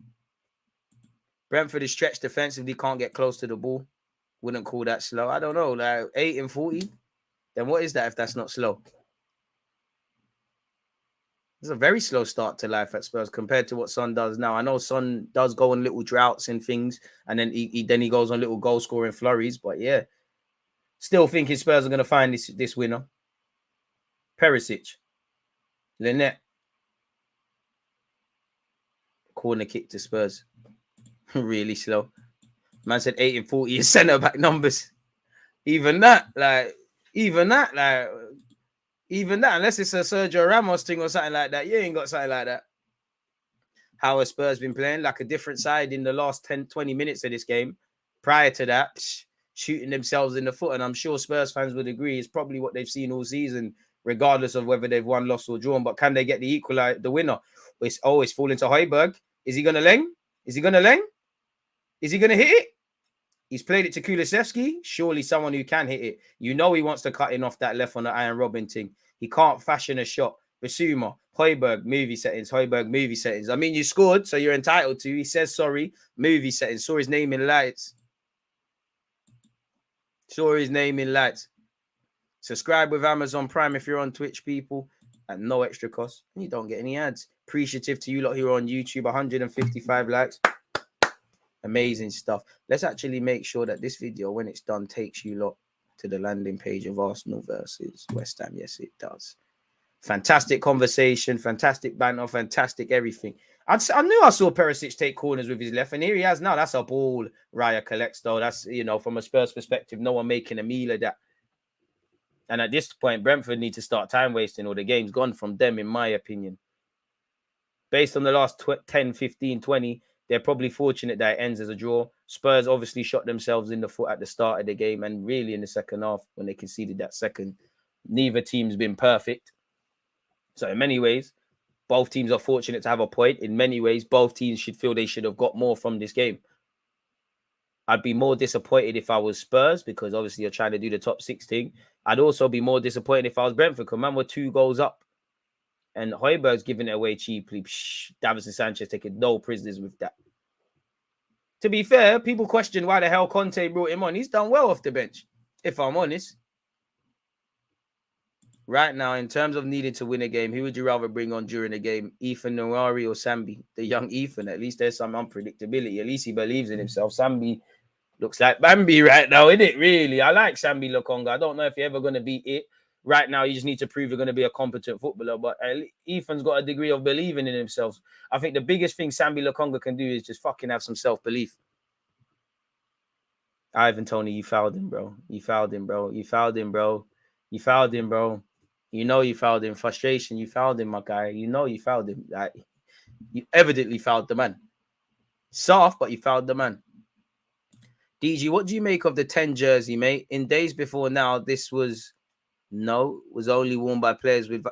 Brentford is stretched defensively, can't get close to the ball. Wouldn't call that slow. I don't know, like 8 in 40. Then what is that if that's not slow? It's a very slow start to life at Spurs compared to what Son does now. I know Son does go on little droughts and things, and then he goes on little goal scoring flurries. But yeah, still thinking Spurs are going to find this winner. Perisic, Lynette, corner kick to Spurs, really slow. Man said 8 in 40 is centre back numbers. Even that, unless it's a Sergio Ramos thing or something like that, you ain't got something like that. How has Spurs been playing? Like a different side in the last 10, 20 minutes of this game. Prior to that, shooting themselves in the foot. And I'm sure Spurs fans would agree it's probably what they've seen all season, regardless of whether they've won, lost, or drawn. But can they get the winner? It's falling to Højbjerg. Is he going to leng? Is he going to hit it? He's played it to Kulusevski. Surely someone who can hit it. You know he wants to cut in off that left on the Iron Robin thing. He can't fashion a shot. Basuma, Højbjerg, movie settings. I mean, you scored, so you're entitled to. He says sorry. Movie settings. Saw his name in lights. Subscribe with Amazon Prime if you're on Twitch, people, at no extra cost. You don't get any ads. Appreciative to you lot here on YouTube. 155 likes. Amazing stuff. Let's actually make sure that this video, when it's done, takes you lot to the landing page of Arsenal versus West Ham. Yes, it does. Fantastic conversation, fantastic banter, fantastic everything. I knew I saw Perisic take corners with his left, and here he has now. That's a ball Raya collects, though. That's, you know, from a Spurs perspective, no one making a meal of that. And at this point, Brentford need to start time wasting, or the game's gone from them, in my opinion. Based on the last 10, 15, 20, they're probably fortunate that it ends as a draw. Spurs obviously shot themselves in the foot at the start of the game and really in the second half when they conceded that second. Neither team's been perfect. So in many ways, both teams are fortunate to have a point. In many ways, both teams should feel they should have got more from this game. I'd be more disappointed if I was Spurs because obviously you're trying to do the top 6 thing. I'd also be more disappointed if I was Brentford, because man, we're 2 goals up. And Højbjerg's giving it away cheaply. Davinson Sanchez taking no prisoners with that. To be fair, people question why the hell Conte brought him on. He's done well off the bench, if I'm honest. Right now, in terms of needing to win a game, who would you rather bring on during a game? Ethan Nwari or Sambi? The young Ethan, at least there's some unpredictability. At least he believes in himself. Sambi looks like Bambi right now, isn't it? Really, I like Sambi Lokonga. I don't know if you're ever going to beat it. Right now, you just need to prove you're going to be a competent footballer. But Ethan's got a degree of believing in himself. I think the biggest thing Sambi Lokonga can do is just fucking have some self-belief. Ivan Tony, you fouled him, bro. You fouled him, bro. You fouled him, bro. You fouled him, bro. You know you fouled him. Frustration, you fouled him, my guy. You know you fouled him. Like, you evidently fouled the man. Soft, but you fouled the man. DG, what do you make of the 10 jersey, mate? In days before now, this was only worn by players with...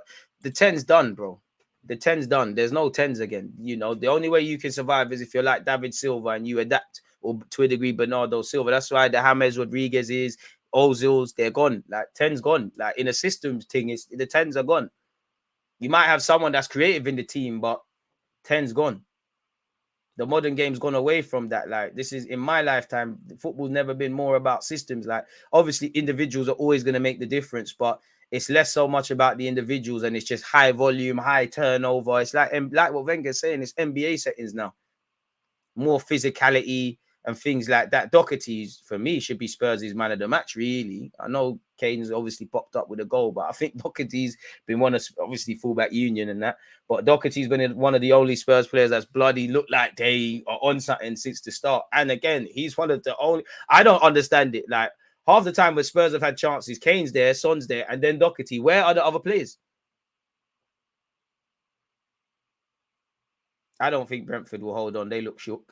The 10's done, bro. The 10's done. There's no 10s again. You know, the only way you can survive is if you're like David Silva and you adapt, or to a degree, Bernardo Silva. That's why the James Rodriguez is... Ozils, they're gone. Like 10's gone. Like in a systems thing, the 10's are gone. You might have someone that's creative in the team, but 10's gone. The modern game's gone away from that. Like, this is in my lifetime, football's never been more about systems. Like, obviously, individuals are always going to make the difference, but it's less so much about the individuals, and it's just high volume, high turnover. It's like what Wenger's saying, it's NBA settings now. More physicality and things like that. Doherty's, for me, should be Spurs' man of the match, really. I know Kane's obviously popped up with a goal, but I think Doherty's been one of, obviously, fullback union and that. But Doherty's been one of the only Spurs players that's bloody looked like they are on something since the start. And again, he's one of the only... I don't understand it. Like, half the time when Spurs have had chances, Kane's there, Son's there, and then Doherty. Where are the other players? I don't think Brentford will hold on. They look shook.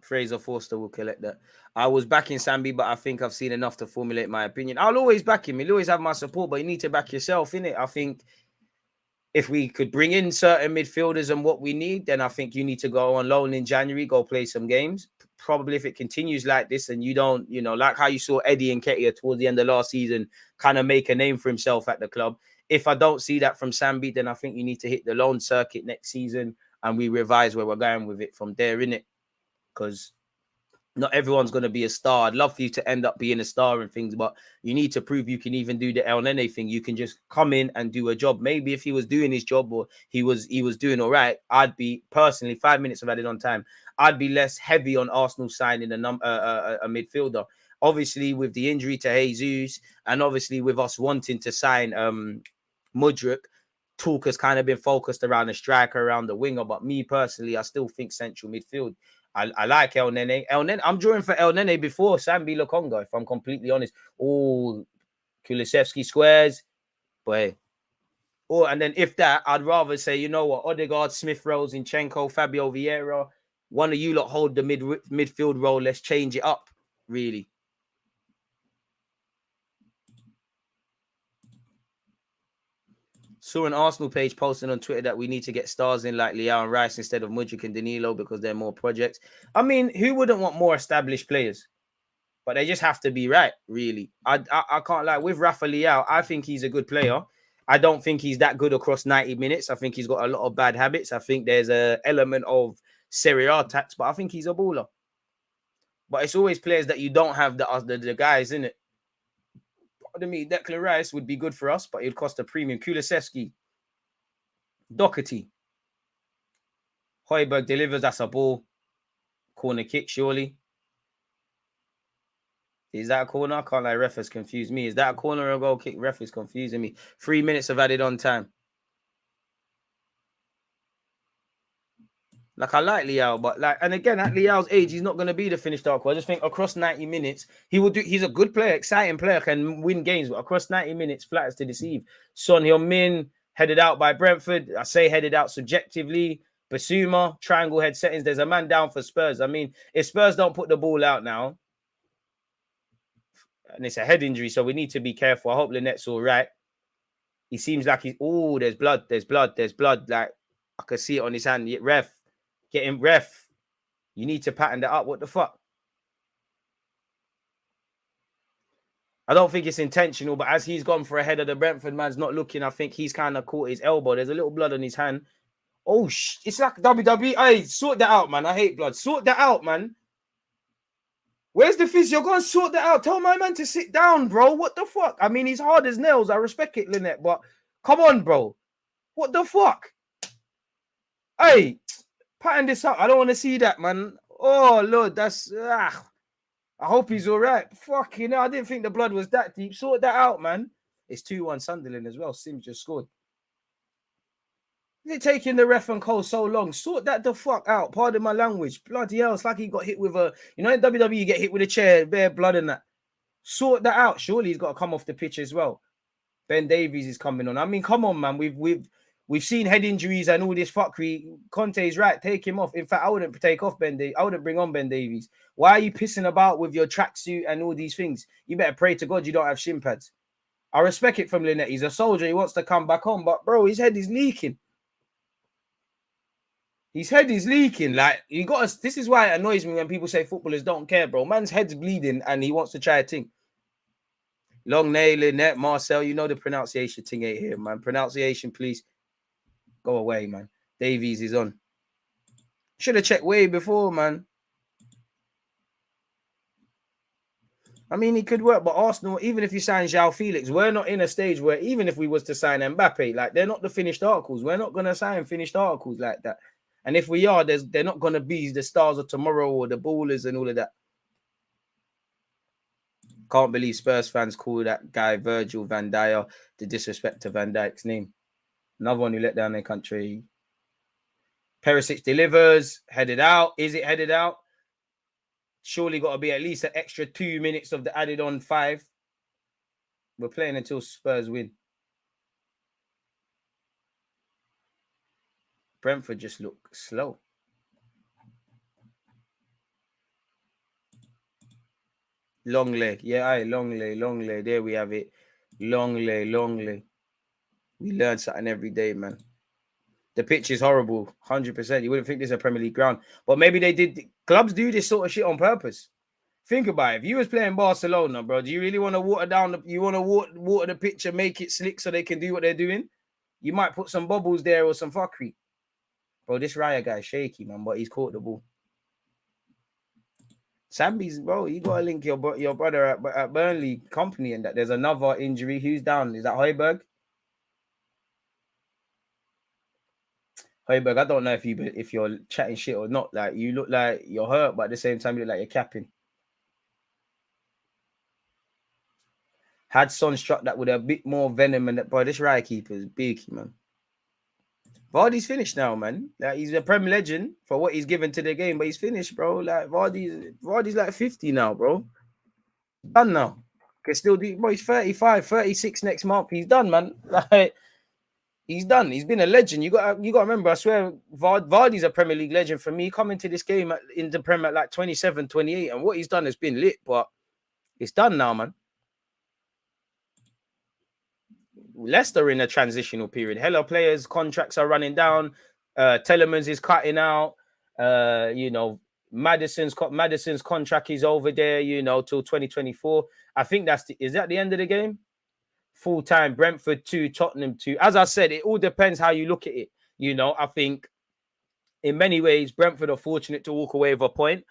Fraser Forster will collect that. I was backing Sambi, but I think I've seen enough to formulate my opinion. I'll always back him. He'll always have my support, but you need to back yourself, innit? I think if we could bring in certain midfielders and what we need, then I think you need to go on loan in January, go play some games. Probably if it continues like this and you don't, you know, like how you saw Eddie Nketiah towards the end of last season kind of make a name for himself at the club. If I don't see that from Sambi, then I think you need to hit the loan circuit next season and we revise where we're going with it from there, innit? Because not everyone's going to be a star. I'd love for you to end up being a star and things, but you need to prove you can even do the El Nene thing. You can just come in and do a job. Maybe if he was doing his job or he was doing all right, I'd be personally 5 minutes of added on time. I'd be less heavy on Arsenal signing a midfielder. Obviously, with the injury to Jesus, and obviously with us wanting to sign Mudryk, talk has kind of been focused around the striker, around the winger. But me personally, I still think central midfield. I like El Nene. I'm drawing for El Nene before Sambi Lokonga, if I'm completely honest. Oh, Kulusevski squares. Boy. And then if that, I'd rather say, you know what, Odegaard, Smith Rowe, Zinchenko, Fabio Vieira, one of you lot hold the midfield role. Let's change it up, really. Saw an Arsenal page posting on Twitter that we need to get stars in like Leao and Rice instead of Mudryk and Danilo because they're more projects. I mean, who wouldn't want more established players? But they just have to be right, really. I can't lie. With Rafa Leao, I think he's a good player. I don't think he's that good across 90 minutes. I think he's got a lot of bad habits. I think there's an element of Serie A tax, but I think he's a baller. But it's always players that you don't have the guys in it. I mean, Declan Rice would be good for us, but it'd cost a premium. Kulusevski, Doherty, Højbjerg delivers. That's a ball. Corner kick, surely. Is that a corner? I can't lie. Ref has confused me. Is that a corner or a goal kick? Ref is confusing me. 3 minutes of added on time. Like, I like Leao, but like, and again, at Leao's age, he's not going to be the finished article. I just think across 90 minutes, he will do. He's a good player, exciting player, can win games, but across 90 minutes, flat as to deceive. Son Heung-min, headed out by Brentford. I say headed out subjectively. Basuma, triangle head settings. There's a man down for Spurs. I mean, if Spurs don't put the ball out now, and it's a head injury, so we need to be careful. I hope Lynette's all right. He seems like he's... Oh, there's blood. There's blood. There's blood. Like, I can see it on his hand. Ref. Get him, ref. You need to pattern that up. What the fuck? I don't think it's intentional, but as he's gone for a header, the Brentford man's not looking. I think he's kind of caught his elbow. There's a little blood on his hand. Oh, it's like WWE. Hey, sort that out, man. I hate blood. Sort that out, man. Where's the physio? Go and sort that out. Tell my man to sit down, bro. What the fuck? I mean, he's hard as nails. I respect it, Lynette, but come on, bro. What the fuck? Hey, pattern this up. I don't want to see that, man. Oh, Lord, that's... I hope he's all right. Fucking hell, I didn't think the blood was that deep. Sort that out, man. It's 2-1 Sunderland as well. Sims just scored. Is it taking the ref and Cole so long? Sort that the fuck out. Pardon my language. Bloody hell, it's like he got hit with a... You know, in WWE, you get hit with a chair, bare blood and that. Sort that out. Surely he's got to come off the pitch as well. Ben Davies is coming on. I mean, come on, man. We've seen head injuries and all this fuckery. Conte's right. Take him off. In fact, I wouldn't take off Ben Davies. I wouldn't bring on Ben Davies. Why are you pissing about with your tracksuit and all these things? You better pray to God you don't have shin pads. I respect it from Lynette. He's a soldier. He wants to come back on. But, bro, his head is leaking. His head is leaking. Like, you got us. This is why it annoys me when people say footballers don't care, bro. Man's head's bleeding and he wants to try a thing. Long nail, Lynette, Marcel, you know the pronunciation thing ain't here, man. Pronunciation, please. Go away, man. Davies is on. Should have checked way before, man. I mean, he could work, but Arsenal, even if you sign João Felix, we're not in a stage where even if we was to sign Mbappe, like, they're not the finished articles. We're not going to sign finished articles like that. And if we are, they're not going to be the stars of tomorrow or the ballers and all of that. Can't believe Spurs fans call that guy Virgil van Dijk the disrespect to Van Dijk's name. Another one who let down their country. Perisic delivers, headed out. Is it headed out? Surely got to be at least an extra 2 minutes of the added on 5. We're playing until Spurs win. Brentford just look slow. Longley. Yeah, aye, Longley. There we have it. Longley. We learn something every day, man. The pitch is horrible, 100%. You wouldn't think this is a Premier League ground. But maybe they did. Clubs do this sort of shit on purpose. Think about it. If you was playing Barcelona, bro, do you really want to water down you want to water the pitch and make it slick so they can do what they're doing? You might put some bubbles there or some fuckery. Bro, this Raya guy's shaky, man, but he's caught the ball. Sambi's, bro, you got to link your brother at Burnley company and that. There's another injury. Who's down? Is that Højbjerg? Højbjerg, I don't know if you're chatting shit or not. Like, you look like you're hurt, but at the same time, you look like you're capping. Had Son struck that with a bit more venom, and that, boy, this Raya keeper is big, man. Vardy's finished now, man. Like, he's a Prem legend for what he's given to the game, but he's finished, bro. Like, Vardy's like 50 now, bro. Done now. Can still do, bro. He's 35, 36 next month. He's done, man. Like, he's done. He's been a legend. You got to remember, I swear, Vardy's a Premier League legend for me. Coming to this game in the Premier at like 27, 28, and what he's done has been lit, but it's done now, man. Leicester in a transitional period. Hello, players' contracts are running down. Telemans is cutting out. Madison's contract is over there, till 2024. I think is that the end of the game? Full time, Brentford 2, Tottenham 2. As I said, it all depends how you look at it. I think in many ways, Brentford are fortunate to walk away with a point.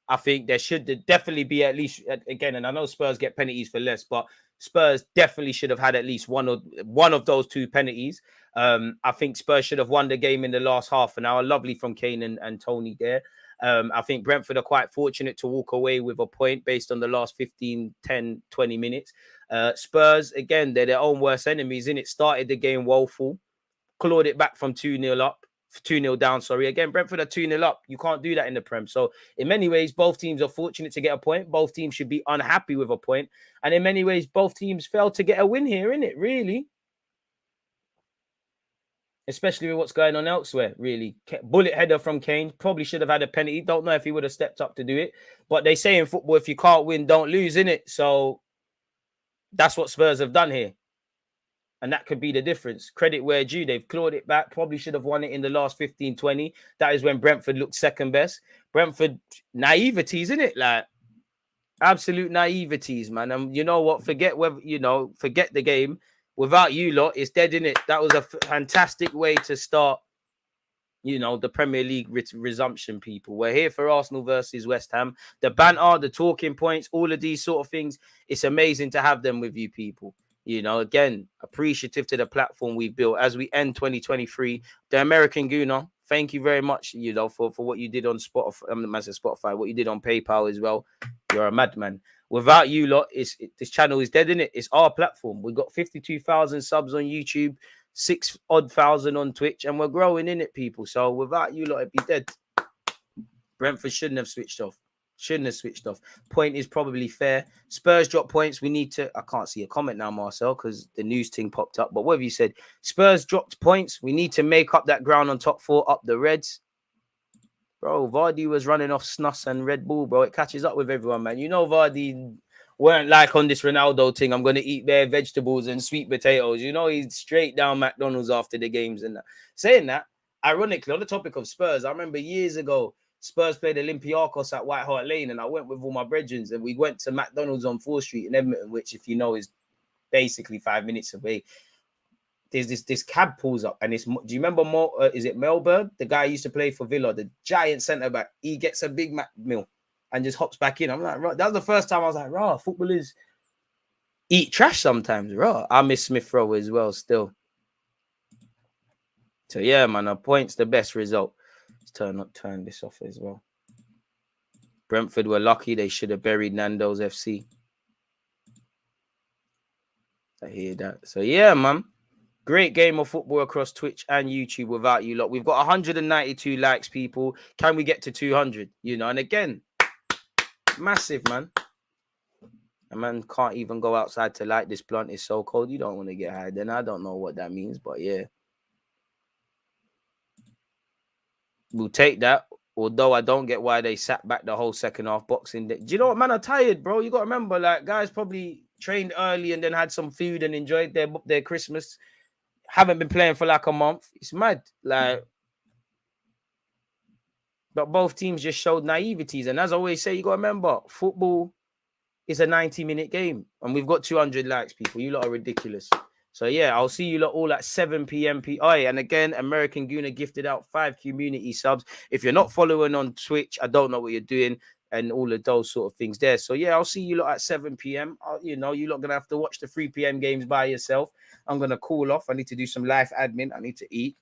I think there should definitely be at least, again, and I know Spurs get penalties for less, but Spurs definitely should have had at least one of those 2 penalties. I think Spurs should have won the game in the last half an hour. Lovely from Kane and Tony there. I think Brentford are quite fortunate to walk away with a point based on the last 15, 10, 20 minutes. Spurs, again, they're their own worst enemies, innit? Started the game woeful, clawed it back from 2-0 up. 2-0 down, sorry. Again, Brentford are 2-0 up. You can't do that in the Prem. So in many ways, both teams are fortunate to get a point. Both teams should be unhappy with a point. And in many ways, both teams failed to get a win here, innit? Really? Especially with what's going on elsewhere, really. Bullet header from Kane. Probably should have had a penalty. Don't know if he would have stepped up to do it. But they say in football, if you can't win, don't lose, innit? So that's what Spurs have done here. And that could be the difference. Credit where due. They've clawed it back. Probably should have won it in the last 15, 20. That is when Brentford looked second best. Brentford, naivety, isn't it? Like, Absolute naiveties, man. And you know what? Forget the game. Without you lot, it's dead in it. That was a fantastic way to start, the Premier League resumption, people. We're here for Arsenal versus West Ham. The banter, the talking points, all of these sort of things. It's amazing to have them with you, people. Again, appreciative to the platform we've built as we end 2023. The American Gooner, thank you very much, for what you did on Spotify, what you did on PayPal as well. You're a madman. Without you lot, this channel is dead, innit? It's our platform. We've got 52,000 subs on YouTube, 6,000 on Twitch, and we're growing in it, people. So without you lot, it'd be dead. Brentford shouldn't have switched off. Point is probably fair. Spurs drop points. We need to. I can't see a comment now, Marcel, because the news thing popped up. But what have you said? Spurs dropped points. We need to make up that ground on top four, up the Reds. Bro, Vardy was running off Snus and Red Bull, bro. It catches up with everyone, man. Vardy weren't like on this Ronaldo thing. I'm going to eat bare vegetables and sweet potatoes. He's straight down McDonald's after the games and that. Saying that, ironically, on the topic of Spurs, I remember years ago, Spurs played Olympiacos at White Hart Lane, and I went with all my brethren, and we went to McDonald's on 4th Street in Edmonton, which, if you know, is basically 5 minutes away. There's this cab pulls up, and do you remember is it Melbourne? The guy who used to play for Villa, the giant centre back. He gets a Big Mac meal and just hops back in. I'm like, that was the first time I was like, footballers eat trash sometimes, I miss Smith Rowe as well, still. So yeah, man, a point's the best result. Let's turn this off as well. Brentford were lucky. They should have buried Nando's FC. I hear that. So yeah, man. Great game of football across Twitch and YouTube without you lot. We've got 192 likes, people. Can we get to 200? And again, massive, man. A man can't even go outside to light this blunt. It's so cold. You don't want to get high. Then I don't know what that means, but yeah. We'll take that. Although I don't get why they sat back the whole second half Boxing Day. Do you know what, man? I'm tired, bro. You got to remember, guys probably trained early and then had some food and enjoyed their Christmas. Haven't been playing for a month. It's mad. But both teams just showed naiveties. And as I always say, you got to remember, football is a 90-minute game. And we've got 200 likes, people. You lot are ridiculous. So, yeah, I'll see you lot all at 7 p.m. And again, American Gooner gifted out 5 community subs. If you're not following on Twitch, I don't know what you're doing. And all of those sort of things there. So, yeah, I'll see you lot at 7 p.m. You lot going to have to watch the 3 p.m. games by yourself. I'm going to cool off. I need to do some live admin. I need to eat.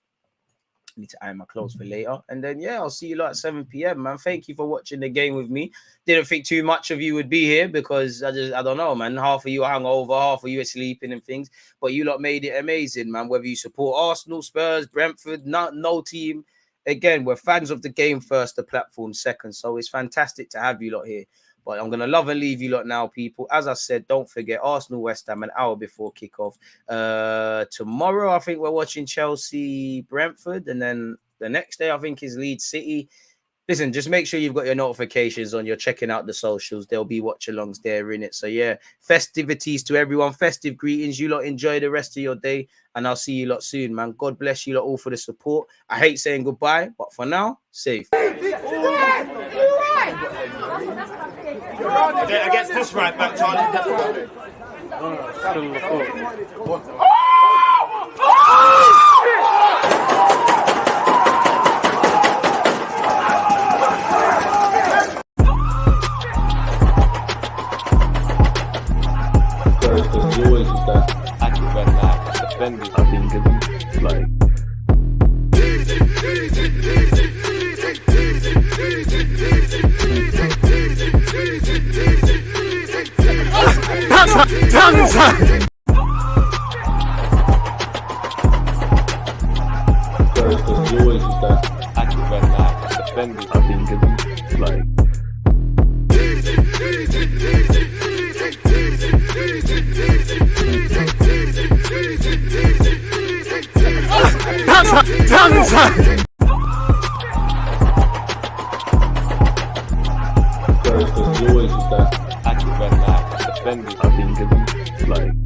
I need to iron my clothes for later. And then, yeah, I'll see you lot at 7 p.m., man. Thank you for watching the game with me. Didn't think too much of you would be here because I don't know, man. Half of you are hungover, half of you are sleeping and things. But you lot made it amazing, man. Whether you support Arsenal, Spurs, Brentford, no team. Again, we're fans of the game first, the platform second. So it's fantastic to have you lot here. But I'm going to love and leave you lot now, people. As I said, don't forget Arsenal, West Ham, an hour before kickoff. Tomorrow, I think we're watching Chelsea, Brentford. And then the next day, I think, is Leeds City. Listen, just make sure you've got your notifications on. You're checking out the socials. There'll be watch-alongs there in it. So, yeah, festivities to everyone. Festive greetings. You lot enjoy the rest of your day. And I'll see you lot soon, man. God bless you lot all for the support. I hate saying goodbye, but for now, safe. Against this right back, Charlie. There's always just that active red light defending. I think it's like. There's always just that active red light defending. I think it's like. There's always just that active red light defending. I think it's like.